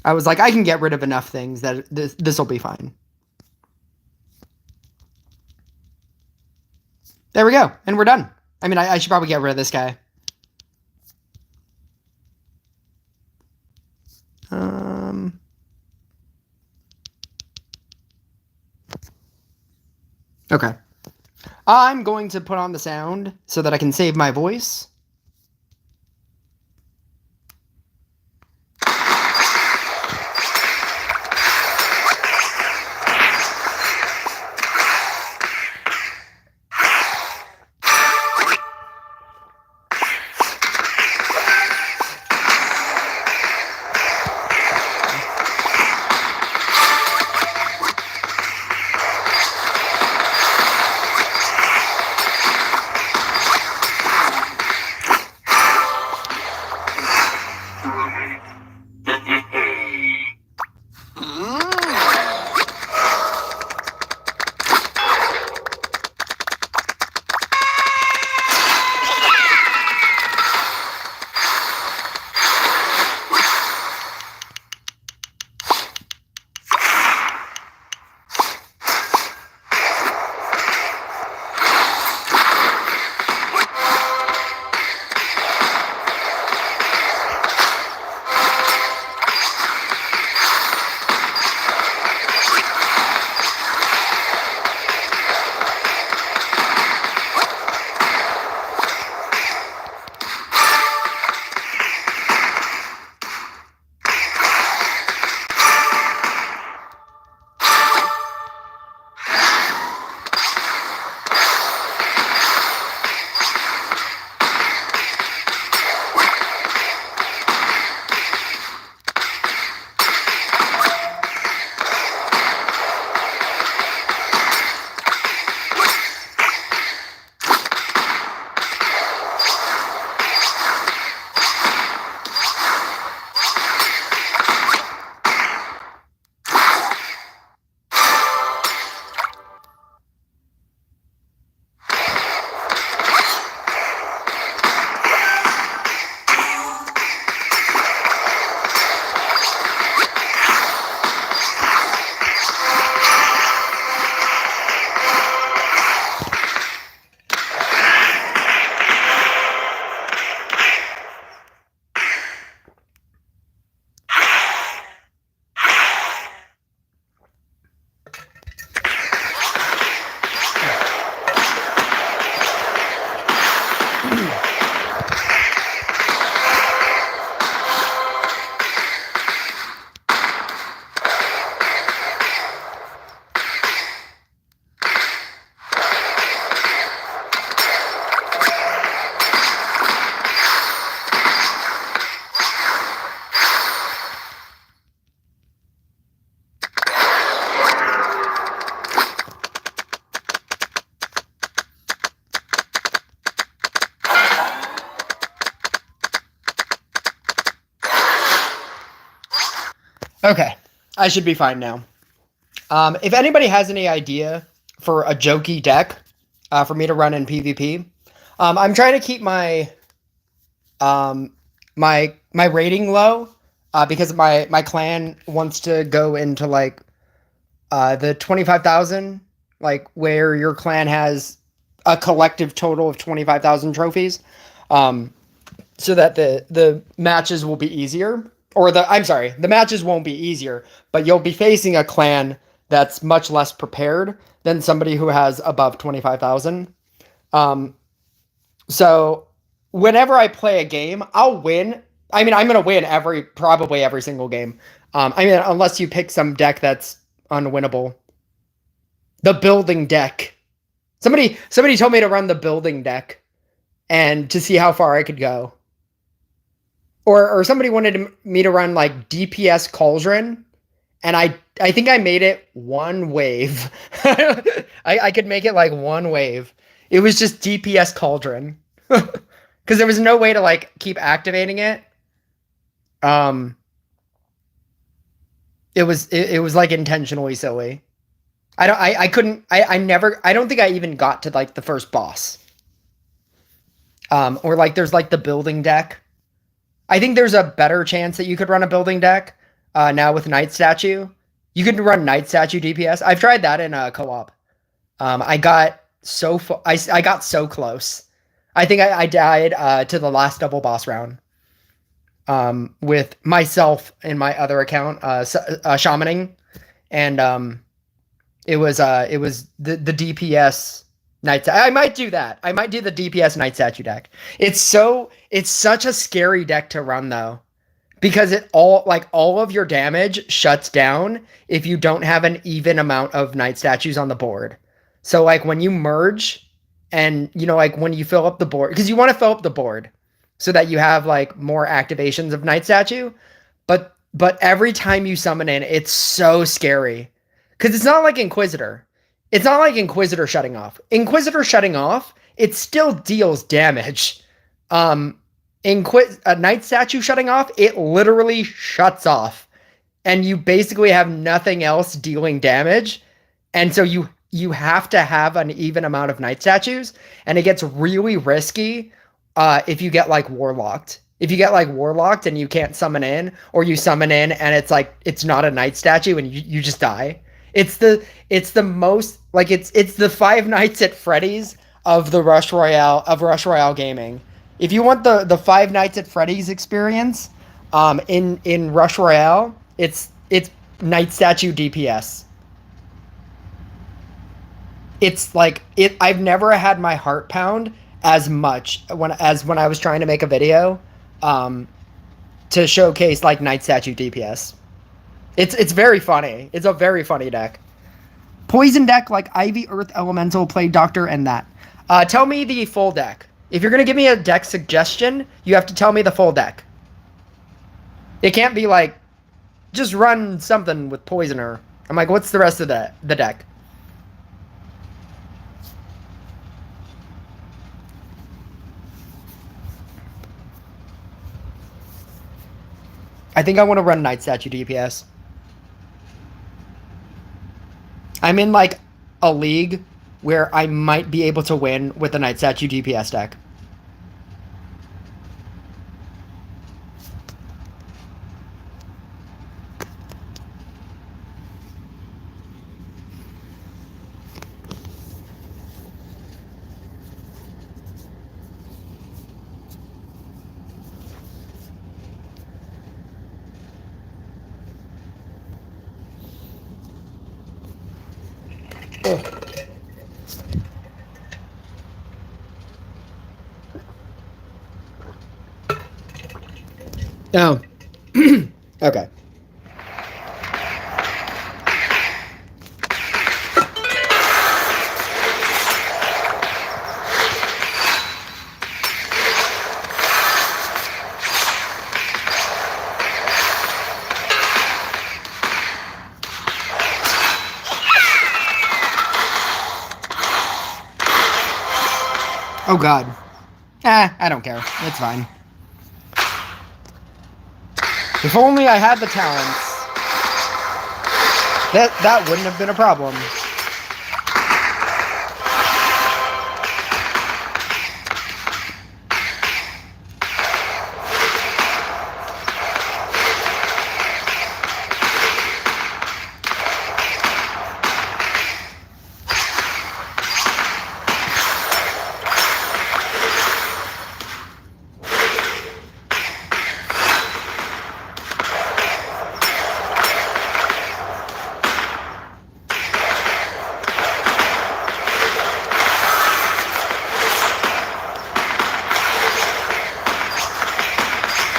[SPEAKER 1] I was like, I can get rid of enough things that this will be fine. There we go. And we're done. I mean, I should probably get rid of this guy. Okay. I'm going to put on the sound so that I can save my voice. Okay, I should be fine now. If anybody has any idea for a jokey deck for me to run in PvP, I'm trying to keep my my rating low because my clan wants to go into like the 25,000, like where your clan has a collective total of 25,000 trophies, so that the matches will be easier. Or the matches won't be easier, but you'll be facing a clan that's much less prepared than somebody who has above 25,000. So whenever I play a game, I'll win. I mean, I'm going to win probably every single game. I mean, unless you pick some deck that's unwinnable. The building deck. Somebody told me to run the building deck and to see how far I could go. Or somebody wanted me to run like DPS Cauldron, and I think I made it one wave. I could make it like one wave. It was just DPS Cauldron. Because there was no way to like keep activating it. It was like intentionally silly. I don't think I even got to like the first boss. Or like there's like the building deck. I think there's a better chance that you could run a building deck now with Night Statue. You could run Night Statue DPS. I've tried that in a co-op. I got so I got so close. I think I died to the last double boss round with myself in my other account, shamaning, and it was the DPS Night. I might do that. I might do the DPS Night Statue deck. It's such a scary deck to run though, because all of your damage shuts down if you don't have an even amount of Night Statues on the board. So like when you merge, and you know, like when you fill up the board, because you want to fill up the board so that you have like more activations of Night Statue, but every time you summon in, it's so scary because it's not like Inquisitor. It's not like Inquisitor shutting off. Inquisitor shutting off, it still deals damage. Night Statue shutting off, it literally shuts off. And you basically have nothing else dealing damage. And so you have to have an even amount of Night Statues. And it gets really risky if you get like Warlocked. If you get like Warlocked and you can't summon in, or you summon in and it's like it's not a Night Statue and you just die. It's the most like it's the Five Nights at Freddy's of the Rush Royale gaming. If you want the Five Nights at Freddy's experience, in Rush Royale, it's Night Statue DPS. It's like I've never had my heart pound as much when I was trying to make a video, to showcase like Night Statue DPS. It's very funny. It's a very funny deck. Poison deck like Ivy, Earth, Elemental, Plague Doctor, and that. Tell me the full deck. If you're going to give me a deck suggestion, you have to tell me the full deck. It can't be like, just run something with Poisoner. I'm like, what's the rest of the deck? I think I want to run Night Statue DPS. I'm in like a league where I might be able to win with the Night Statue DPS deck. Oh. Okay. Oh god. I don't care. It's fine. If only I had the talents That wouldn't have been a problem.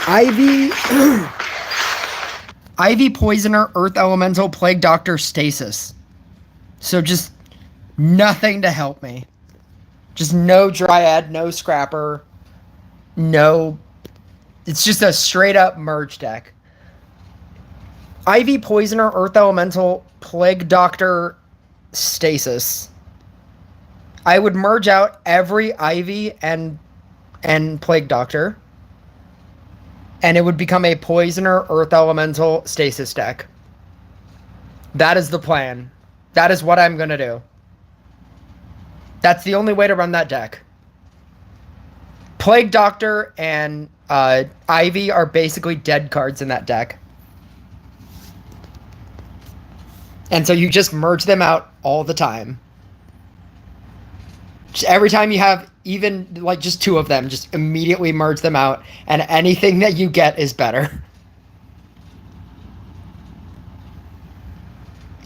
[SPEAKER 1] Ivy, Ivy Poisoner, Earth Elemental, Plague Doctor, Stasis. So just nothing to help me. Just no Dryad, no Scrapper, no... It's just a straight up merge deck. Ivy Poisoner, Earth Elemental, Plague Doctor, Stasis. I would merge out every Ivy and Plague Doctor. And it would become a Poisoner, Earth Elemental, Stasis deck. That is the plan. That is what I'm going to do. That's the only way to run that deck. Plague Doctor and Ivy are basically dead cards in that deck. And so you just merge them out all the time. Just every time you have even like just two of them, just immediately merge them out, and anything that you get is better.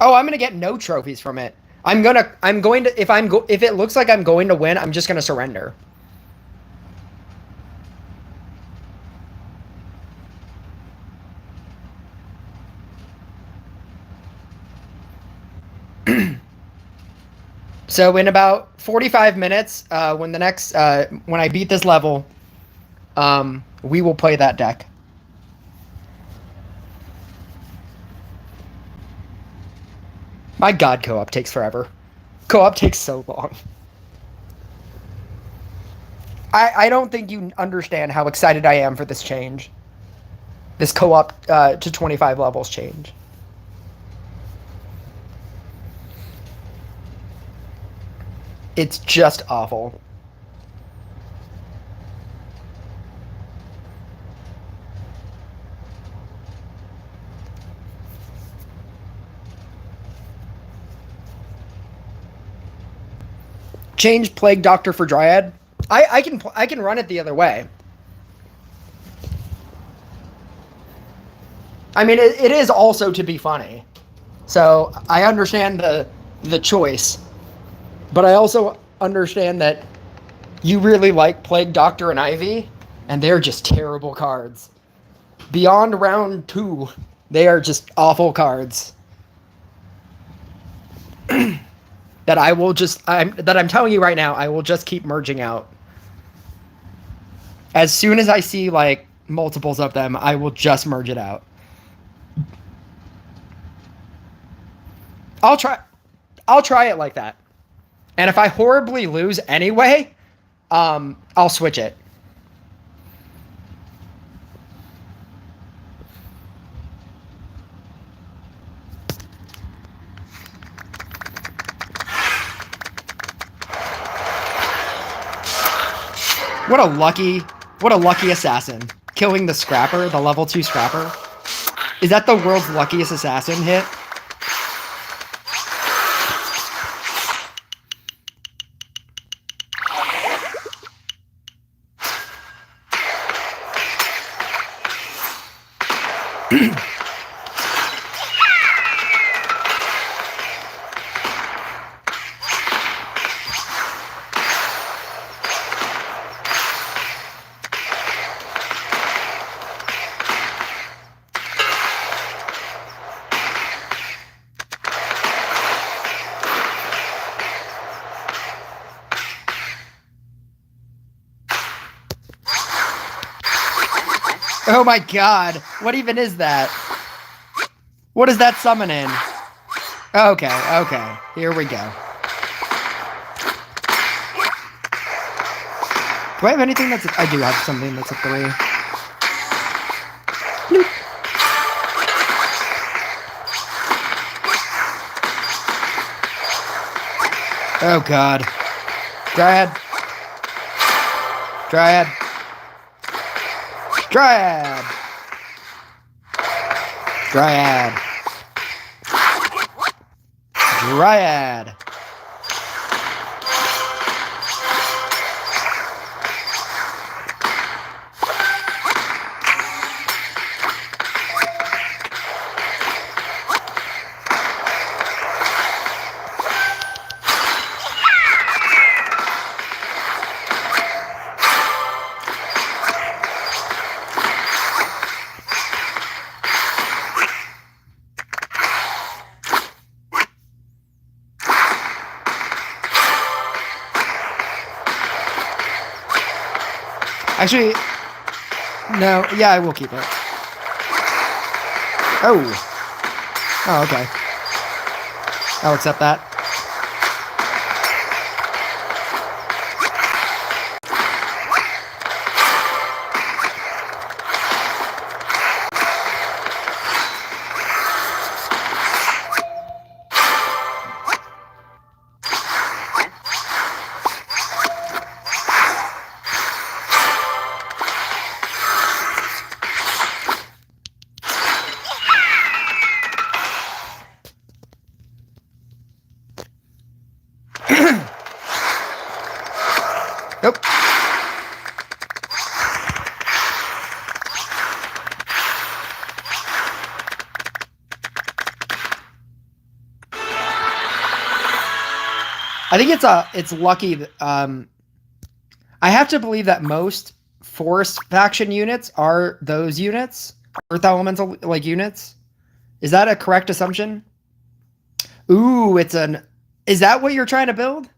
[SPEAKER 1] Oh, I'm gonna get no trophies from it. I'm going to if it looks like I'm going to win, I'm just gonna surrender. So in about 45 minutes, when I beat this level, we will play that deck. My God, co-op takes forever. Co-op takes so long. I don't think you understand how excited I am for this change. This co-op to 25 levels change. It's just awful. Change Plague Doctor for Dryad. I can run it the other way. I mean, it is also to be funny. So I understand the choice. But I also understand that you really like Plague Doctor and Ivy, and they're just terrible cards. Beyond round 2, they are just awful cards. that I'm telling you right now, I will just keep merging out. As soon as I see like multiples of them, I will just merge it out. I'll try it like that. And if I horribly lose anyway, I'll switch it. What a lucky assassin. Killing the Scrapper, the level 2 Scrapper. Is that the world's luckiest assassin hit? Oh my God, what even is that? What is that summon in? Okay, here we go. Do I have anything that's I do have something that's a 3. Bloop. Oh god. Dryad. Dryad. Dryad. Dryad. Dryad. Actually, no. Yeah, I will keep it. Oh. Oh, okay. I'll accept that. Nope. I think it's lucky that I have to believe that most forest faction units are those units, earth elemental like units. Is that a correct assumption? Ooh, is that what you're trying to build?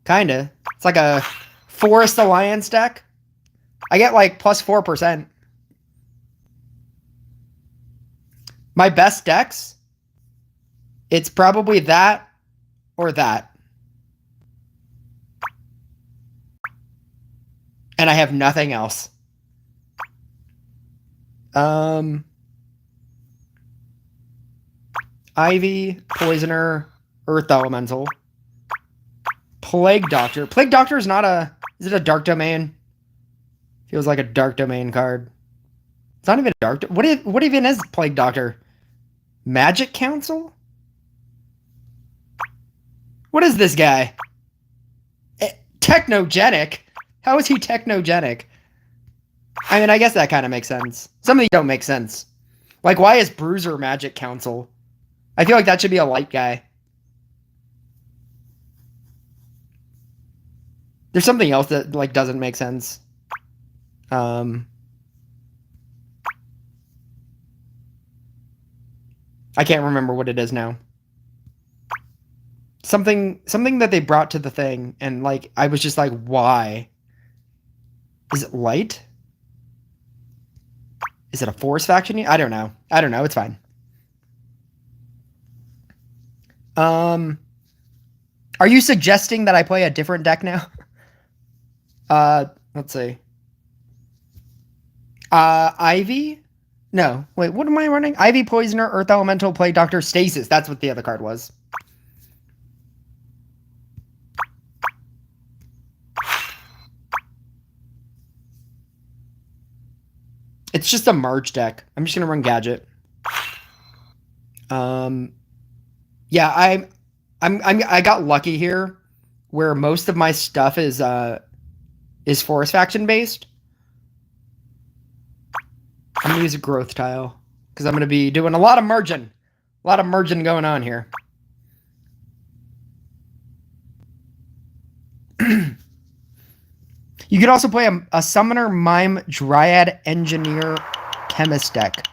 [SPEAKER 1] Kinda. It's like a Forest Alliance deck. I get like plus 4%. My best decks, it's probably that or that. And I have nothing else. Ivy, Poisoner, Earth Elemental. Plague Doctor. Plague Doctor is not a... Is it a Dark Domain? Feels like a Dark Domain card. It's not even a Dark... What even is Plague Doctor? Magic Council? What is this guy? Technogenic? How is he technogenic? I mean, I guess that kind of makes sense. Some of these don't make sense. Like, why is Bruiser Magic Council? I feel like that should be a light guy. There's something else that, like, doesn't make sense. I can't remember what it is now. Something that they brought to the thing, and, like, I was just like, why? Is it light? Is it a force faction? I don't know. I don't know. It's fine. Are you suggesting that I play a different deck now? Let's see. Ivy? No. Wait, what am I running? Ivy, Poisoner, Earth Elemental, Plague Doctor, Stasis. That's what the other card was. It's just a merge deck. I'm just gonna run Gadget. Yeah, I got lucky here, where most of my stuff is Forest Faction based. I'm gonna use a growth tile because I'm gonna be doing a lot of merging going on here. You could also play a Summoner, Mime, Dryad, Engineer, Chemist deck.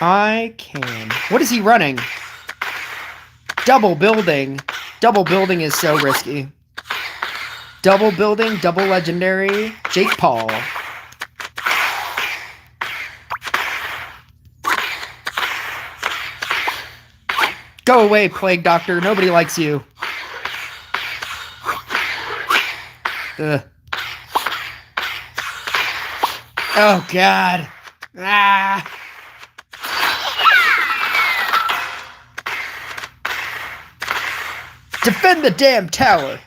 [SPEAKER 1] I can. What is he running? Double building. Double building is so risky. Double building, double legendary, Jake Paul. Go away, Plague Doctor. Nobody likes you. Ugh. Oh, God. Ah. Defend the damn tower.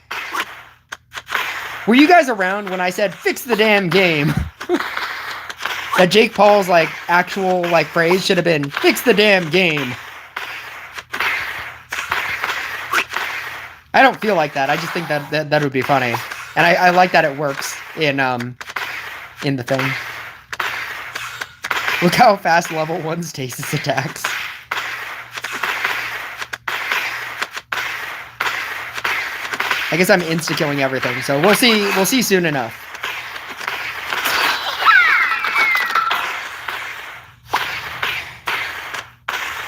[SPEAKER 1] Were you guys around when I said, fix the damn game? That Jake Paul's, like, actual, like, phrase should have been, fix the damn game. I don't feel like that. I just think that would be funny. And I like that it works in the thing. Look how fast level 1 stasis attacks. I guess I'm insta-killing everything, so we'll see soon enough.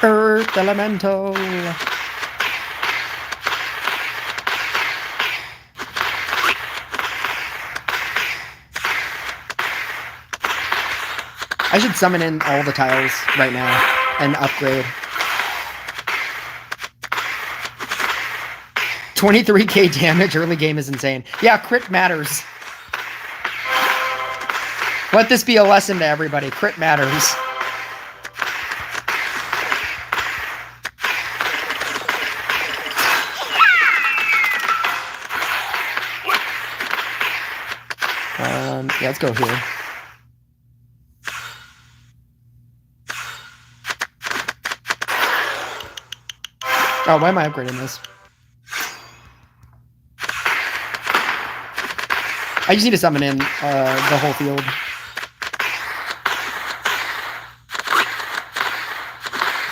[SPEAKER 1] Earth Elemental. I should summon in all the tiles right now and upgrade. 23k damage early game is insane. Yeah, crit matters. Let this be a lesson to everybody. Crit matters. Yeah, let's go here. Oh, why am I upgrading this? I just need to summon in the whole field.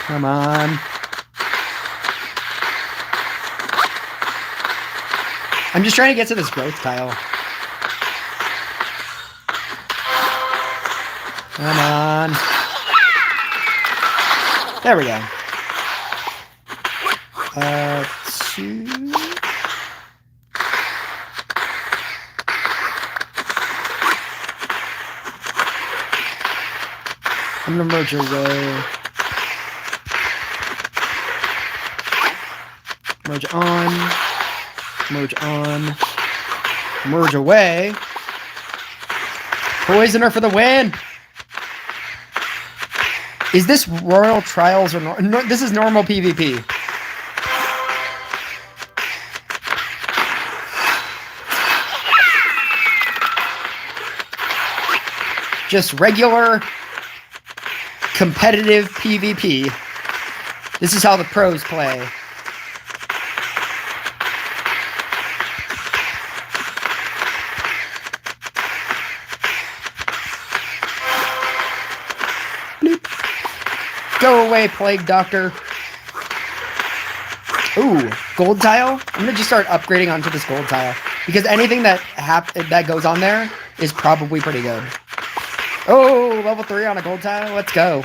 [SPEAKER 1] Come on. I'm just trying to get to this growth tile. Come on. There we go. 2. I'm gonna merge away. Merge on. Merge on. Merge away. Poisoner for the win! Is this Royal Trials or no, this is normal PvP? Just regular competitive PvP. This is how the pros play. Go away, Plague Doctor. Ooh, gold tile? I'm gonna just start upgrading onto this gold tile. Because anything that goes on there is probably pretty good. Oh, level 3 on a gold tile? Let's go.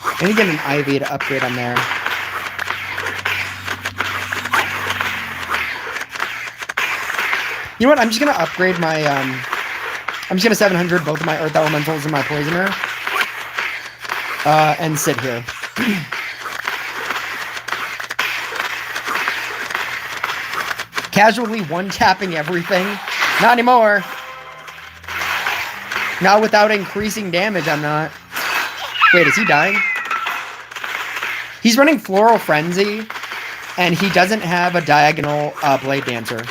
[SPEAKER 1] I need to get an Ivy to upgrade on there. You know what? I'm just gonna upgrade my, I'm just gonna 700 both of my Earth Elementals and my Poisoner. And sit here. Casually one-tapping everything. Not anymore. Not without increasing damage, I'm not. Wait, is he dying? He's running Floral Frenzy, and he doesn't have a diagonal Blade Dancer.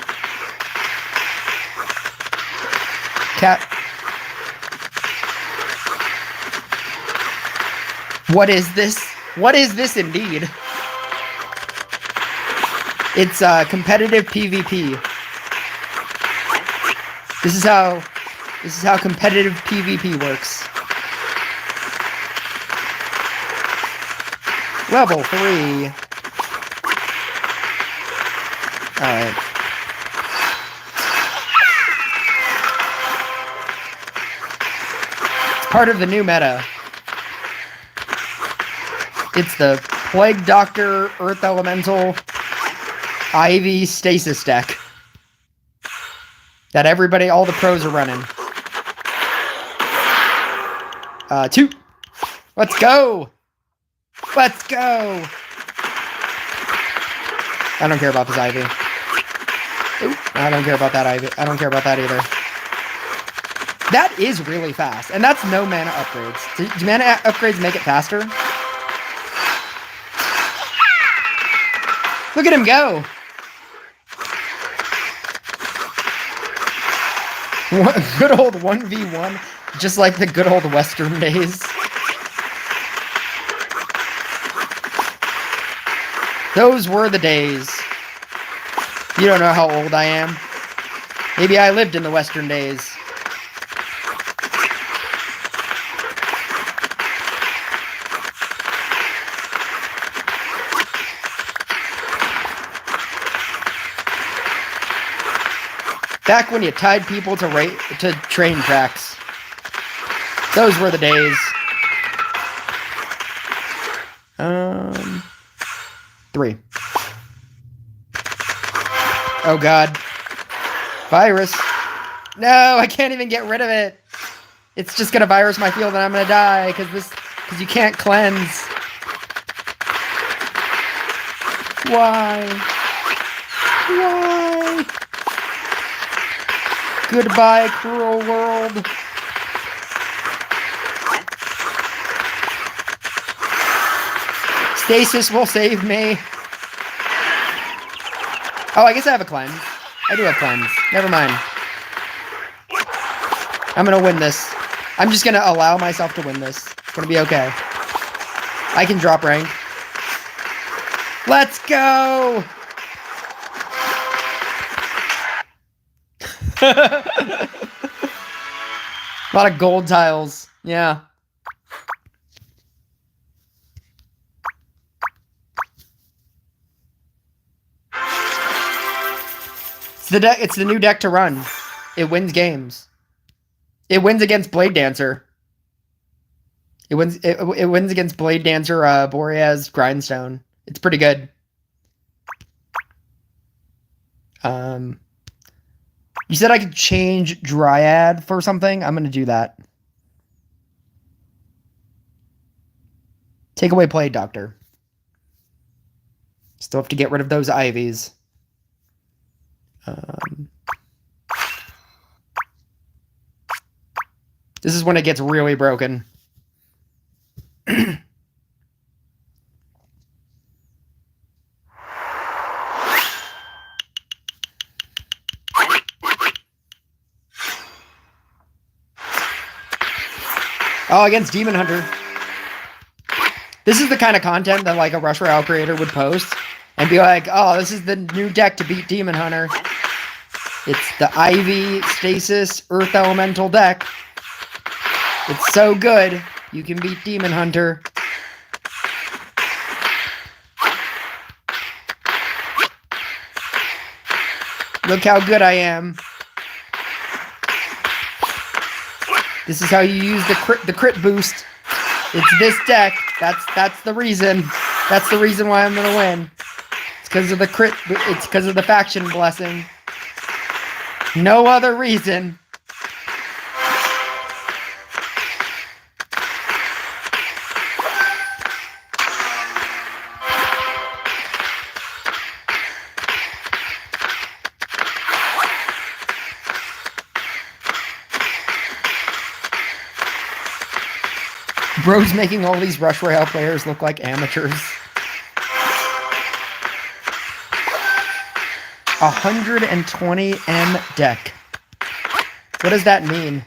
[SPEAKER 1] Cat. What is this? What is this indeed? It's competitive PvP. This is how competitive PvP works. Level 3. Alright. It's part of the new meta. It's the Plague Doctor, Earth Elemental, Ivy Stasis deck. That everybody, all the pros are running. 2. Let's go! Let's go! I don't care about this Ivy. Oop, I don't care about that either. I don't care about that either. That is really fast, and that's no mana upgrades. Do mana upgrades make it faster? Look at him go! Good old 1v1, just like the good old Western days. Those were the days. You don't know how old I am. Maybe I lived in the Western days. Back when you tied people to train tracks. Those were the days. 3. Oh god. Virus. No, I can't even get rid of it. It's just gonna virus my field and I'm gonna die because you can't cleanse. Why? Why? Goodbye, cruel world. Stasis will save me. Oh, I guess I have a cleanse. I do have cleanse. Never mind. I'm gonna win this. I'm just gonna allow myself to win this. It's gonna be okay. I can drop rank. Let's go! A lot of gold tiles. Yeah. It's the new deck to run. It wins games. It wins against Blade Dancer. It wins against Blade Dancer, Boreas, Grindstone. It's pretty good. You said I could change Dryad for something? I'm gonna do that. Take away Plague Doctor. Still have to get rid of those Ivies. This is when it gets really broken. Oh, against Demon Hunter. This is the kind of content that like a Rush Royale creator would post and be like, oh, this is the new deck to beat Demon Hunter. It's the Ivy, Stasis, Earth Elemental deck. It's so good, you can beat Demon Hunter. Look how good I am. This is how you use the crit boost. It's this deck. That's the reason. That's the reason why I'm gonna win. It's because of the crit. It's because of the faction blessing. No other reason. Bro's making all these Rush Royale players look like amateurs. 120 M deck. What does that mean?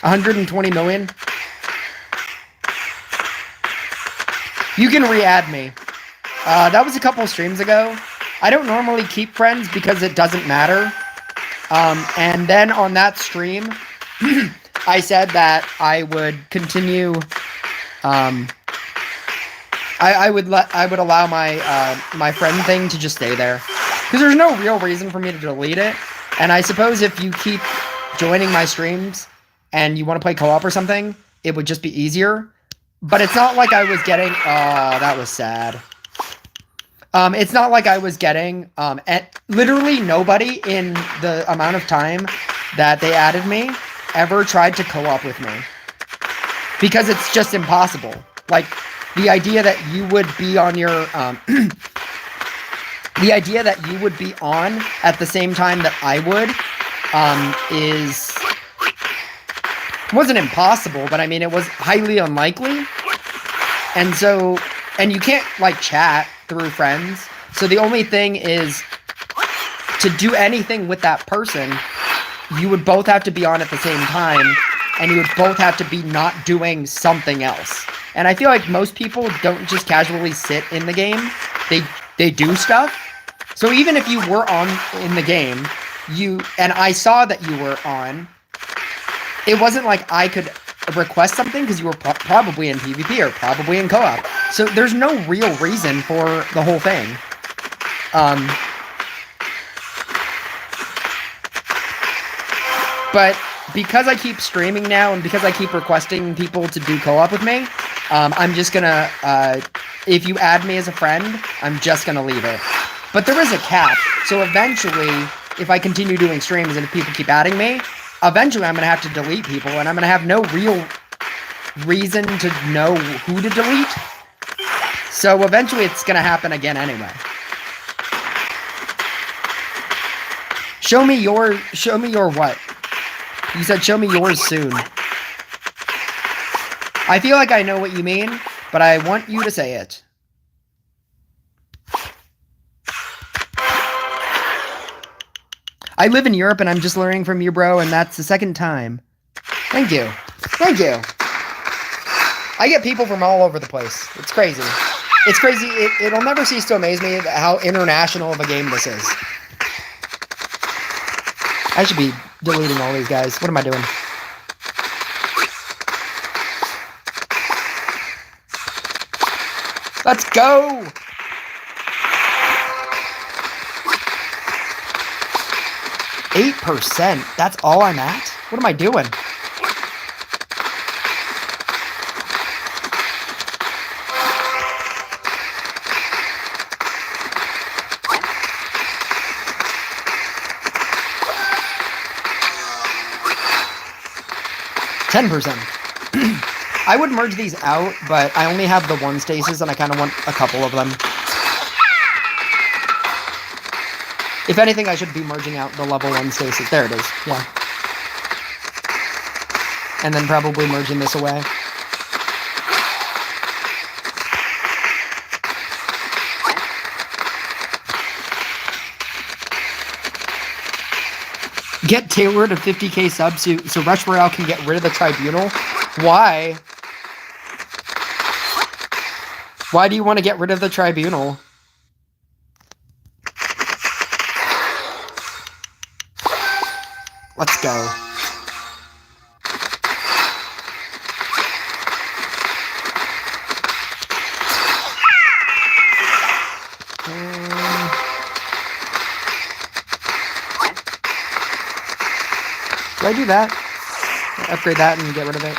[SPEAKER 1] $120 million? You can re-add me. That was a couple streams ago. I don't normally keep friends because it doesn't matter. And then on that stream, I said that I would continue. I would allow my friend thing to just stay there because there's no real reason for me to delete it. And I suppose if you keep joining my streams and you want to play co-op or something, it would just be easier. But it's not like I was getting... Oh, that was sad. It's not like I was getting literally nobody in the amount of time that they added me ever tried to co-op with me. Because it's just impossible. Like, the idea that you would be on your, the idea that you would be on at the same time that I would, wasn't impossible, but I mean, it was highly unlikely. And so, and you can't, like, chat through friends. So the only thing is, to do anything with that person, you would both have to be on at the same time, and you would both have to be not doing something else. And I feel like most people don't just casually sit in the game. They do stuff. So even if you were on in the game, and I saw that you were on, it wasn't like I could request something because you were probably in PvP or probably in co-op. So there's no real reason for the whole thing. But because I keep streaming now and because I keep requesting people to do co-op with me, I'm just gonna, if you add me as a friend, I'm just gonna leave it. But there is a cap, so eventually, if I continue doing streams and if people keep adding me, eventually I'm gonna have to delete people, and I'm gonna have no real reason to know who to delete. So eventually it's gonna happen again anyway. Show me your what? You said show me yours soon. I feel like I know what you mean, but I want you to say it. I live in Europe and I'm just learning from you, bro, and that's the second time. Thank you. Thank you. I get people from all over the place. It's crazy. It's crazy. It'll never cease to amaze me how international of a game this is. I should be deleting all these guys. What am I doing? Let's go! %. That's all I'm at? What am I doing? I would merge these out, but I only have the one stasis, and I kind of want a couple of them. If anything, I should be merging out the level 1 stasis. There it is. Yeah. And then probably merging this away. Get Taylor to 50k subs so Rush Royale can get rid of the Tribunal. Why? Why do you want to get rid of the Tribunal? Let's go. Do I do that? Upgrade that and get rid of it.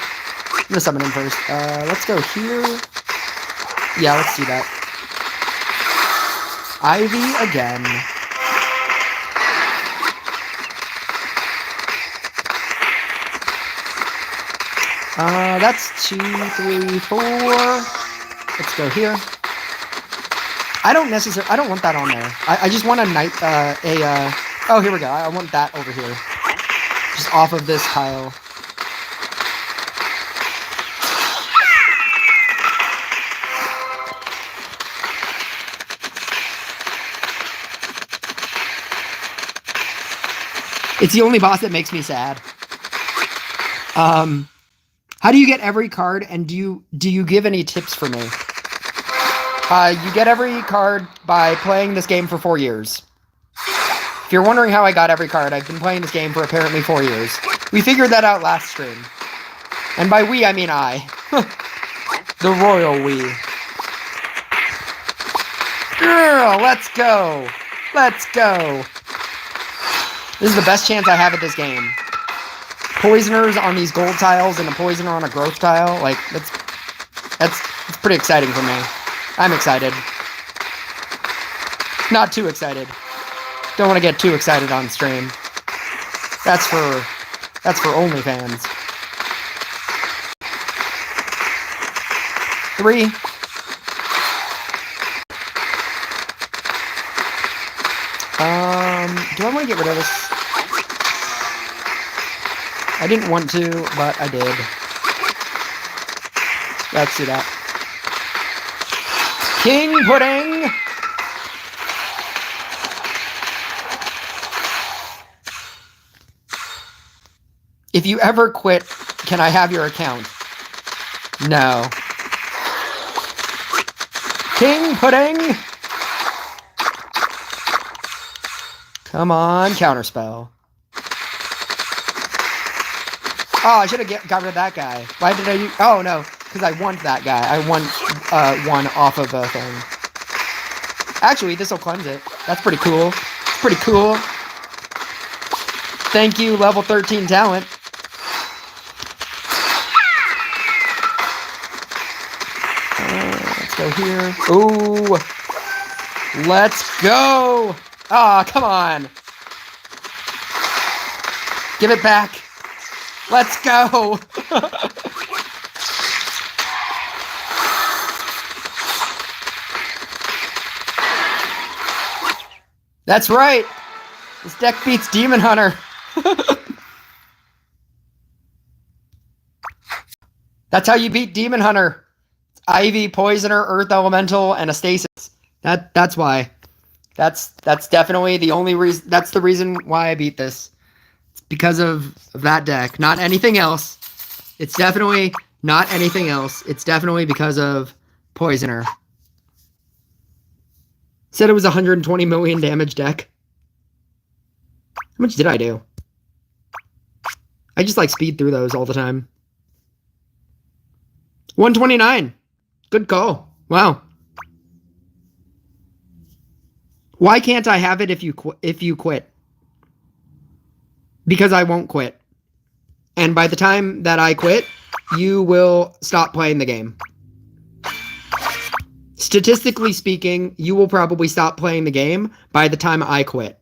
[SPEAKER 1] I'm gonna summon him first. Let's go here. Yeah, let's do that. Ivy again. That's 2, 3, 4. Let's go here. I don't want that on there. I just want a knight, oh, here we go. I want that over here. Just off of this tile. It's the only boss that makes me sad. How do you get every card, and do you give any tips for me? You get every card by playing this game for 4 years. If you're wondering how I got every card, I've been playing this game for apparently 4 years. We figured that out last stream. And by we, I mean I. The royal we. Girl, let's go. Let's go. This is the best chance I have at this game. Poisoners on these gold tiles and a poisoner on a growth tile. Like, that's pretty exciting for me. I'm excited. Not too excited. Don't want to get too excited on stream. That's for OnlyFans. 3. Do I want to get rid of this? I didn't want to, but I did. Let's do that. King Pudding! If you ever quit, can I have your account? No. King Pudding! Come on, counterspell. Oh, I should have got rid of that guy. Why did I use... Oh, no. Because I want that guy. I want one off of a thing. Actually, this will cleanse it. That's pretty cool. It's pretty cool. Thank you, level 13 talent. Let's go here. Ooh. Let's go. Ah, come on. Give it back. Let's go. That's right. This deck beats Demon Hunter. That's how you beat Demon Hunter. It's Ivy, Poisoner, Earth Elemental, and a Stasis. That's why. That's definitely the only reason. That's the reason why I beat this. It's because of that deck, not anything else. It's definitely not anything else. It's definitely because of Poisoner. Said it was 120 million damage deck. How much did I do? I just like speed through those all the time. 129. Good call. Wow. Why can't I have it if you quit? Because I won't quit. And by the time that I quit, you will stop playing the game. Statistically speaking, you will probably stop playing the game by the time I quit.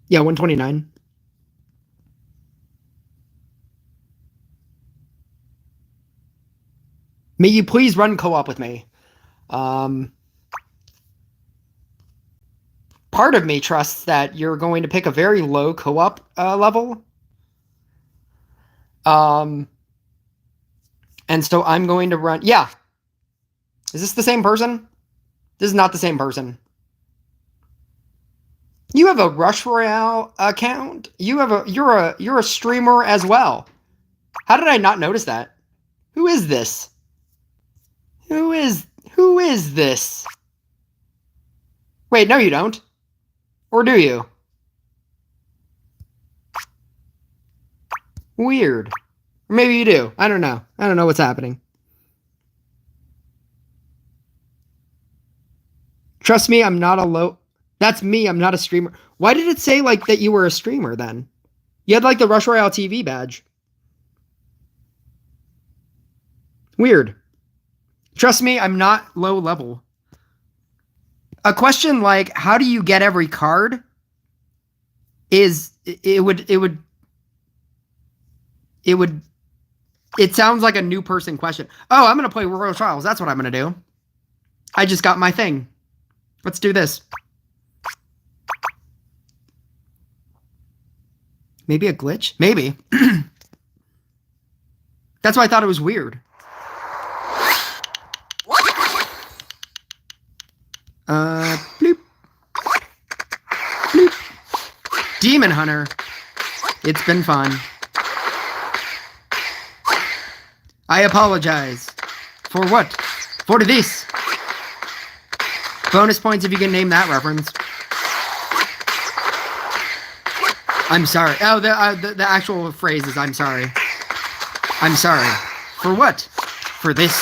[SPEAKER 1] Yeah, 129. May you please run co-op with me? Part of me trusts that you're going to pick a very low co-op level. And so I'm going to run... Yeah. Is this the same person? This is not the same person. You have a Rush Royale account? You're a streamer as well. How did I not notice that? Who is this? Who is this? Wait, no you don't. Or do you? Weird. Or maybe you do. I don't know. I don't know what's happening. Trust me, I'm not a low... That's me, I'm not a streamer. Why did it say, like, that you were a streamer, then? You had, like, the Rush Royale TV badge. Weird. Trust me, I'm not low level. A question like, how do you get every card? It sounds like a new person question. Oh, I'm going to play Royal Trials. That's what I'm going to do. I just got my thing. Let's do this. Maybe a glitch? Maybe. That's why I thought it was weird. Bloop. Bloop. Demon Hunter. It's been fun. I apologize. For what? For this. Bonus points if you can name that reference. I'm sorry. Oh, the actual phrase is I'm sorry. I'm sorry. For what? For this.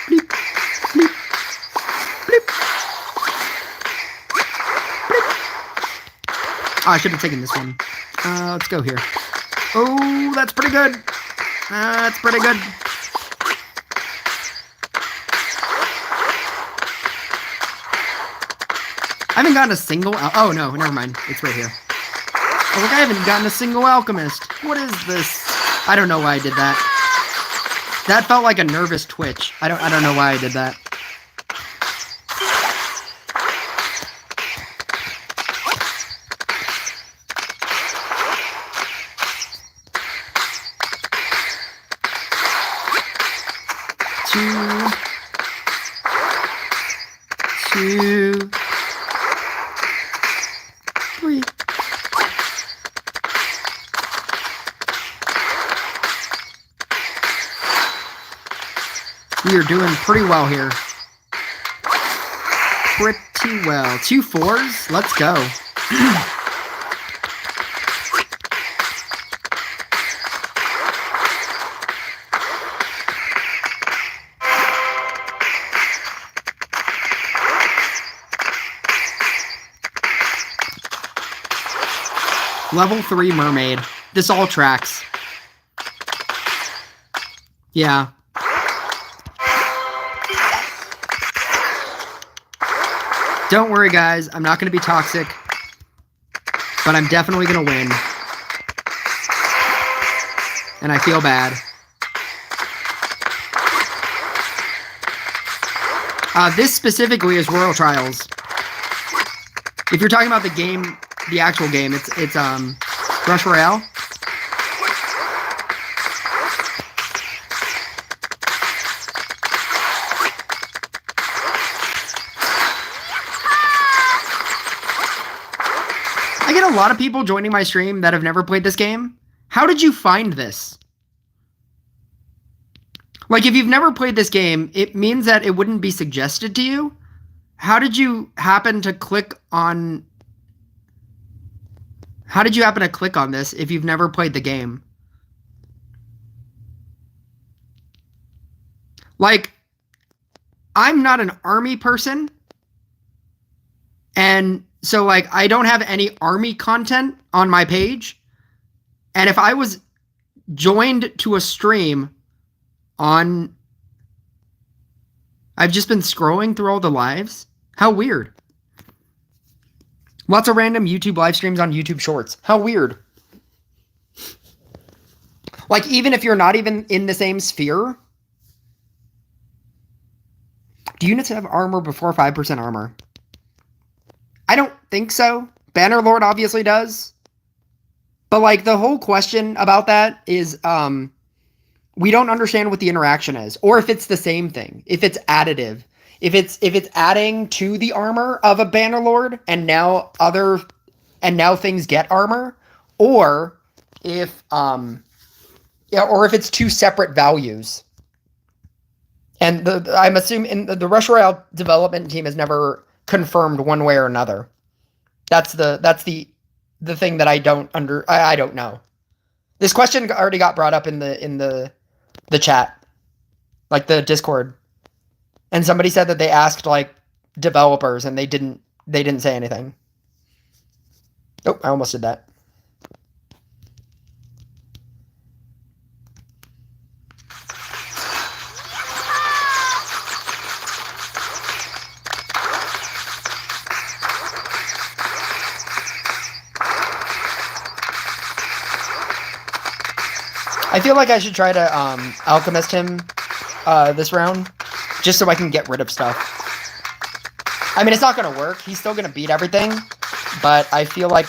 [SPEAKER 1] Bleep, bleep. I should have taken this one. Let's go here. Oh, that's pretty good. That's pretty good. I haven't gotten a single... Oh, no, never mind. It's right here. I was like, I haven't gotten a single alchemist. What is this? I don't know why I did that. That felt like a nervous twitch. I don't know why I did that. Two, three. We are doing pretty well here. Pretty well. 2 4s. Let's go. Level 3 mermaid. This all tracks. Yeah. Don't worry, guys. I'm not going to be toxic. But I'm definitely going to win. And I feel bad. This specifically is Royal Trials. If you're talking about the game... The actual game, it's Rush Royale. I get a lot of people joining my stream that have never played this game. How did you find this? Like, if you've never played this game, it means that it wouldn't be suggested to you. How did you happen to click on... How did you happen to click on this if you've never played the game? Like, I'm not an army person. And so, like, I don't have any army content on my page. And if I was joined to a stream on... I've just been scrolling through all the lives. How weird. Lots of random YouTube live streams on YouTube Shorts. How weird. Like, even if you're not even in the same sphere. Do units have armor before 5% armor? I don't think so. Bannerlord obviously does. But, like, the whole question about that is, we don't understand what the interaction is. Or if it's the same thing. If it's additive. If it's adding to the armor of a Bannerlord and now things get armor, or if it's 2 separate values. And I'm assuming the Rush Royale development team has never confirmed one way or another. That's the thing that I don't know. This question already got brought up in the chat, like the Discord. And somebody said that they asked, like, developers, and they didn't say anything. Oh, I almost did that. I feel like I should try to alchemist him this round. Just so I can get rid of stuff. I mean, it's not going to work. He's still going to beat everything. But I feel like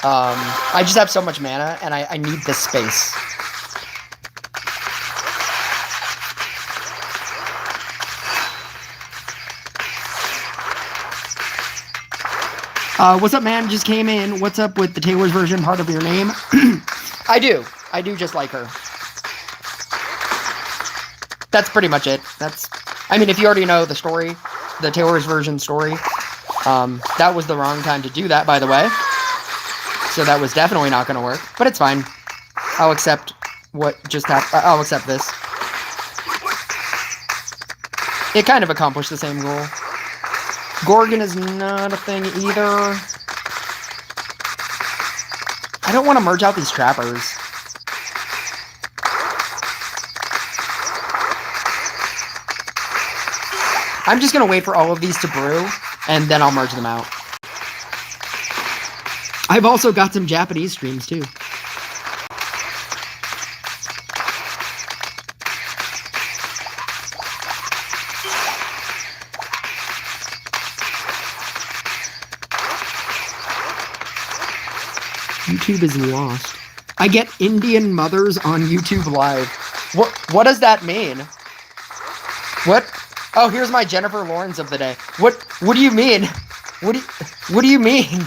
[SPEAKER 1] I just have so much mana, and I need this space. What's up, man? Just came in. What's up with the Taylor's version part of your name? I do. I do just like her. That's pretty much it. I mean, if you already know the story, the Taylor's version story, that was the wrong time to do that, by the way. So that was definitely not going to work. But it's fine. I'll accept what just happened. I'll accept this. It kind of accomplished the same goal. Gorgon is not a thing either. I don't want to merge out these trappers. I'm just going to wait for all of these to brew, and then I'll merge them out. I've also got some Japanese streams, too. YouTube is lost. I get Indian mothers on YouTube Live. What does that mean? What? Oh, here's my Jennifer Lawrence of the day. What do you mean? What do you mean?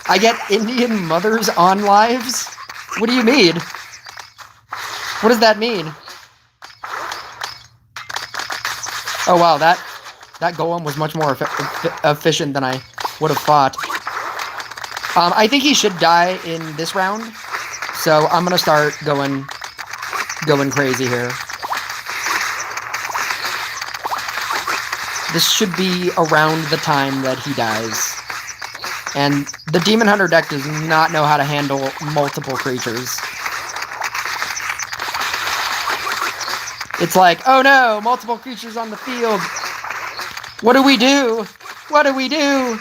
[SPEAKER 1] I get Indian mothers on lives? What do you mean? What does that mean? Oh wow, that golem was much more efficient than I would have thought. I think he should die in this round, so I'm gonna start going crazy here. This should be around the time that he dies. And the Demon Hunter deck does not know how to handle multiple creatures. It's like, oh no, multiple creatures on the field. What do we do? What do we do?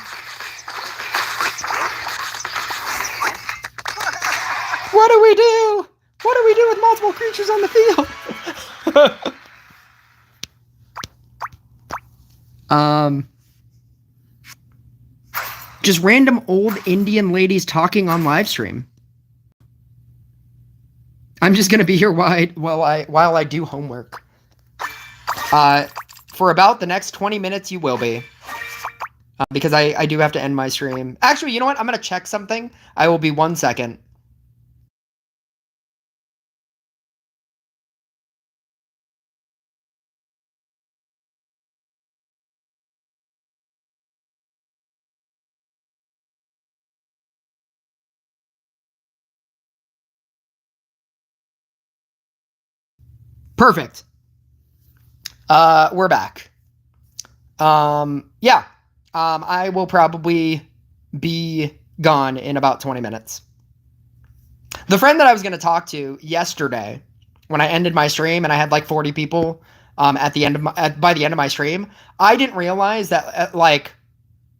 [SPEAKER 1] What do we do? What do we do with multiple creatures on the field? Just random old Indian ladies talking on Livestream. I'm just gonna be here while I do homework. For about the next 20 minutes, you will be. Because I do have to end my stream. Actually, you know what? I'm gonna check something. I will be 1 second. Perfect. We're back. Yeah. I will probably be gone in about 20 minutes. The friend that I was going to talk to yesterday, when I ended my stream and I had like 40 people by the end of my stream, I didn't realize that at like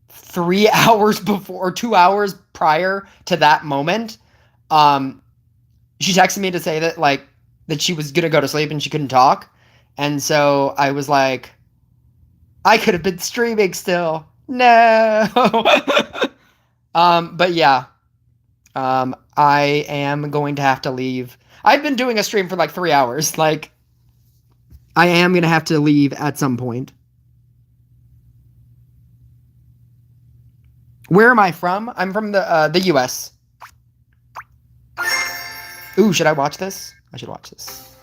[SPEAKER 1] 3 hours before or 2 hours prior to that moment, she texted me to say that she was gonna go to sleep and she couldn't talk. And so I was like, I could have been streaming still. No. But yeah. I am going to have to leave. I've been doing a stream for like 3 hours. Like, I am gonna have to leave at some point. Where am I from? I'm from the US. Ooh, should I watch this? I should watch this.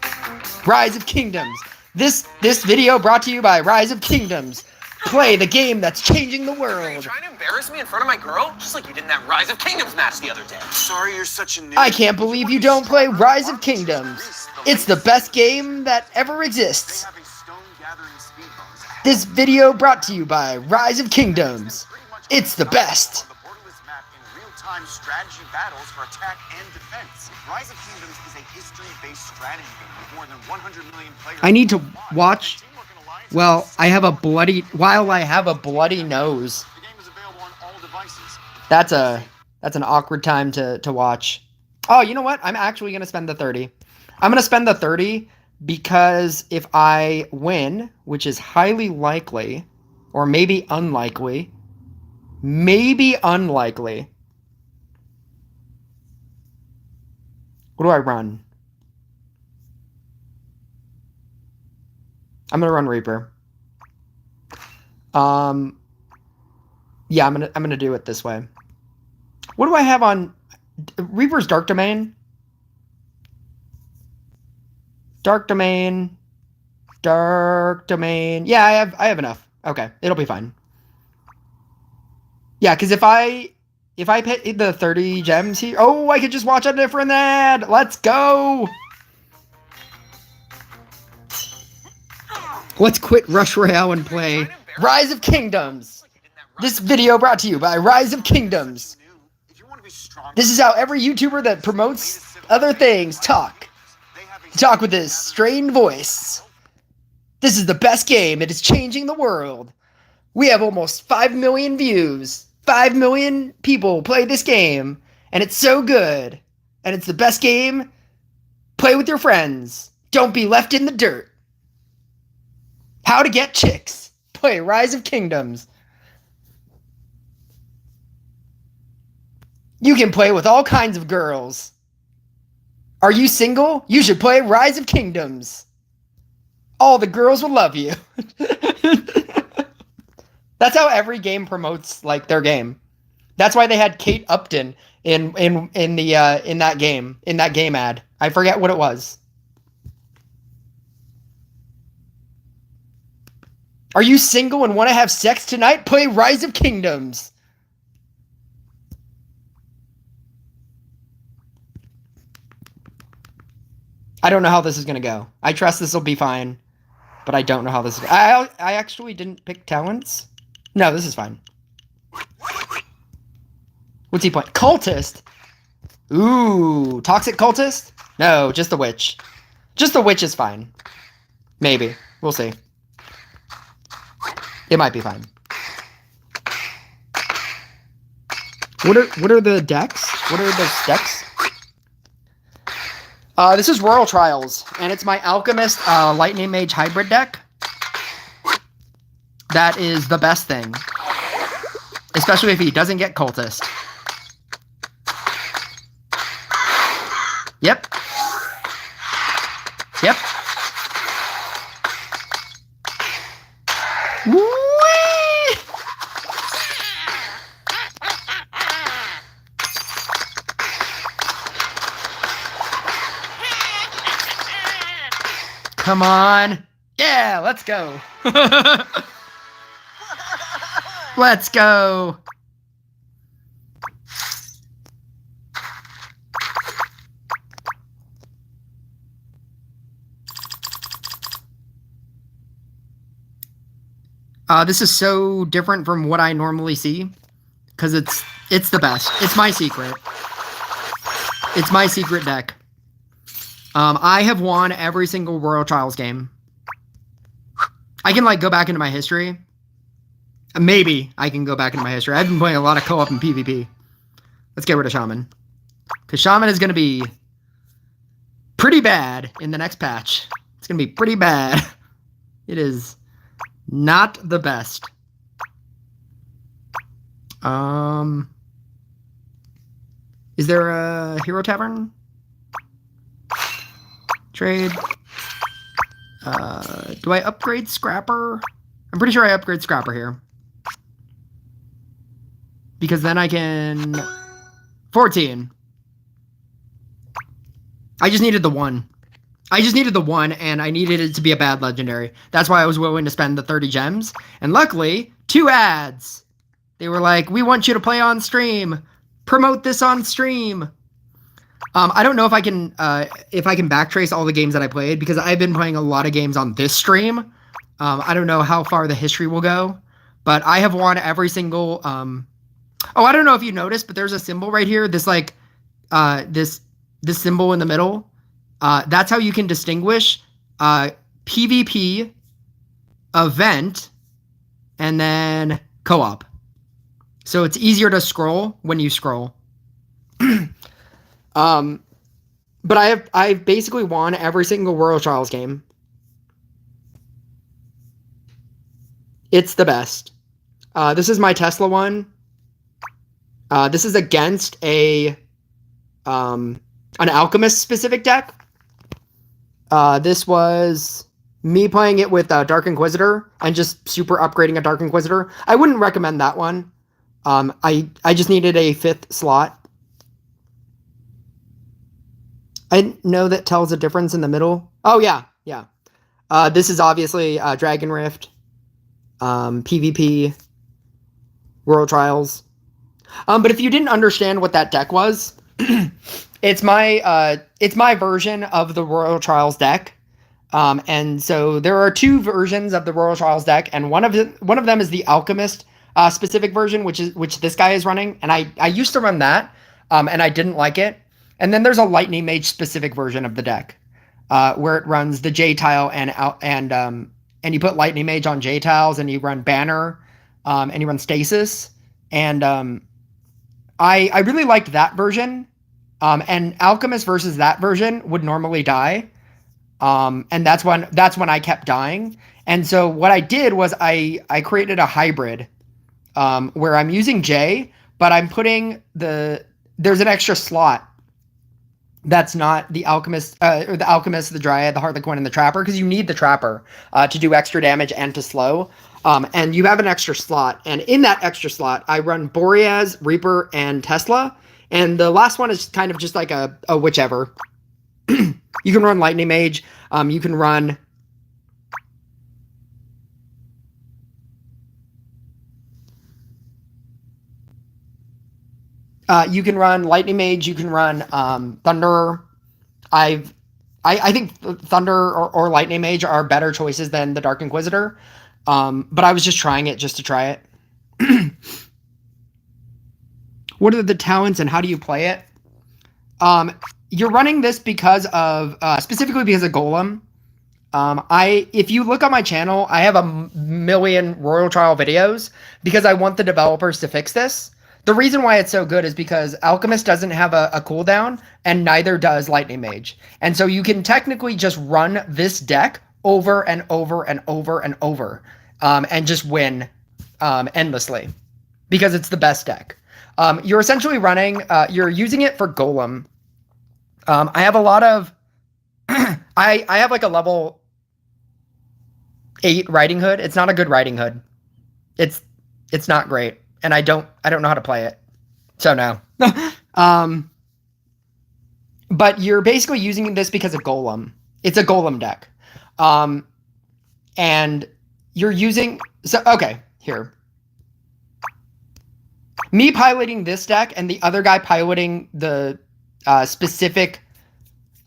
[SPEAKER 1] Rise of Kingdoms. This video brought to you by Rise of Kingdoms. Play the game that's changing the world.
[SPEAKER 2] Are you trying to embarrass me in front of my girl? Just like you did in that Rise of Kingdoms match the other day.
[SPEAKER 3] Sorry you're such a noob.
[SPEAKER 1] I can't believe you don't play Rise of Kingdoms. It's the best game that ever exists. This video brought to you by Rise of Kingdoms. It's the best.
[SPEAKER 3] Strategy battles for attack and defense. Rise of Kingdoms is a history-based strategy game with more than 100 million players.
[SPEAKER 1] I need to watch. Well, I have a bloody nose.
[SPEAKER 3] The game is available on all devices.
[SPEAKER 1] That's an awkward time to watch. Oh, you know what? I'm actually gonna spend the 30. I'm gonna spend the 30 because if I win, which is highly likely, or maybe unlikely. What do I run? I'm gonna run Reaper. Yeah, I'm gonna do it this way. What do I have on Reaper's Dark Domain? Dark Domain. Yeah, I have enough. Okay, it'll be fine. Yeah, because if I pay the 30 gems here, oh, I could just watch a different ad. Let's go. Let's quit Rush Royale and play Rise of Kingdoms. This video brought to you by Rise of Kingdoms. This is how every YouTuber that promotes other things talk. Talk with this strained voice. This is the best game. It is changing the world. We have almost 5 million views. 5 million people play this game. And it's so good. And it's the best game. Play with your friends. Don't be left in the dirt. How to get chicks. Play Rise of Kingdoms. You can play with all kinds of girls. Are you single? You should play Rise of Kingdoms. All the girls will love you. That's how every game promotes like their game. That's why they had Kate Upton in that game ad. I forget what it was. Are you single and want to have sex tonight? Play Rise of Kingdoms. I don't know how this is going to go. I trust this will be fine, but I don't know how this is. I actually didn't pick talents. No, this is fine. What's he playing? Cultist? Ooh, toxic cultist? No, just the witch. Just the witch is fine. Maybe. We'll see. It might be fine. What are the decks? What are those decks? This is Royal Trials, and it's my Alchemist Lightning Mage hybrid deck. That is the best thing. Especially if he doesn't get Cultist. Yep. Yep. Whee! Come on. Yeah, let's go. Let's go. This is so different from what I normally see, because it's the best. It's my secret. It's my secret deck. I have won every single Royal Trials game. I can like go back into my history. Maybe I can go back into my history. I've been playing a lot of co-op and PvP. Let's get rid of Shaman, because Shaman is going to be pretty bad in the next patch. It's going to be pretty bad. It is not the best. Is there a Hero Tavern? Trade. Do I upgrade Scrapper? I'm pretty sure I upgrade Scrapper here. Because then I can... 14. I just needed the 1. I just needed the 1, and I needed it to be a bad legendary. That's why I was willing to spend the 30 gems. And luckily, 2 ads. They were like, we want you to play on stream. Promote this on stream. I don't know if I can backtrace all the games that I played, because I've been playing a lot of games on this stream. I don't know how far the history will go, but I have won every single... Oh, I don't know if you noticed, but there's a symbol right here. This like, this symbol in the middle. That's how you can distinguish PvP, event, and then co-op. So it's easier to scroll when you scroll. But I've basically won every single Royal Trials game. It's the best. This is my Tesla one. This is against an Alchemist specific deck. This was me playing it with Dark Inquisitor and just super upgrading a Dark Inquisitor. I wouldn't recommend that one. I just needed a 5th slot. I know that tells a difference in the middle. Oh, yeah, yeah. This is obviously Dragon Rift, PvP, Royal Trials. But if you didn't understand what that deck was, it's my version of the Royal Trials deck. And so there are 2 versions of the Royal Trials deck, and one of them is the Alchemist specific version, which this guy is running, and I used to run that. and I didn't like it. And then there's a lightning mage specific version of the deck, where it runs the J tile and you put lightning mage on J tiles, and you run banner, and you run stasis, and I really liked that version. And alchemist versus that version would normally die, and that's when I kept dying. And so what I did was I created a hybrid, where I'm using J, but I'm putting there's an extra slot that's not the alchemist, or the alchemist, the dryad, the harlequin, and the trapper, because you need the trapper to do extra damage and to slow. And you have an extra slot, and in that extra slot, I run Boreas, Reaper, and Tesla, and the last one is kind of just like a whichever. You can run Lightning Mage. You can run. You can run Lightning Mage. You can run Thunder. I think Thunder or Lightning Mage are better choices than the Dark Inquisitor. But I was just trying it just to try it. What are the talents and how do you play it? You're running this because of specifically because of Golem. If you look on my channel, I have a million Royal Trial videos because I want the developers to fix this. The reason why it's so good is because Alchemist doesn't have a cooldown, and neither does Lightning Mage. And so you can technically just run this deck over and over and over and over, and just win endlessly because it's the best deck. You're essentially running, you're using it for Golem. I have a lot of, I have like a level 8 Riding Hood. It's not a good Riding Hood. It's not great. And I don't know how to play it. So no. But you're basically using this because of Golem. It's a Golem deck. And you're using, so, okay, here. Me piloting this deck and the other guy piloting the specific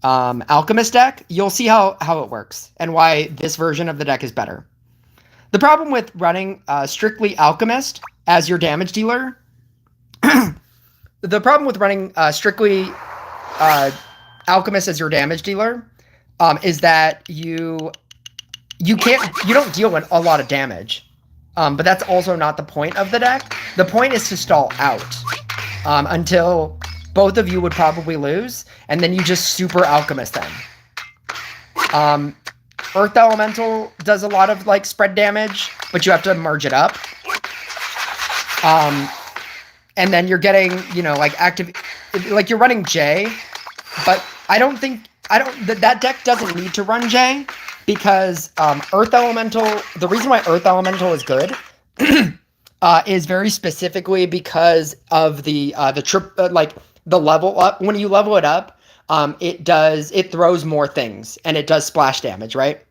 [SPEAKER 1] Alchemist deck, you'll see how it works and why this version of the deck is better. The problem with running strictly Alchemist as your damage dealer, the problem with running strictly Alchemist as your damage dealer is that you don't deal a lot of damage. But that's also not the point of the deck. The point is to stall out until both of you would probably lose, and then you just super Alchemist them. Earth Elemental does a lot of like spread damage, but you have to merge it up. And then you're getting, like active, like you're running J, but that deck doesn't need to run J because Earth Elemental, the reason why Earth Elemental is good is very specifically because of the level up. When you level it up, it throws more things and it does splash damage, right?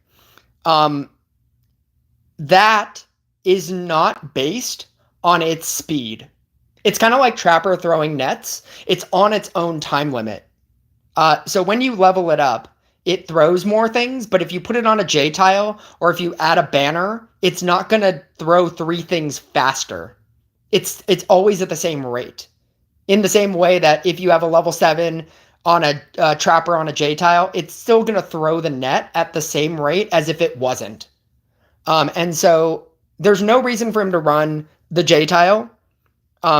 [SPEAKER 1] That is not based on its speed. It's kind of like Trapper throwing nets. It's on its own time limit. So when you level it up, it throws more things, but if you put it on a J tile or if you add a banner, it's not going to throw 3 things faster. It's always at the same rate. In the same way that if you have a level 7 on a Trapper on a J tile, it's still going to throw the net at the same rate as if it wasn't. And so there's no reason for him to run the J tile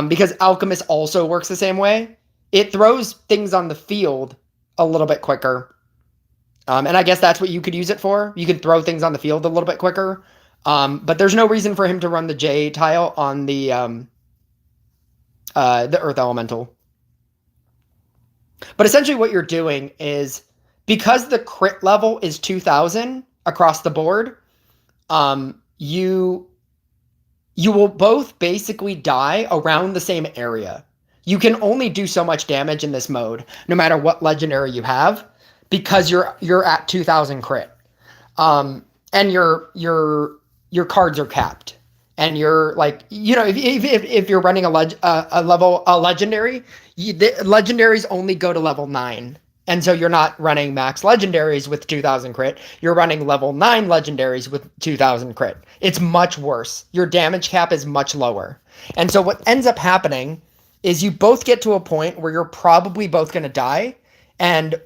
[SPEAKER 1] because Alchemist also works the same way. It throws things on the field a little bit quicker. And I guess that's what you could use it for. You could throw things on the field a little bit quicker. But there's no reason for him to run the J tile on the Earth Elemental. But essentially what you're doing is, because the crit level is 2000 across the board, you will both basically die around the same area. You can only do so much damage in this mode, no matter what legendary you have, because you're at 2000 crit. And your cards are capped. And you're like, if you're running a legendary, the legendaries only go to level 9. And so you're not running max legendaries with 2000 crit. You're running level 9 legendaries with 2000 crit. It's much worse. Your damage cap is much lower. And so what ends up happening is you both get to a point where you're probably both going to die, and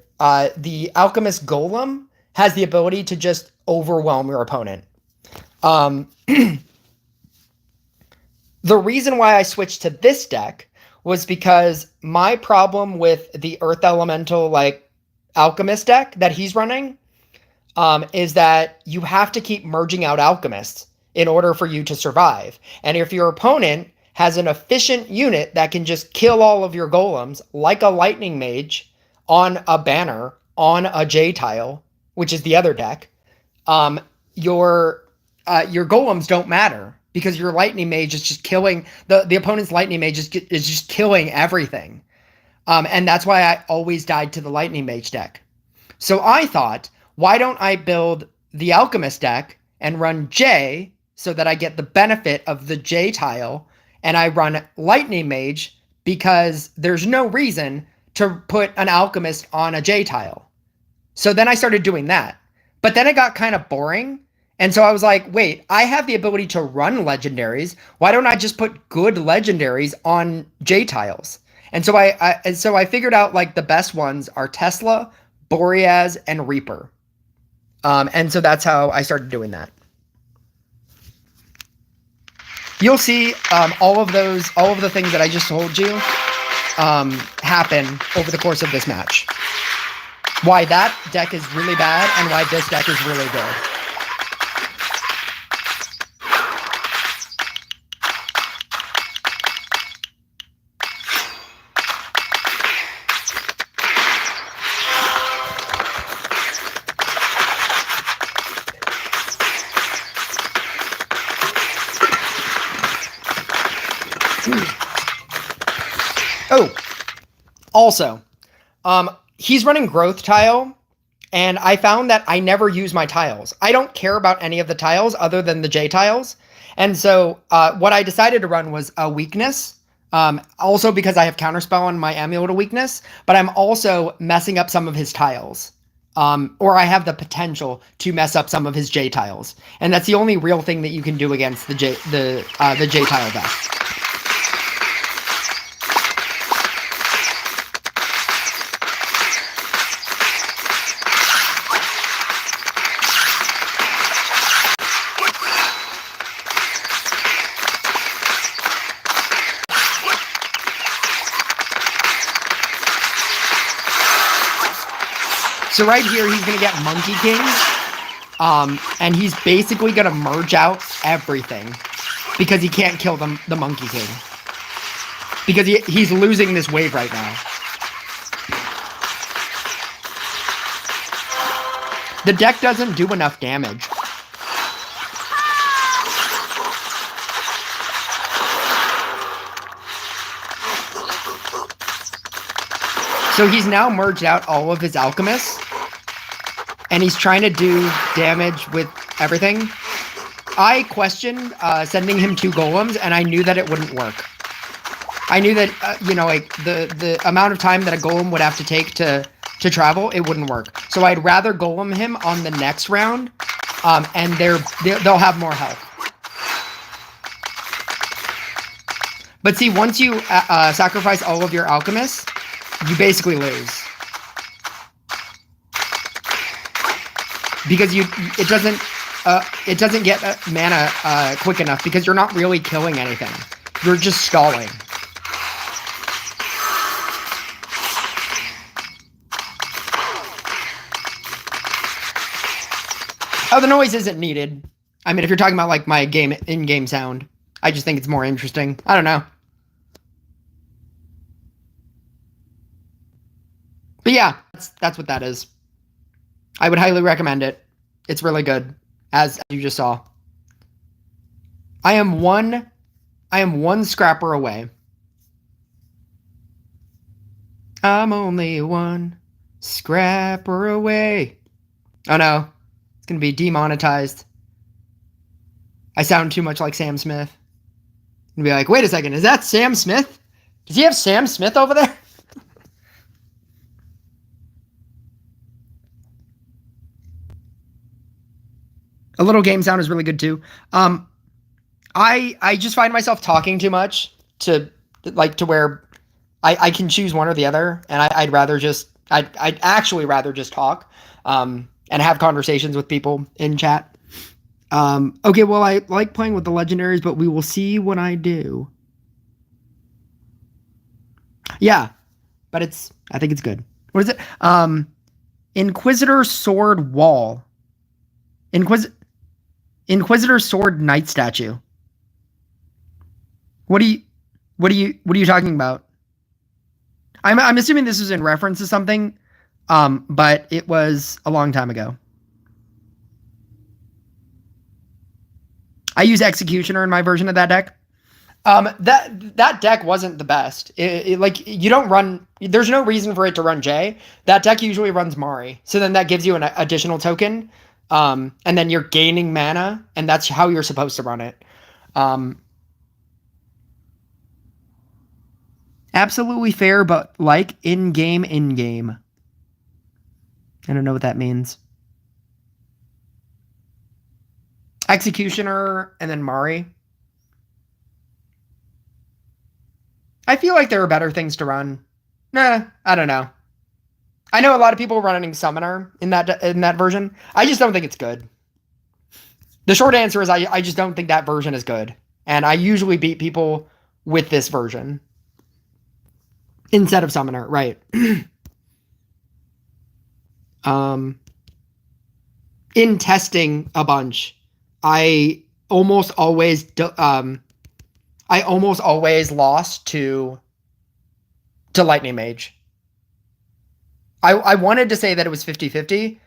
[SPEAKER 1] the Alchemist Golem has the ability to just overwhelm your opponent. The reason why I switched to this deck was because my problem with the Earth Elemental, like, Alchemist deck that he's running is that you have to keep merging out Alchemists in order for you to survive. And if your opponent has an efficient unit that can just kill all of your golems, like a Lightning Mage on a banner, on a J tile, which is the other deck, your golems don't matter, because your Lightning Mage is just killing, the opponent's Lightning Mage is just killing everything. And that's why I always died to the Lightning Mage deck. So I thought, why don't I build the Alchemist deck and run J, so that I get the benefit of the J tile, and I run Lightning Mage, because there's no reason to put an Alchemist on a J tile. So then I started doing that. But then it got kind of boring. And so I was like, wait, I have the ability to run legendaries. Why don't I just put good legendaries on J tiles? And so I figured out, like, the best ones are Tesla, Boreas, and Reaper. And so that's how I started doing that. You'll see all of the things that I just told you happen over the course of this match. Why that deck is really bad and why this deck is really good. Oh, also, he's running growth tile, and I found that I never use my tiles. I don't care about any of the tiles other than the J tiles. And so what I decided to run was a weakness, also because I have counterspell on my Amulet of Weakness, but I'm also messing up some of his tiles. Or I have the potential to mess up some of his J tiles. And that's the only real thing that you can do against the J tile deck. So right here, he's going to get Monkey King, and he's basically going to merge out everything, because he can't kill the Monkey King, because he's losing this wave right now. The deck doesn't do enough damage. So he's now merged out all of his alchemists, and he's trying to do damage with everything. I questioned sending him 2 golems, and I knew that it wouldn't work. I knew that, like, the amount of time that a golem would have to take to travel, it wouldn't work. So I'd rather golem him on the next round, and they'll have more health. But see, once you sacrifice all of your alchemists, you basically lose. Because it doesn't get mana quick enough, because you're not really killing anything. You're just stalling. Oh, the noise isn't needed. I mean, if you're talking about, like, my in-game sound, I just think it's more interesting. I don't know. But yeah, that's what that is. I would highly recommend it. It's really good, as you just saw. I am one scrapper away. I'm only one scrapper away. Oh no, it's gonna be demonetized. I sound too much like Sam Smith. I'm gonna be like, wait a second, is that Sam Smith? Does he have Sam Smith over there? A little game sound is really good too. I just find myself talking too much to like to where I can choose one or the other, and I'd actually rather just talk and have conversations with people in chat. Okay, well, I like playing with the legendaries, but we will see when I do. Yeah, but I think it's good. What is it? Inquisitor Sword Wall. Inquisitor Sword Knight Statue. What are you talking about? I'm assuming this was in reference to something, but it was a long time ago. I use Executioner in my version of that deck. That deck wasn't the best. Like, you don't run. There's no reason for it to run J. That deck usually runs Mari, so then that gives you an additional token, and then you're gaining mana, and that's how you're supposed to run it. Absolutely fair, but like in-game. I don't know what that means. Executioner and then Mari. I feel like there are better things to run. Nah, I don't know. I know a lot of people running Summoner in that version. I just don't think it's good. The short answer is I just don't think that version is good. And I usually beat people with this version instead of Summoner, right? In testing a bunch, I almost always lost to Lightning Mage. I wanted to say that it was 50-50,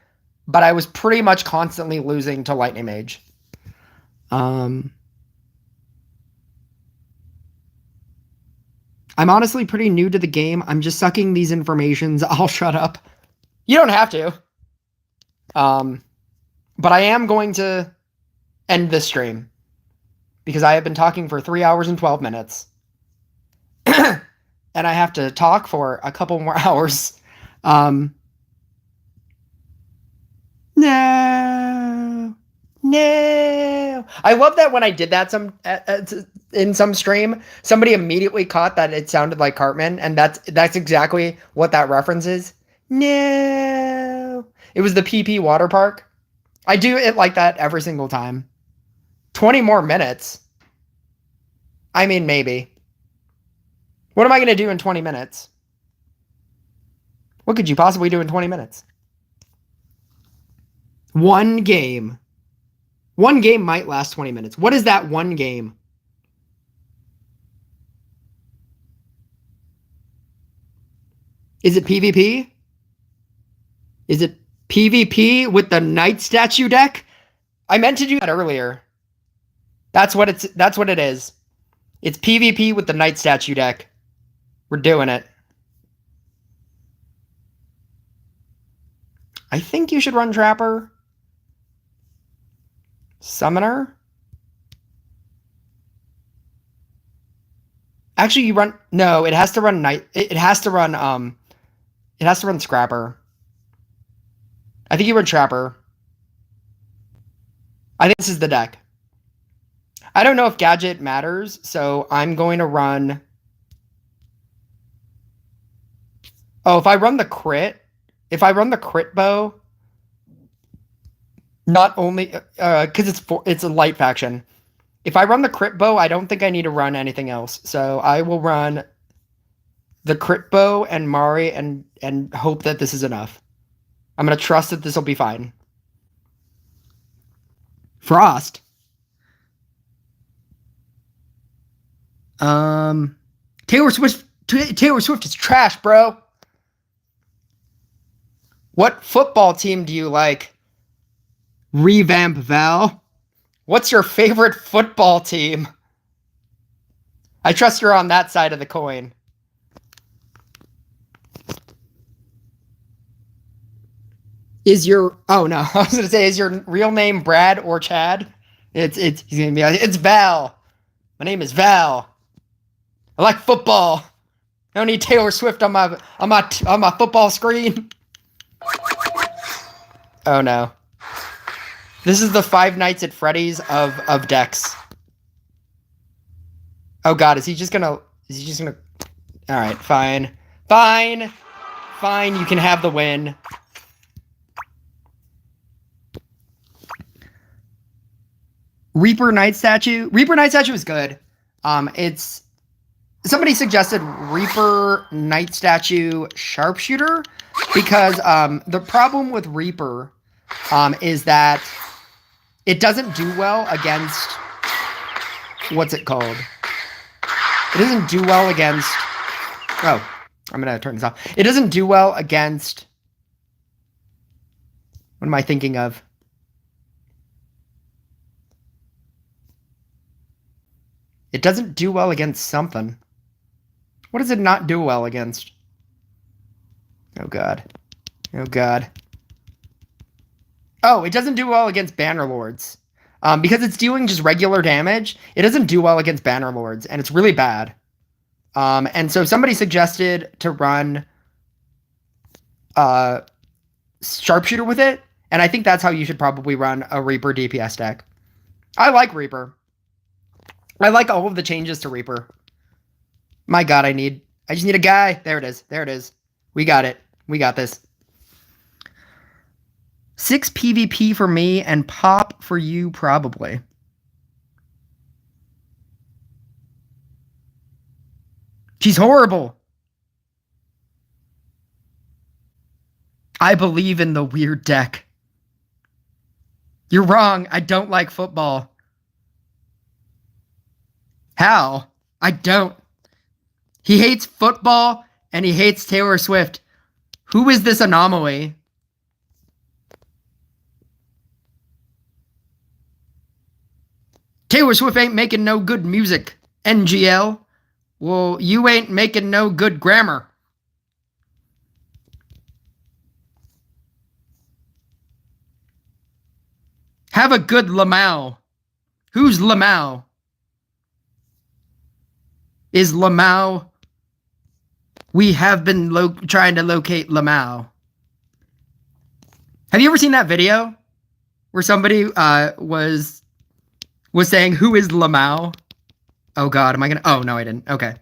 [SPEAKER 1] but I was pretty much constantly losing to Lightning Mage. I'm honestly pretty new to the game. I'm just sucking these informations. I'll shut up. You don't have to. But I am going to end this stream because I have been talking for 3 hours and 12 minutes. And I have to talk for a couple more hours. No. I love that when I did that in some stream, somebody immediately caught that it sounded like Cartman, and that's exactly what that reference is. No. It was the PP water park. I do it like that every single time. 20 more minutes. I mean, maybe. What am I going to do in 20 minutes? What could you possibly do in 20 minutes? One game. One game might last 20 minutes. What is that one game? Is it PvP? Is it PvP with the Knight Statue deck? I meant to do that earlier. That's what it is. It's PvP with the Knight Statue deck. We're doing it. I think you should run Trapper. Summoner? Actually, you run... No, it has to run Knight... It has to run Scrapper. I think you run Trapper. I think this is the deck. I don't know if Gadget matters, so I'm going to run... Oh, if I run the crit bow, not only because it's a light faction. If I run the crit bow, I don't think I need to run anything else. So I will run the crit bow and Mari and hope that this is enough. I'm gonna trust that this will be fine. Frost. Taylor Swift is trash, bro. What football team do you like? Revamp Val. What's your favorite football team? I trust you're on that side of the coin. Oh no, I was gonna say, is your real name Brad or Chad? He's gonna be like, it's Val. My name is Val. I like football. I don't need Taylor Swift on my football screen. Oh no. This is the Five Nights at Freddy's of decks. Oh god, is he just gonna... Is he just gonna... Alright, fine. Fine! Fine, you can have the win. Reaper Knight Statue. Reaper Knight Statue is good. It's... Somebody suggested Reaper Knight Statue Sharpshooter because the problem with Reaper is that it doesn't do well against... What's it called? It doesn't do well against... Oh, I'm going to turn this off. It doesn't do well against... What am I thinking of? It doesn't do well against something. What does it not do well against? Oh, God. Oh, God. Oh, it doesn't do well against Bannerlords. Because it's dealing just regular damage, it doesn't do well against Bannerlords, and it's really bad. And so somebody suggested to run Sharpshooter with it, and I think that's how you should probably run a Reaper DPS deck. I like Reaper. I like all of the changes to Reaper. My God, I just need a guy. There it is. There it is. We got it. We got this. 6 PvP for me and pop for you, probably. She's horrible. I believe in the weird deck. You're wrong. I don't like football. How? I don't. He hates football and he hates Taylor Swift. Who is this anomaly? Taylor Swift ain't making no good music, NGL. Well, you ain't making no good grammar. Have a good Lamau. Who's Lamau? Is Lamau... We have been trying to locate Lamau. Have you ever seen that video? Where somebody was saying, who is Lamau? Oh, God, am I going to... Oh, no, I didn't. Okay.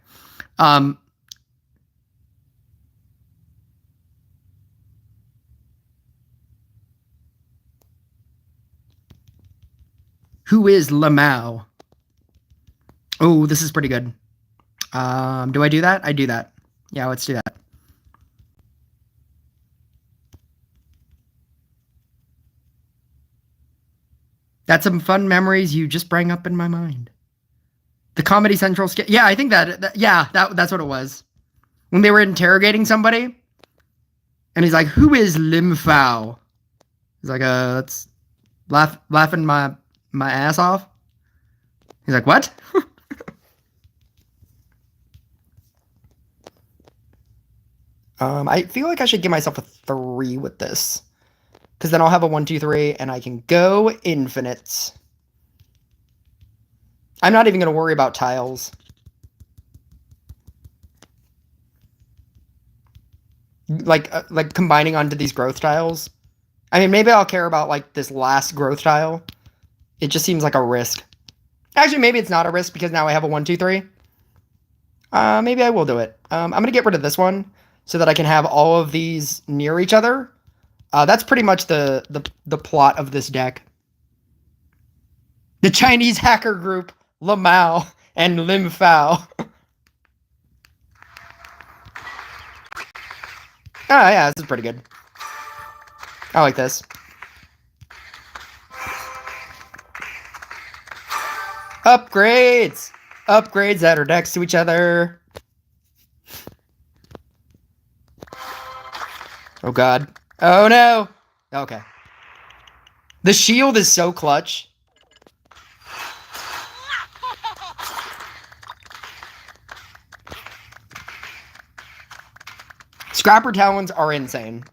[SPEAKER 1] Who is Lamau? Oh, this is pretty good. Do I do that? I do that. Yeah, let's do that. That's some fun memories you just bring up in my mind. The Comedy Central skit. Yeah, I think that's what it was. When they were interrogating somebody, and he's like, "Who is Lim Fao?" He's like, "That's laughing my ass off." He's like, "What?" I feel like I should give myself a 3 with this. Because then I'll have a 1, 2, 3, and I can go infinite. I'm not even going to worry about tiles. Like combining onto these growth tiles. I mean, maybe I'll care about, like, this last growth tile. It just seems like a risk. Actually, maybe it's not a risk because now I have a 1, 2, 3. Maybe I will do it. I'm going to get rid of this one so that I can have all of these near each other. That's pretty much the plot of this deck. The Chinese hacker group, Lamau and Lim Fao. Yeah, this is pretty good. I like this. Upgrades! Upgrades that are next to each other. Oh, God. Oh, no. Okay. The shield is so clutch. Scrapper Talons are insane.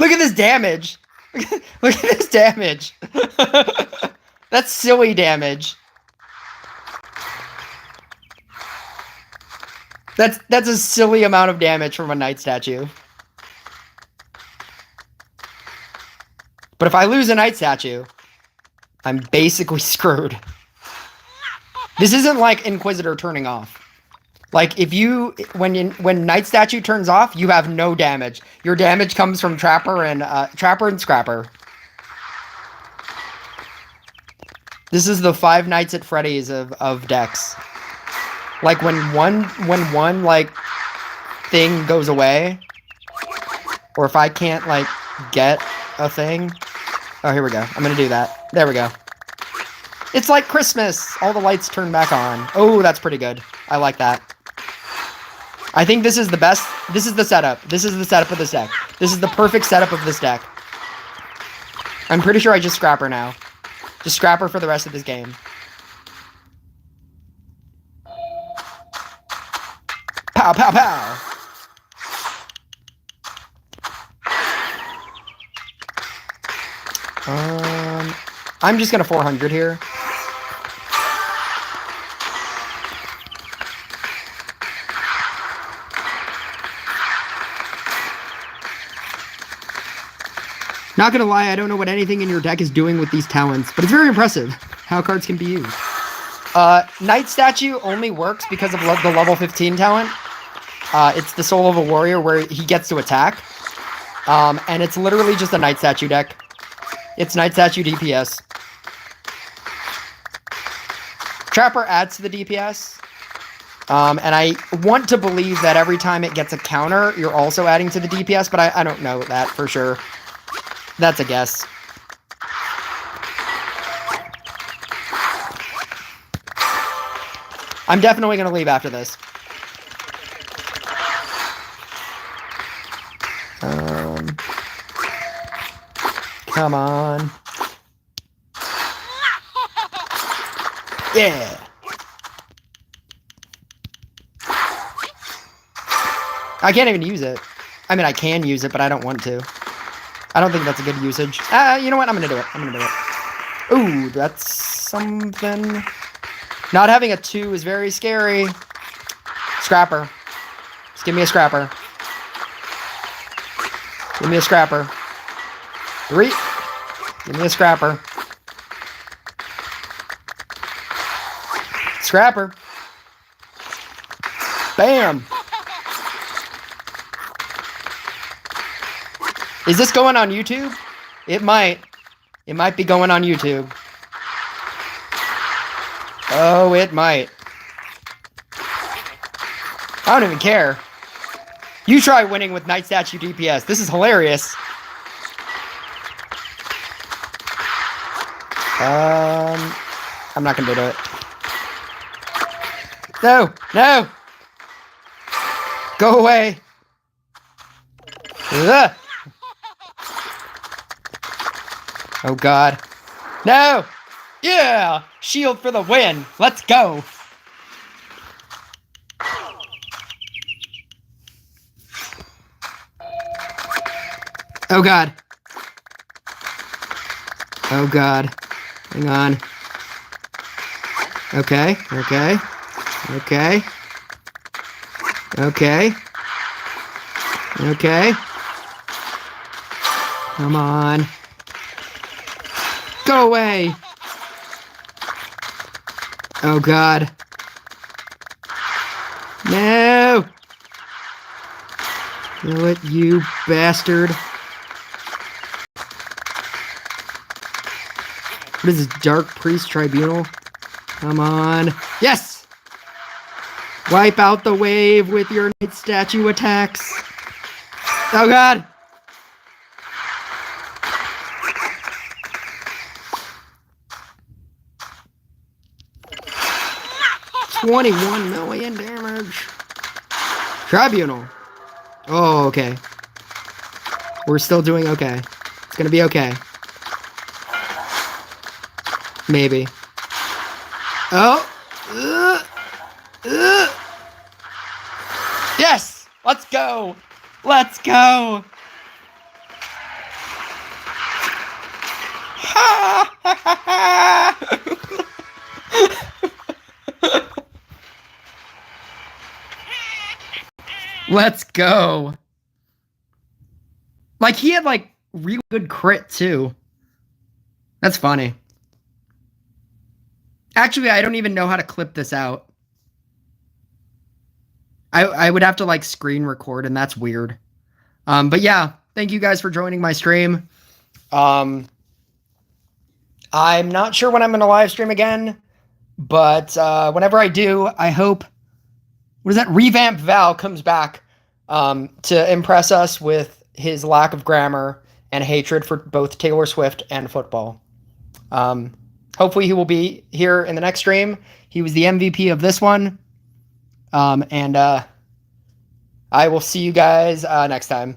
[SPEAKER 1] Look at this damage. Look at this damage. That's silly damage. That's a silly amount of damage from a Knight statue. But if I lose a Knight statue, I'm basically screwed. This isn't like Inquisitor turning off. Like if you when Knight Statue turns off, you have no damage. Your damage comes from Trapper and Scrapper. This is the Five Nights at Freddy's of decks. Like when one like thing goes away, or if I can't like get a thing. Oh, here we go. I'm gonna do that. There we go. It's like Christmas. All the lights turn back on. Oh, that's pretty good. I like that. I think this is the best. This is the setup. This is the setup of this deck. This is the perfect setup of this deck. I'm pretty sure I just Scrapper now. Just Scrapper for the rest of this game. Pow, pow, pow. I'm just gonna 400 here. Not gonna lie, I don't know what anything in your deck is doing with these talents, but it's very impressive how cards can be used. Knight Statue only works because of the level 15 talent. It's the Soul of a Warrior where he gets to attack. And it's literally just a Knight Statue deck. It's Knight Statue DPS. Trapper adds to the DPS. And I want to believe that every time it gets a counter, you're also adding to the DPS, but I don't know that for sure. That's a guess. I'm definitely going to leave after this. Come on. Yeah. I can't even use it. I mean, I can use it, but I don't want to. I don't think that's a good usage. You know what? I'm going to do it. I'm going to do it. Ooh, that's something. Not having a 2 is very scary. Scrapper. Just give me a Scrapper. Give me a Scrapper. 3. Give me a Scrapper. Scrapper. Bam. Is this going on YouTube? It might. It might be going on YouTube. Oh, it might. I don't even care. You try winning with Knight Statue DPS. This is hilarious. I'm not gonna do it. No! No! Go away! Ugh. Oh god. No! Yeah! Shield for the win! Let's go! Oh god. Oh god. Hang on. Okay, okay. Okay. Okay. Okay. Come on. Go away! Oh god. No! Kill it, you bastard. What is this, Dark Priest Tribunal? Come on. Yes! Wipe out the wave with your Knight Statue attacks. Oh god! $21 million damage. Tribunal. Oh, okay. We're still doing okay. It's gonna be okay. Maybe. Oh! Yes! Let's go! Let's go! Ha ha ha ha! Let's go. Like, he had, like, really good crit, too. That's funny. Actually, I don't even know how to clip this out. I would have to like screen record, and that's weird. But yeah, thank you guys for joining my stream. I'm not sure when I'm going to live stream again, but whenever I do, I hope, what is that, Revamp Val comes back to impress us with his lack of grammar and hatred for both Taylor Swift and football. Hopefully he will be here in the next stream. He was the MVP of this one. And I will see you guys next time.